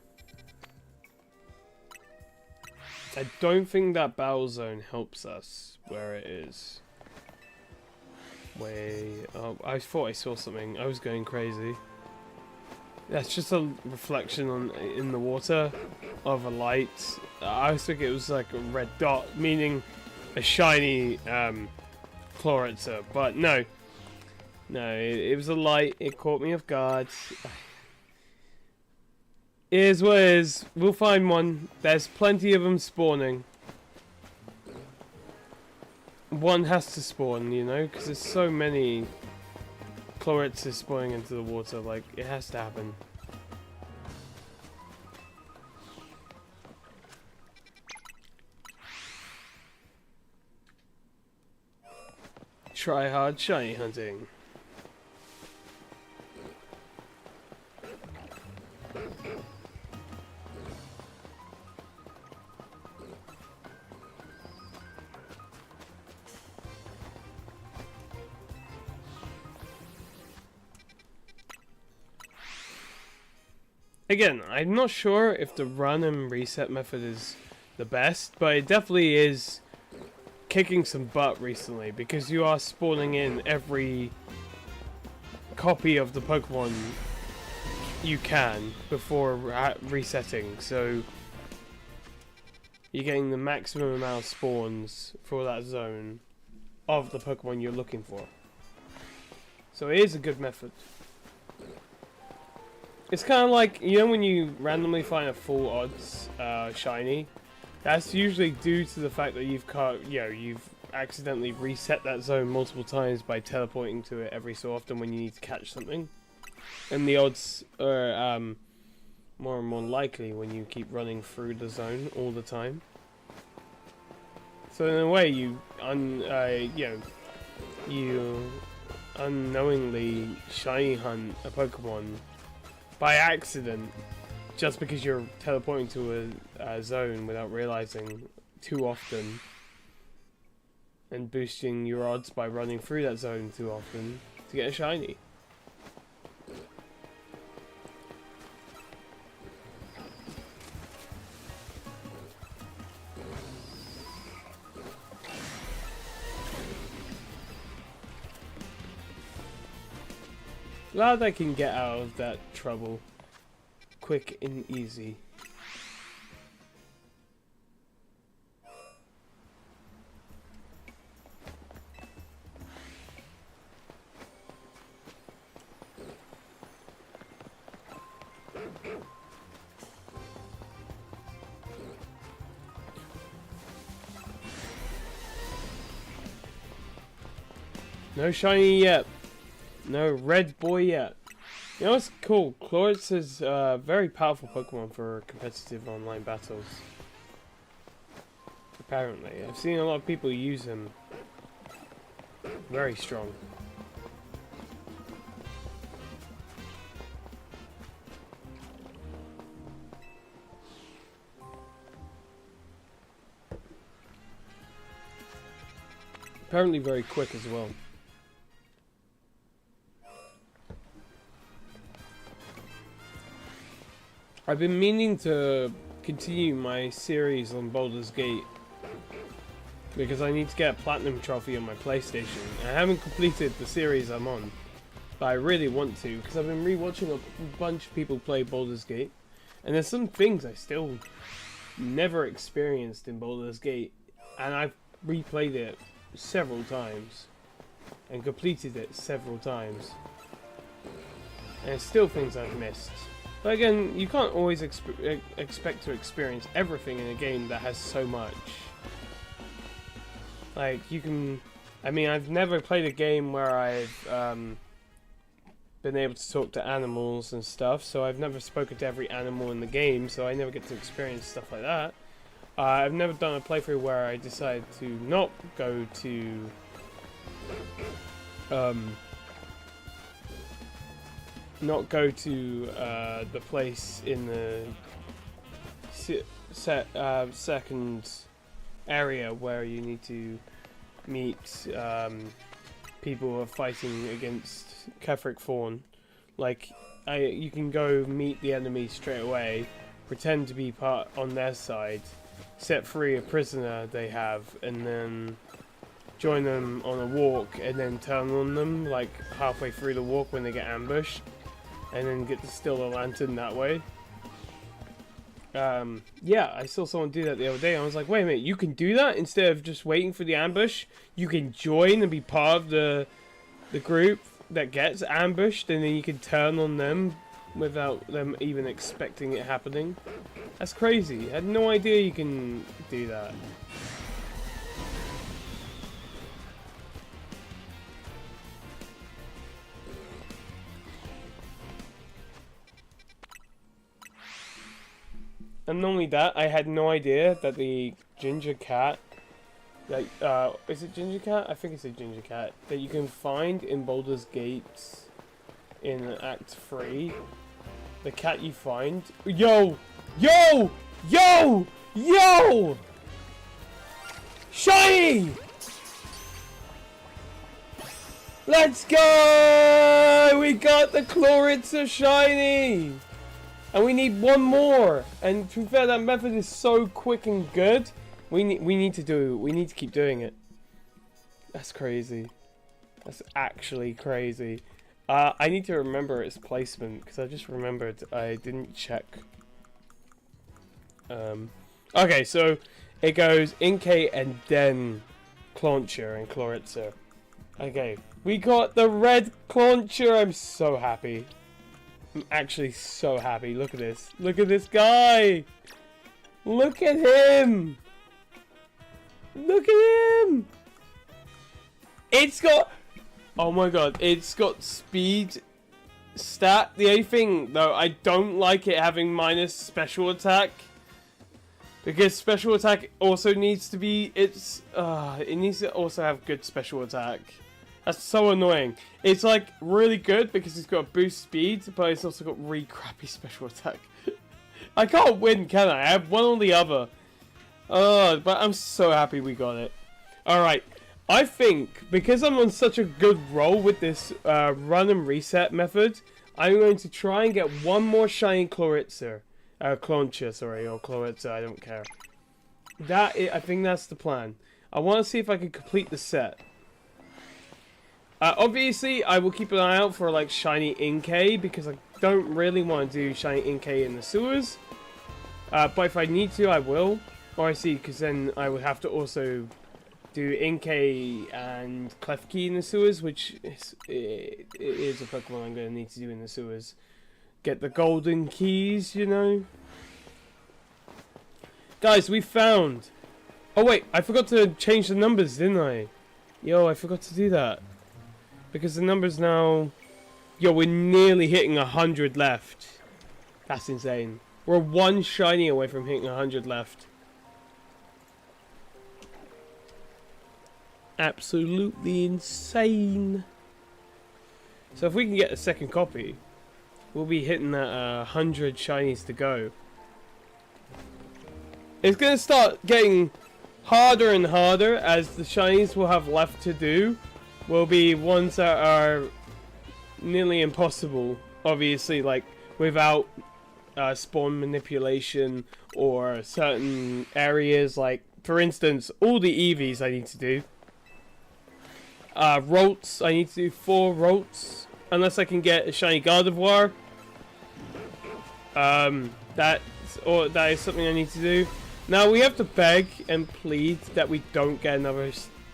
I don't think that battle zone helps us where it is. I thought I saw something. I was going crazy. That's just a reflection in the water of a light. I was thinking it was like a red dot, meaning a shiny Chloritzer, but no. No, it was a light. It caught me off guard. It is what it is. We'll find one. There's plenty of them spawning. One has to spawn, you know, because there's so many Chloritzes spawning into the water. Like, it has to happen. Try hard shiny hunting. Again, I'm not sure if the run and reset method is the best, but it definitely is kicking some butt recently, because you are spawning in every copy of the Pokemon you can before resetting, so you're getting the maximum amount of spawns for that zone of the Pokemon you're looking for. So it is a good method. It's kind of like, you know, when you randomly find a full odds shiny, that's usually due to the fact that you've accidentally reset that zone multiple times by teleporting to it every so often when you need to catch something, and the odds are more and more likely when you keep running through the zone all the time. So in a way, you unknowingly shiny hunt a Pokemon by accident, just because you're teleporting to a zone without realizing too often, and boosting your odds by running through that zone too often to get a shiny. Glad I can get out of that trouble quick and easy. No shiny yet. No red boy yet. You know what's cool? Chloritz is a very powerful Pokemon for competitive online battles. Apparently. I've seen a lot of people use him. Very strong. Apparently very quick as well. I've been meaning to continue my series on Baldur's Gate because I need to get a platinum trophy on my PlayStation. I haven't completed the series I'm on, but I really want to because I've been rewatching a bunch of people play Baldur's Gate, and there's some things I still never experienced in Baldur's Gate, and I've replayed it several times and completed it several times, and there's still things I've missed. But again, you can't always expect to experience everything in a game that has so much. Like, you can... I mean, I've never played a game where I've been able to talk to animals and stuff, so I've never spoken to every animal in the game, so I never get to experience stuff like that. I've never done a playthrough where I decided to not go to... the place in the second area where you need to meet people who are fighting against Ketheric Fawn. Like, you can go meet the enemy straight away, pretend to be part on their side, set free a prisoner they have, and then join them on a walk, and then turn on them like halfway through the walk when they get ambushed, and then get to steal the lantern that way. Yeah, I saw someone do that the other day. I was like, wait a minute, you can do that instead of just waiting for the ambush? You can join and be part of the group that gets ambushed, and then you can turn on them without them even expecting it happening. That's crazy. I had no idea you can do that. And not only that, I had no idea that the ginger cat, like, is it ginger cat? I think it's a ginger cat, that you can find in Baldur's Gate in Act 3. The cat you find... Yo! Yo! Yo! Yo! Shiny! Let's go! We got the Chloritzer shiny! And we need one more. And to be fair, that method is so quick and good. We need to keep doing it. That's crazy. That's actually crazy. I need to remember its placement because I just remembered I didn't check. Okay, so it goes Inkay and then Clauncher and Chloritzer. Okay, we got the red Clauncher. I'm so happy. I'm actually so happy. Look at this. Look at this guy. Look at him. Look at him. It's got... Oh my god. It's got speed stat. The only thing, though, I don't like it having minus special attack. Because special attack also needs to be... it needs to also have good special attack. That's so annoying. It's like really good because it's got boost speed, but it's also got really crappy special attack. I can't win, can I? I have one or the other. But I'm so happy we got it. Alright, I think because I'm on such a good roll with this run and reset method, I'm going to try and get one more shiny Chloritzer. Clauncher, sorry, or Chloritzer, I don't care. I think that's the plan. I want to see if I can complete the set. Obviously, I will keep an eye out for like shiny Inkay because I don't really want to do shiny Inkay in the sewers. But if I need to, I will. Or I see, because then I would have to also do Inkay and Klefki in the sewers, which is a Pokemon I'm going to need to do in the sewers. Get the golden keys, you know. Guys, we found... Oh wait, I forgot to change the numbers, didn't I? Yo, I forgot to do that. Because the numbers now... Yo, we're nearly hitting 100 left. That's insane. We're one shiny away from hitting 100 left. Absolutely insane. So if we can get a second copy, we'll be hitting that 100 shinies to go. It's going to start getting harder and harder as the shinies we'll have left to do will be ones that are nearly impossible, obviously, like without spawn manipulation or certain areas, like for instance all the EVs I need to do. Rolts, I need to do 4 Rolts unless I can get a shiny Gardevoir. That is something I need to do. Now we have to beg and plead that we don't get another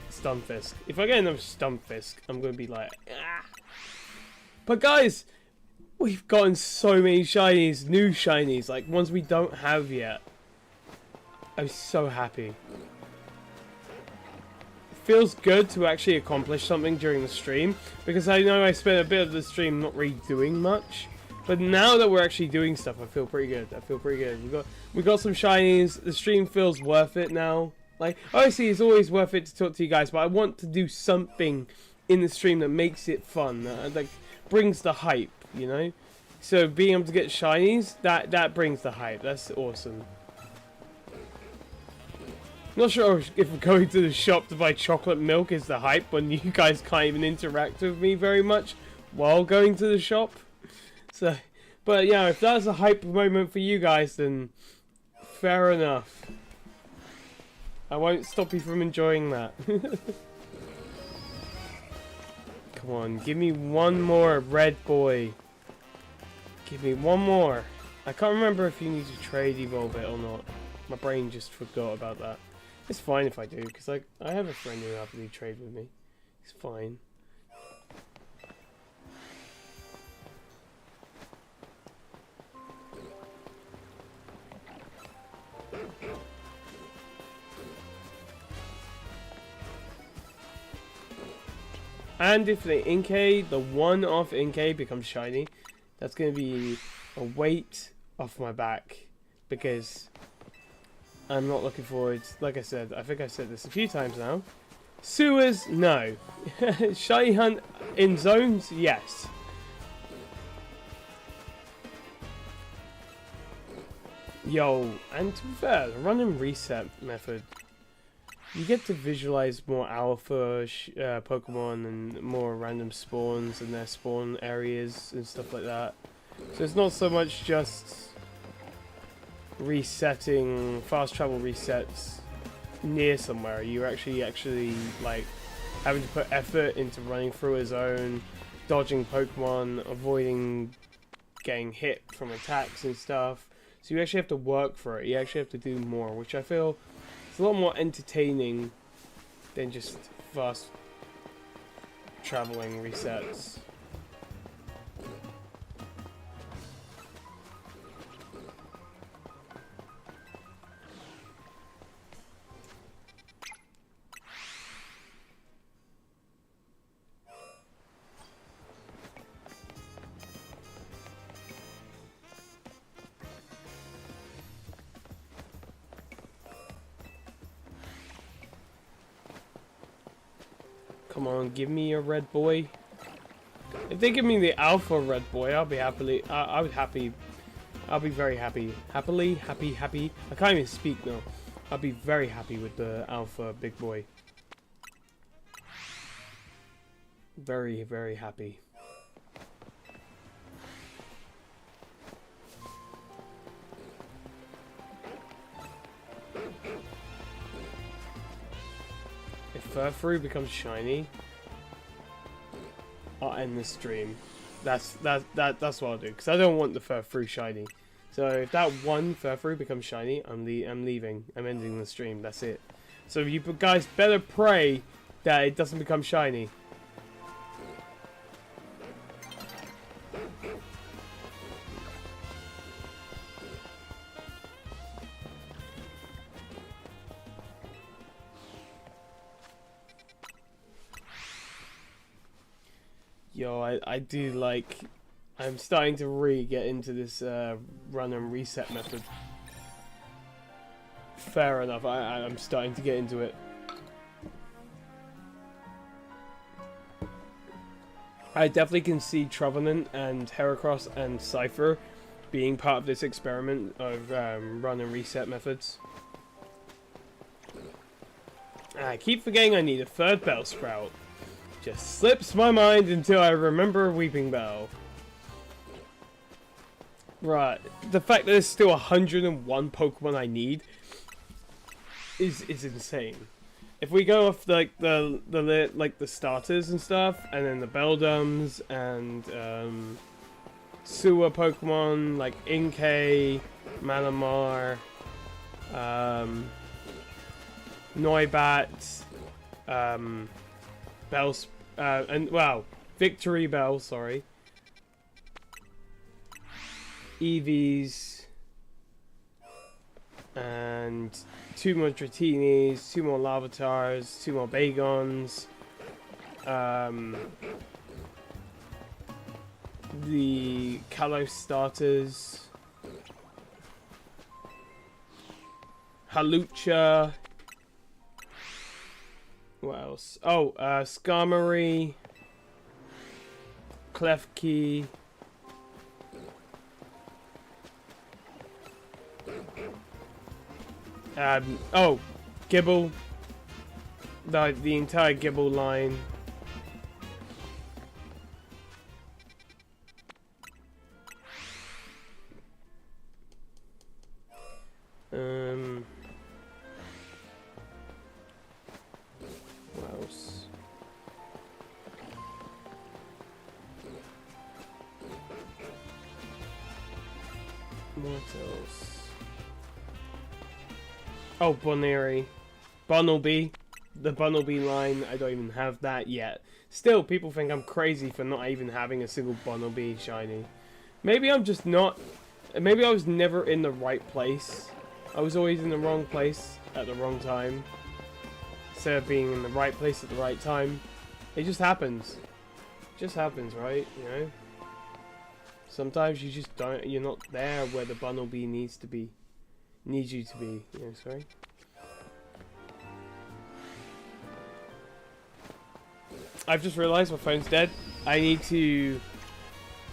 Stunfisk. If I get another Stunfisk, I'm going to be like, ah. But guys, we've gotten so many shinies, new shinies, like ones we don't have yet. I'm so happy. Feels good to actually accomplish something during the stream, because I know I spent a bit of the stream not really doing much, but now that we're actually doing stuff, I feel pretty good. I feel pretty good. We got some shinies. The stream feels worth it now. Like, obviously it's always worth it to talk to you guys, but I want to do something in the stream that makes it fun, like brings the hype, you know. So being able to get shinies, that brings the hype. That's awesome. Not sure if going to the shop to buy chocolate milk is the hype when you guys can't even interact with me very much while going to the shop. So, but yeah, if that's a hype moment for you guys, then fair enough. I won't stop you from enjoying that. Come on, give me one more, red boy. Give me one more. I can't remember if you need to trade evolve it or not. My brain just forgot about that. It's fine if I do, because I have a friend who happily trade with me. It's fine. And if the Inkay, the one-off Inkay becomes shiny, that's going to be a weight off my back, because I'm not looking forward, like I said, I think I've said this a few times now. Sewers, no. Shiny hunt in zones, yes. Yo, and to be fair, the run and reset method, you get to visualize more alpha Pokemon and more random spawns and their spawn areas and stuff like that. So it's not so much just resetting, fast travel resets near somewhere. You're actually like having to put effort into running through a zone, dodging Pokemon, avoiding getting hit from attacks and stuff. So you actually have to work for it. You actually have to do more, which I feel is a lot more entertaining than just fast traveling resets. Come on, give me a red boy. If they give me the alpha red boy, I'll be happily. I would happy. I'll be very happy. Happy. I can't even speak now. I'll be very happy with the alpha big boy. Very, very happy. If Furfrou becomes shiny, I'll end the stream. That's what I'll do, because I don't want the Furfrou shiny. So if that one Furfrou becomes shiny, I'm leaving. I'm ending the stream. That's it. So you guys better pray that it doesn't become shiny. Yo, I do like... I'm starting to really get into this run and reset method. Fair enough, I'm starting to get into it. I definitely can see Trevenant and Heracross and Cypher being part of this experiment of run and reset methods. I keep forgetting I need a third Bellsprout. Just slips my mind until I remember Weeping Bell. Right, the fact that there's still 101 Pokemon I need is insane. If we go off like the starters and stuff, and then the Beldums and sewer Pokemon like Inkay, Malamar, Noibat, Bells, and well, Victory Bell, sorry. Eevees, and 2 more Dratinis, 2 more Larvatars, 2 more Bagons, the Kalos starters, Halucha, what else? Oh, Skarmory, Klefki, oh, Gibble, the entire Gibble line. What else? What else? Oh, Boneri. Bunnelby. The Bunnelby line, I don't even have that yet. Still, people think I'm crazy for not even having a single Bunnelby shiny. Maybe I'm just not... Maybe I was never in the right place. I was always in the wrong place at the wrong time. Instead of being in the right place at the right time. It just happens. It just happens, right? You know? Sometimes you just don't... You're not there where the Bunnelby needs to be. Needs you to be. You know, sorry. I've just realised my phone's dead. I need to...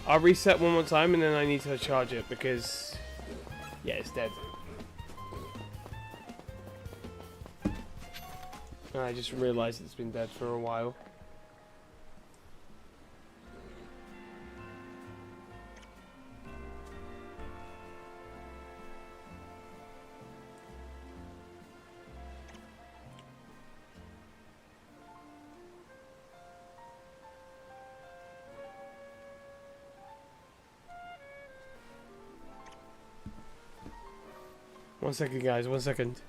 I'll reset one more time and then I need to charge it because... Yeah, it's dead. And I just realised it's been dead for a while. One second, guys. 1 second.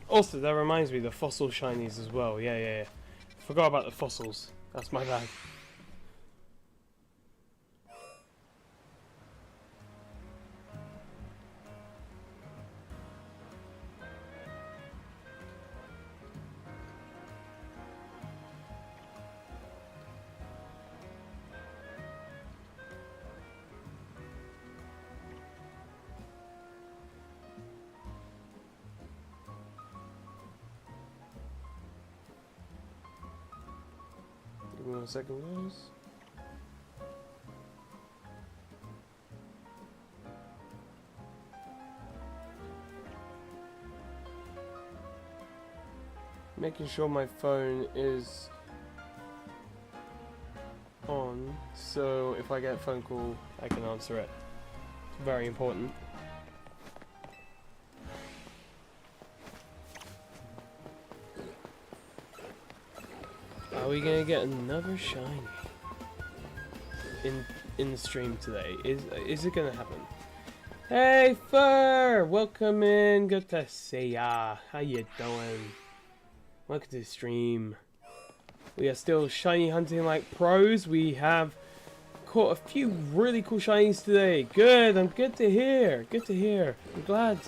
Also, that reminds me, the fossil shinies as well. Yeah. Forgot about the fossils. That's my bad. Give me 1 second, guys. Making sure my phone is on, so if I get a phone call, I can answer it. It's very important. Are we gonna get another shiny in the stream today? Is it gonna happen? Hey Fur, welcome in. Good to see ya. How you doing? Welcome to the stream. We are still shiny hunting like pros. We have caught a few really cool shinies today. Good. I'm good to hear. Good to hear. I'm glad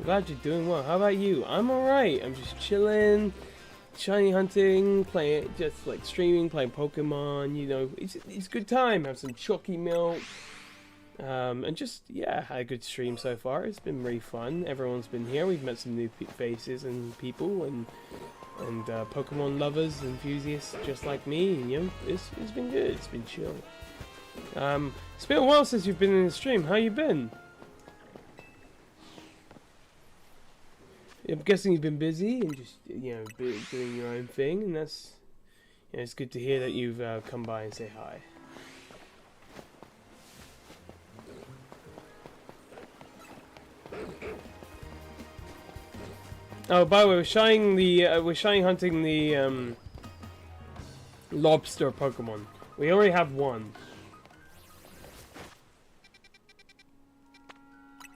you're doing well. How about you? I'm alright. I'm just chilling. shiny hunting, playing, just like streaming, playing Pokemon. You know, it's a good time. Have some chalky milk. And just, yeah, had a good stream so far. It's been really fun. Everyone's been here. We've met some new faces and people, and Pokemon lovers, enthusiasts just like me. And, you know, it's been good. It's been chill. It's been a while since you've been in the stream. How you been? I'm guessing you've been busy and just, you know, doing your own thing, and that's, you know, it's good to hear that you've come by and say hi. Oh, by the way, we're shiny hunting the lobster Pokemon. We already have one.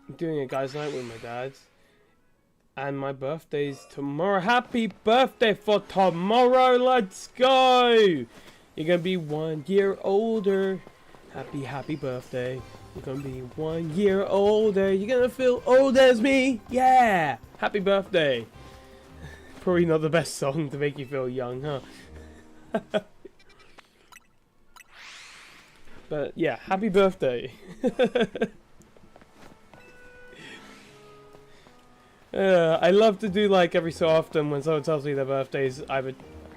I'm doing a guys' night with my dad, and my birthday's tomorrow. Happy birthday for tomorrow! Let's go! You're gonna be 1 year older. Happy birthday! You're gonna be 1 year older. You're gonna feel old as me. Yeah! Happy birthday. Probably not the best song to make you feel young, huh? But yeah, happy birthday. I love to do, like, every so often when someone tells me their birthday's either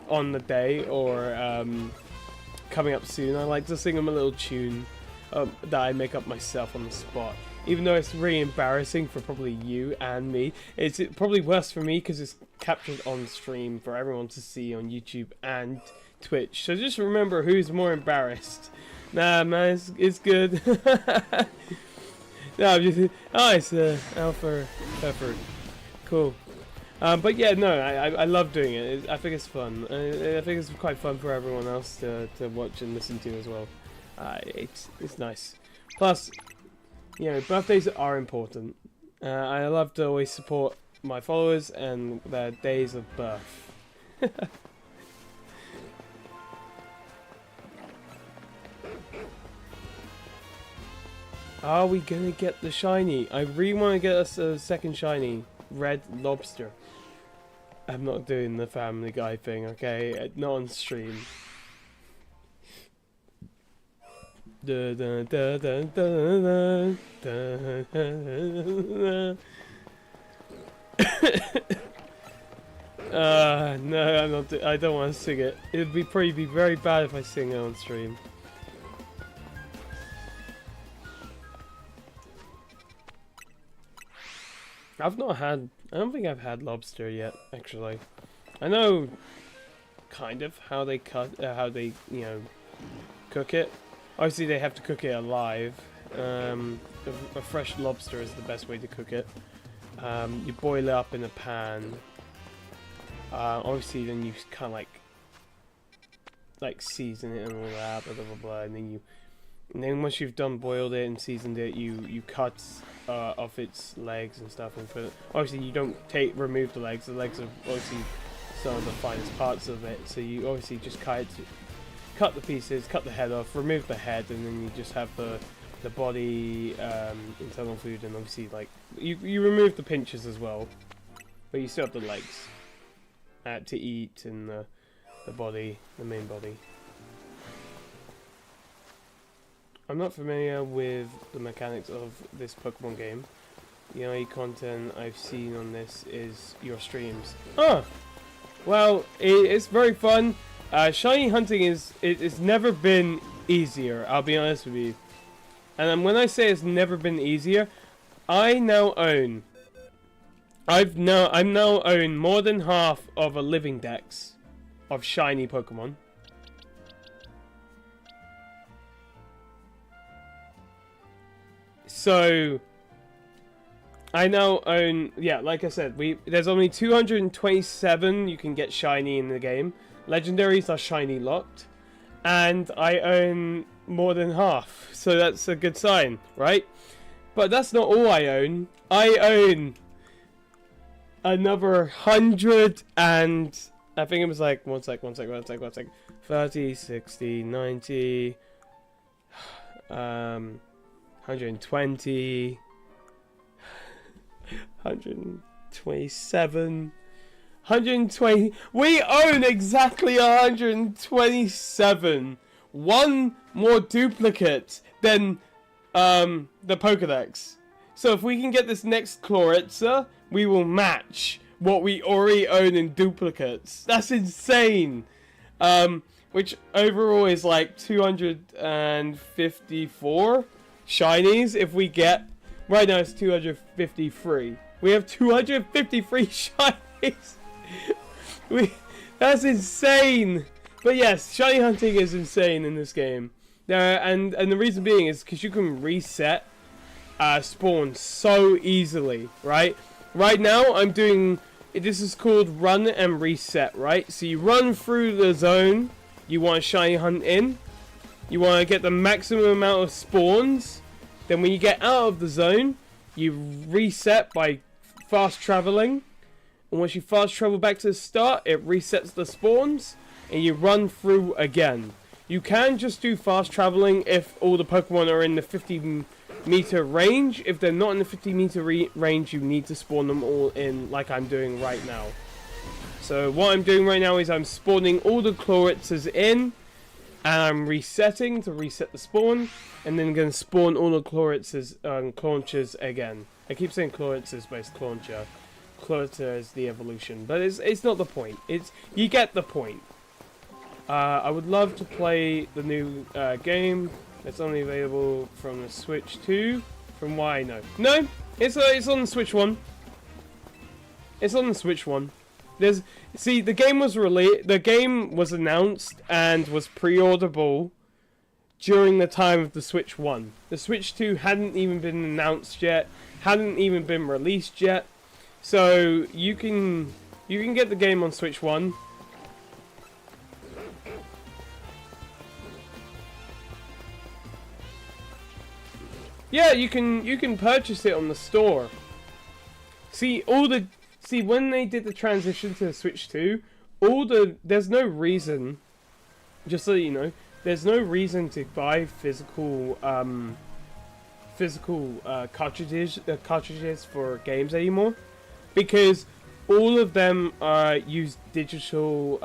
on the day or coming up soon, I like to sing them a little tune that I make up myself on the spot. Even though it's really embarrassing for probably you and me, it's probably worse for me because it's captured on stream for everyone to see on YouTube and Twitch. So just remember who's more embarrassed. Nah, man, it's good. No, I'm just... Oh, it's Alpha Pepper. Cool. But yeah, no, I love doing it. I think it's fun. I think it's quite fun for everyone else to watch and listen to as well. It's nice. Plus, you know, birthdays are important. I love to always support my followers and their days of birth. Are we gonna get the shiny? I really want to get us a second shiny. Red lobster. I'm not doing the Family Guy thing, okay? Not on stream. No, I'm not. I don't want to sing it. It would probably be very bad if I sing it on stream. I don't think I've had lobster yet, actually. I know, kind of, how they you know, cook it. Obviously, they have to cook it alive. A fresh lobster is the best way to cook it. You boil it up in a pan. Obviously, then you kind of like season it and all that, blah blah blah, blah, and then once you've done boiled it and seasoned it, you cut off its legs and stuff, and obviously you don't remove the legs. The legs are obviously some of the finest parts of it, so you obviously just cut the pieces, cut the head off, remove the head, and then you just have the body, internal food, and obviously like you remove the pinchers as well, but you still have the legs to eat, and the body, the main body. I'm not familiar with the mechanics of this Pokemon game. The only content I've seen on this is your streams. Oh! Well, it's very fun. Shiny hunting it's never been easier, I'll be honest with you. And when I say it's never been easier, I'm now own more than half of a living dex of shiny Pokemon. So I now own, yeah, like I said, there's only 227 you can get shiny in the game. Legendaries are shiny locked, and I own more than half, so that's a good sign, right? But that's not all I own. I own another 100 and I think it was like one sec 30, 60, 90 120 127 120. We own exactly 127. One more duplicate than the Pokedex. So if we can get this next Chloritza, we will match what we already own in duplicates. That's insane. Which overall is like 254 shinies if we get... Right now it's 253. We have 253 shinies. That's insane. But yes, shiny hunting is insane in this game. And the reason being is because you can reset spawn so easily, right? Right now I'm doing... This is called run and reset, right? So you run through the zone you want to shiny hunt in. You want to get the maximum amount of spawns. Then when you get out of the zone, you reset by fast traveling. And once you fast travel back to the start, it resets the spawns. And you run through again. You can just do fast traveling if all the Pokemon are in the 50-meter range. If they're not in the 50-meter range, you need to spawn them all in like I'm doing right now. So what I'm doing right now is I'm spawning all the Chloritzas in. And I'm resetting to reset the spawn. And then going to spawn all the Chloritzas and Claunchers again. I keep saying Chloritzas, but it's Clauncher. Chloritza is the evolution. But it's not the point. You get the point. I would love to play the new game. It's only available from the Switch 2. From what I know. No, it's on the Switch 1. It's on the Switch 1. See, the game was announced and was pre-orderable during the time of the Switch 1. The Switch 2 hadn't even been announced yet, hadn't even been released yet. So you can get the game on Switch 1. Yeah, you can purchase it on the store. See when they did the transition to the Switch 2, there's no reason, just so you know, there's no reason to buy physical cartridges for games anymore, because all of them use digital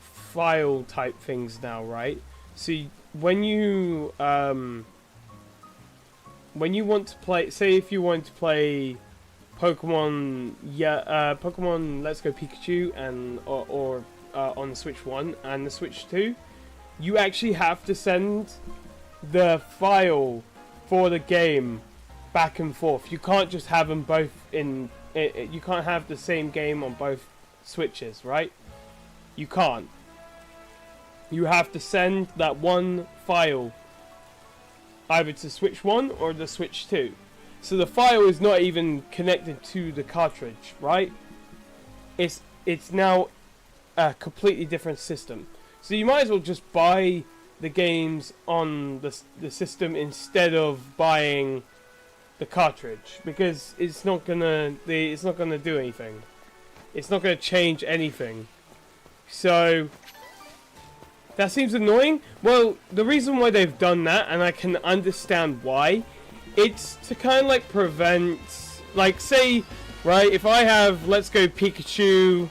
file type things now, right? So when you want to play, say if you want to play Pokemon Let's Go Pikachu or on the Switch 1 and the Switch 2, you actually have to send the file for the game back and forth. You can't just have them both in... you can't have the same game on both Switches, right? You can't. You have to send that one file either to Switch 1 or the Switch 2. So the file is not even connected to the cartridge, right? It's now a completely different system. So you might as well just buy the games on the system instead of buying the cartridge, because it's not gonna do anything. It's not gonna change anything. So that seems annoying. Well, the reason why they've done that, and I can understand why, it's to kind of like prevent, like, say, right, if I have Let's Go Pikachu,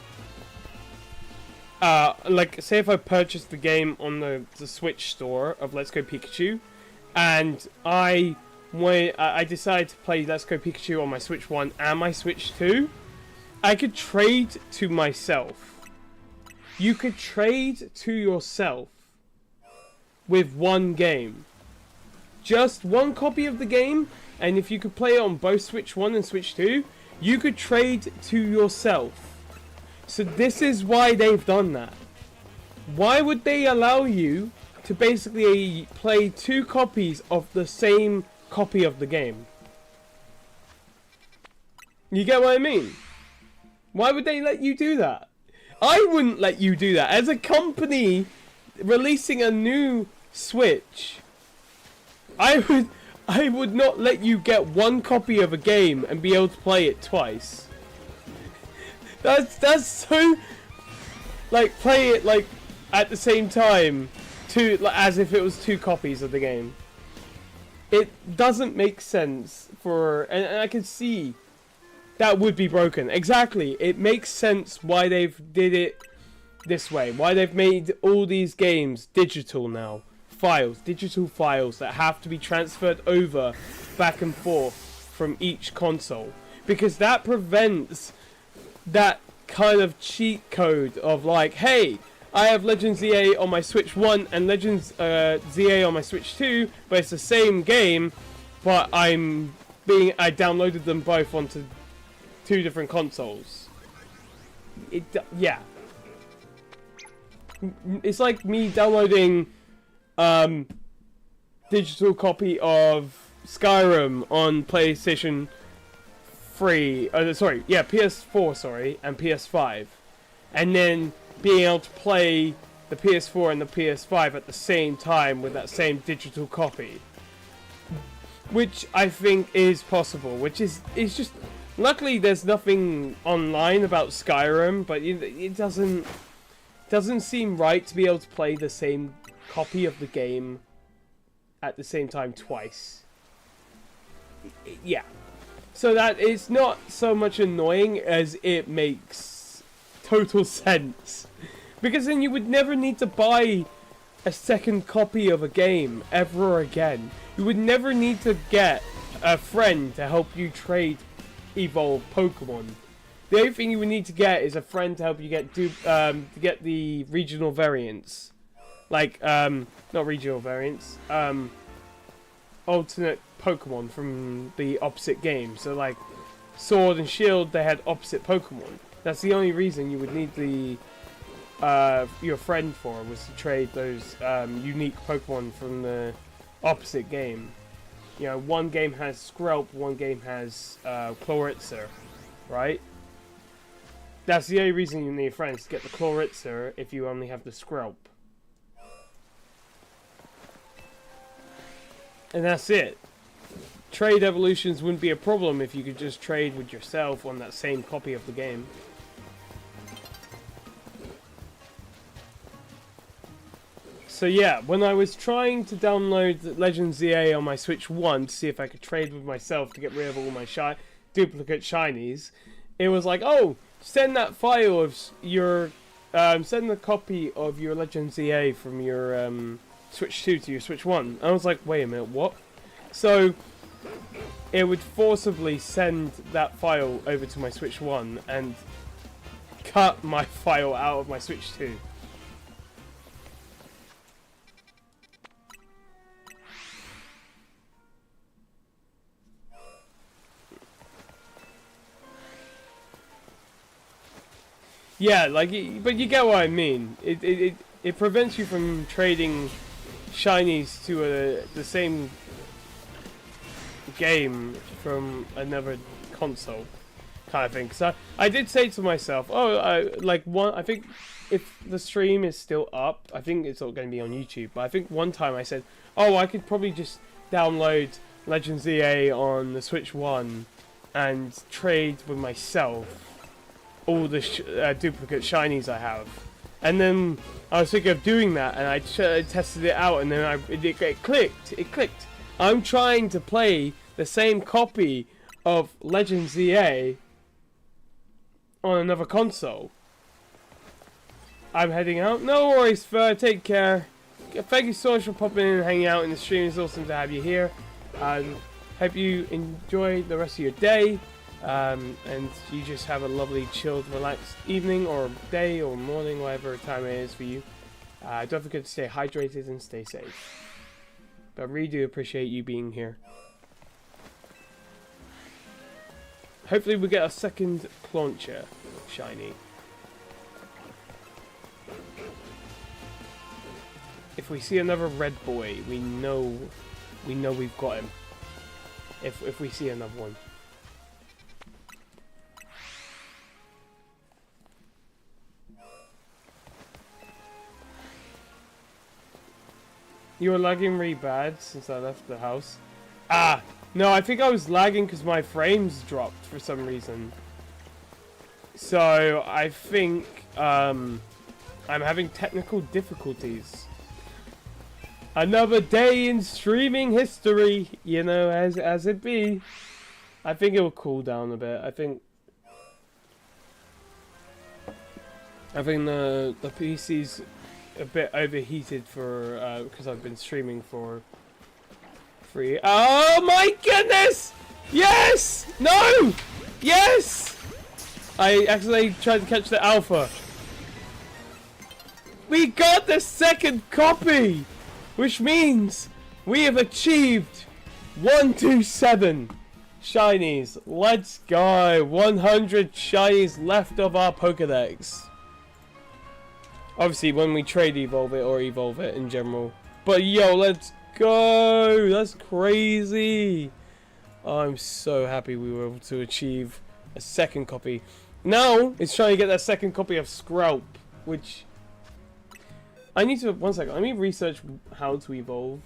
like, say if I purchased the game on the Switch store of Let's Go Pikachu, and I decided to play Let's Go Pikachu on my Switch 1 and my Switch 2, I could trade to myself. You could trade to yourself with one game. Just one copy of the game, and if you could play it on both Switch 1 and Switch 2, you could trade to yourself. So this is why they've done that. Why would they allow you to basically play two copies of the same copy of the game? You get what I mean? Why would they let you do that? I wouldn't let you do that. As a company releasing a new Switch, I would not let you get one copy of a game and be able to play it twice. That's so, like, play it like at the same time, as if it was two copies of the game. It doesn't make sense for, and I can see that would be broken. Exactly. It makes sense why they've did it this way. Why they've made all these games digital now. Digital files that have to be transferred over back and forth from each console. Because that prevents that kind of cheat code of like, hey, I have Legend ZA on my Switch 1 and Legend ZA on my Switch 2, but it's the same game, but I downloaded them both onto 2 different consoles. Yeah. It's like me downloading digital copy of Skyrim on PlayStation 3, PS4, and PS5, and then being able to play the PS4 and the PS5 at the same time with that same digital copy, which I think is possible. Which is just, luckily there's nothing online about Skyrim, but it doesn't seem right to be able to play the same copy of the game at the same time twice. Yeah. So that it's not so much annoying as it makes total sense. Because then you would never need to buy a second copy of a game ever again. You would never need to get a friend to help you trade evolve Pokemon. The only thing you would need to get is a friend to help you get the regional variants. Like, not regional variants, alternate Pokemon from the opposite game. So like, Sword and Shield, they had opposite Pokemon. That's the only reason you would need the your friend for, was to trade those unique Pokemon from the opposite game. You know, one game has Skrelp, one game has Chloritzer, right? That's the only reason you need friends, to get the Chloritzer if you only have the Skrelp. And that's it. Trade evolutions wouldn't be a problem if you could just trade with yourself on that same copy of the game. So yeah, when I was trying to download Legend ZA on my Switch 1 to see if I could trade with myself to get rid of all my duplicate shinies, it was like, oh, send that file of your, send the copy of your Legend ZA from your Switch 2 to your Switch 1. I was like, wait a minute, what? So it would forcibly send that file over to my Switch 1 and cut my file out of my Switch 2. Yeah, like, but you get what I mean. It prevents you from trading shinies to the same game from another console, kind of thing. So I did say to myself, I think if the stream is still up, I think it's all going to be on YouTube. But I think one time I said, oh, I could probably just download Legend ZA on the Switch 1 and trade with myself all the duplicate shinies I have. And then I was thinking of doing that, and I tested it out, and then it clicked. It clicked. I'm trying to play the same copy of Legend ZA on another console. I'm heading out. No worries, Fur. Take care. Thank you so much for popping in and hanging out in the stream. It's awesome to have you here. Hope you enjoy the rest of your day. And you just have a lovely, chilled, relaxed evening or day or morning, whatever time it is for you. Don't forget to stay hydrated and stay safe. But I really do appreciate you being here. Hopefully we get a second Clauncher shiny. If we see another red boy, we know we've got him. If we see another one. You were lagging really bad since I left the house. Ah! No, I think I was lagging because my frames dropped for some reason. So, I think I'm having technical difficulties. Another day in streaming history, you know, as it be. I think it will cool down a bit. I think I think the PC's a bit overheated for because I've been streaming for free. Oh my goodness! Yes! No! Yes! I accidentally tried to catch the alpha. We got the second copy! Which means we have achieved 127 shinies. Let's go! 100 shinies left of our Pokedex. Obviously, when we trade evolve it or evolve it in general. But yo, let's go! That's crazy! I'm so happy we were able to achieve a second copy. Now, it's trying to get that second copy of Skrelp, which... I need to... One second, let me research how to evolve.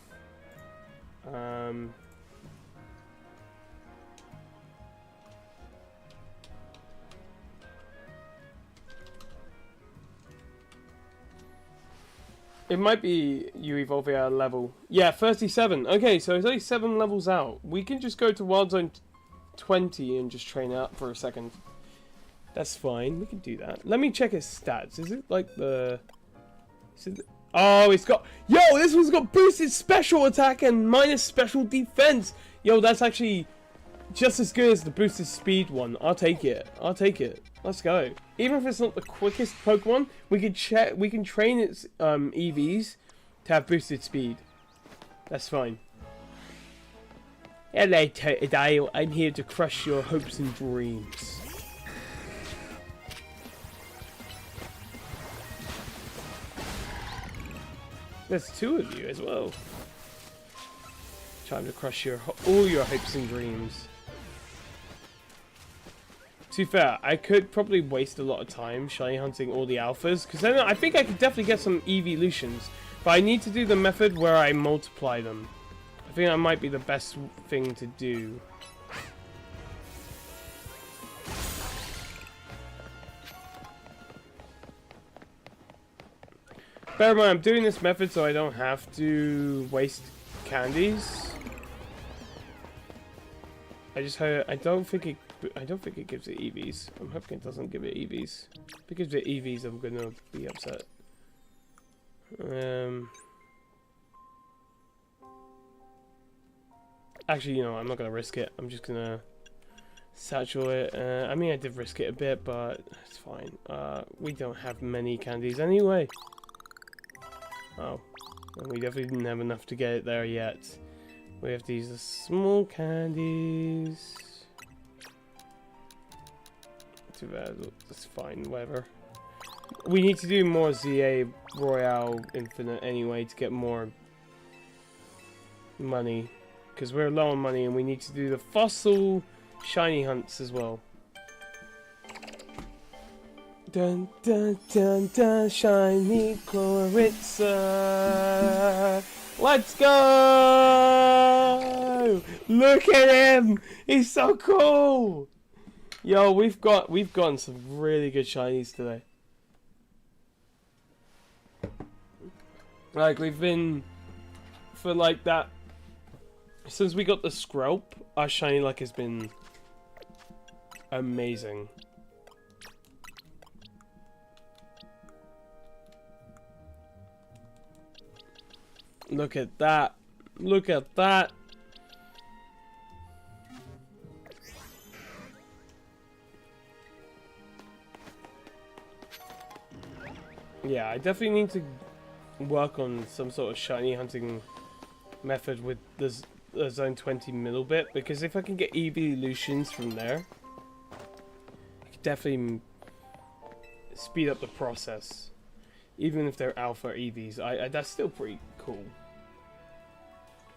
It might be you evolve at a level. Yeah, 37. Okay, so it's only 7 levels out. We can just go to Wild Zone 20 and just train it up for a second. That's fine. We can do that. Let me check his stats. Is it like the... Oh, it's got... Yo, this one's got boosted special attack and minus special defense. Yo, that's actually just as good as the boosted speed one. I'll take it. I'll take it. Let's go. Even if it's not the quickest Pokemon, we can check. We can train its EVs to have boosted speed. That's fine. Hello, Totodile. I'm here to crush your hopes and dreams. There's 2 of you as well. Trying to crush all your hopes and dreams. To be fair, I could probably waste a lot of time shiny hunting all the alphas, because then I think I could definitely get some evolutions. But I need to do the method where I multiply them. I think that might be the best thing to do. Bear in mind, I'm doing this method so I don't have to waste candies. I just heard. I don't think it gives it EVs. I'm hoping it doesn't give it EVs. If it gives it EVs, I'm gonna be upset. Actually, you know, I'm not gonna risk it. I'm just gonna satchel it. I mean, I did risk it a bit, but it's fine. We don't have many candies anyway. Oh, and we definitely didn't have enough to get it there yet. We have to use the small candies. Too bad, that's fine, whatever. We need to do more ZA Royale Infinite anyway to get more money. Because we're low on money and we need to do the fossil shiny hunts as well. Dun dun dun dun, shiny Chloritza. Let's go! Look at him! He's so cool! Yo, we've gotten some really good shinies today. Like, we've been for like that since we got the Skrelp, our shiny luck has been amazing. Look at that. Look at that. Yeah, I definitely need to work on some sort of shiny hunting method with the Zone 20 middle bit, because if I can get evolutions from there, I could definitely speed up the process. Even if they're alpha EVs, that's still pretty cool.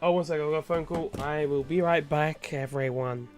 Oh, one second, I've got a phone call. I will be right back, everyone.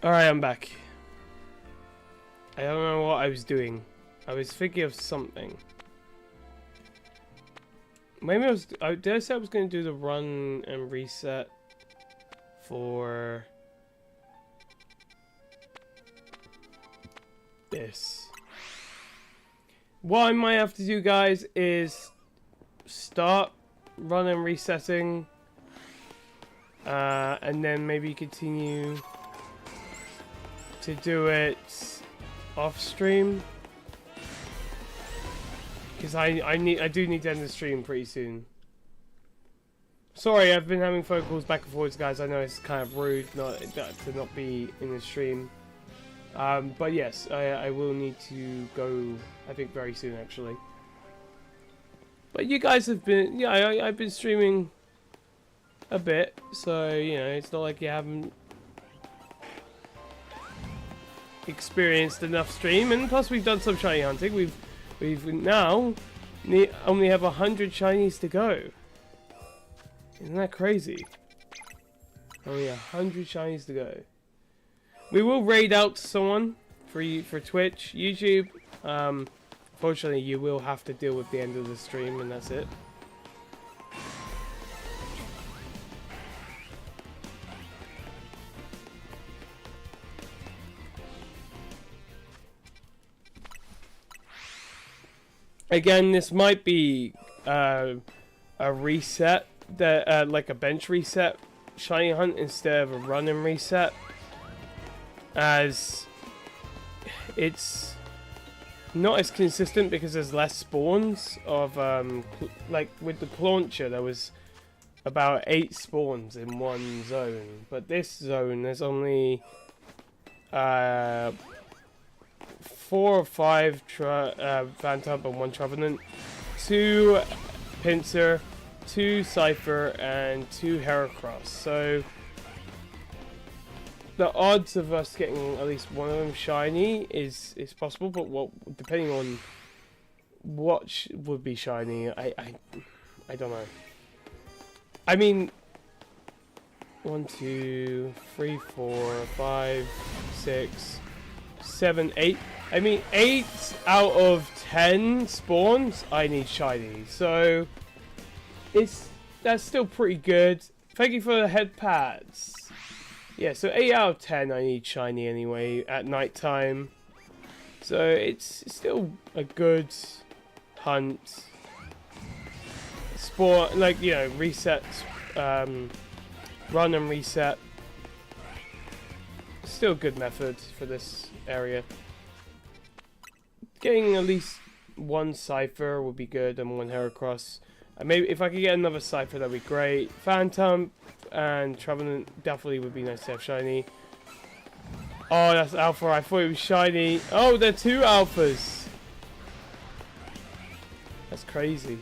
Alright, I'm back. I don't know what I was doing. I was thinking of something. Maybe did I say I was going to do the run and reset for this? What I might have to do, guys, is start run and resetting, and then maybe continue to do it off stream, because I do need to end the stream pretty soon. Sorry, I've been having phone calls back and forwards, guys. I know it's kind of rude to not be in the stream, but yes, I will need to go. I think very soon, actually. But you guys have been, yeah, I've been streaming a bit, so you know it's not like you haven't experienced enough stream, and plus we've done some shiny hunting. We've now only have 100 shinies to go. Isn't that crazy? Only 100 shinies to go. We will raid out to someone for Twitch, YouTube. Fortunately, you will have to deal with the end of the stream, and that's it. Again, this might be a reset, that like a bench reset shiny hunt instead of a run and reset, as it's not as consistent because there's less spawns of like with the launcher there was about 8 spawns in one zone, but this zone there's only 4 or 5 Phantom and 1 Trevenant, 2 Pinsir, 2 Cypher, and 2 Heracross. So the odds of us getting at least one of them shiny is possible, but depending on what would be shiny, I don't know. I mean, 1, 2, 3, 4, 5, 6, 7, 8. I mean, 8 out of 10 spawns I need shiny, so that's still pretty good. Thank you for the head pads. Yeah, so 8 out of 10 I need shiny anyway at night time, so it's still a good hunt. Sport, like, you know, reset, run and reset. Still a good method for this area. Getting at least 1 Cypher would be good, and 1 Heracross. Maybe if I could get another Cypher, that'd be great. Phantom and Trevenant definitely would be nice to have shiny. Oh, that's Alpha. I thought it was shiny. Oh, they're 2 Alphas. That's crazy.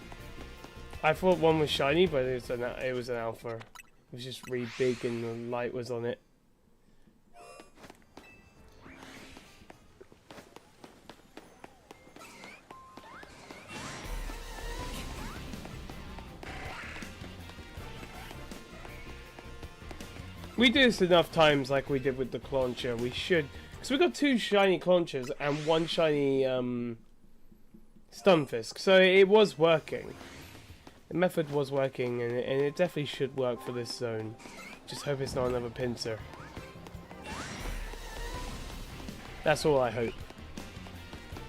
I thought 1 was shiny, but it was an Alpha. It was just really big and the light was on it. We do this enough times like we did with the Clauncher. We should... Because we got 2 shiny Claunchers and 1 shiny Stunfisk. So it was working. The method was working, and it definitely should work for this zone. Just hope it's not another Pinsir. That's all I hope.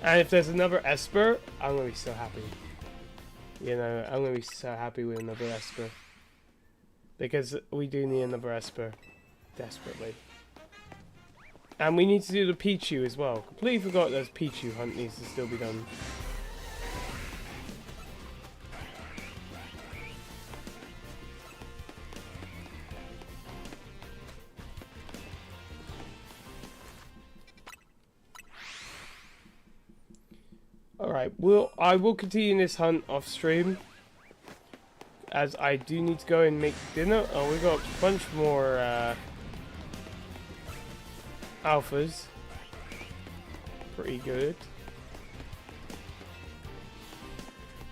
And if there's another Esper, I'm going to be so happy. You know, I'm going to be so happy with another Esper. Because we do need another Esper. Desperately. And we need to do the Pichu as well. Completely forgot those Pichu hunt needs to still be done. Alright, I will continue this hunt off stream, as I do need to go and make dinner. Oh, we got a bunch more alphas. Pretty good.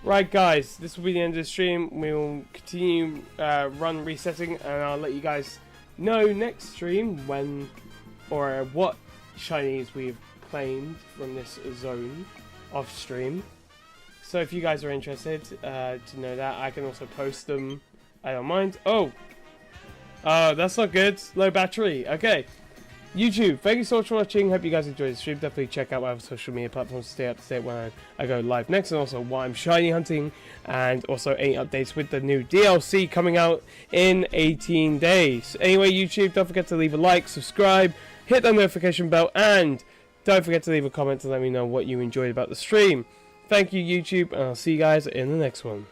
Right guys, this will be the end of the stream. We will continue run resetting, and I'll let you guys know next stream when or what shinies we've claimed from this zone off stream. So if you guys are interested to know that, I can also post them. I don't mind. Oh, that's not good. Low battery. Okay. YouTube, thank you so much for watching. Hope you guys enjoyed the stream. Definitely check out my other social media platforms to stay up to date when I go live next, and also why I'm shiny hunting, and also any updates with the new DLC coming out in 18 days. Anyway, YouTube, don't forget to leave a like, subscribe, hit that notification bell, and don't forget to leave a comment to let me know what you enjoyed about the stream. Thank you, YouTube, and I'll see you guys in the next one.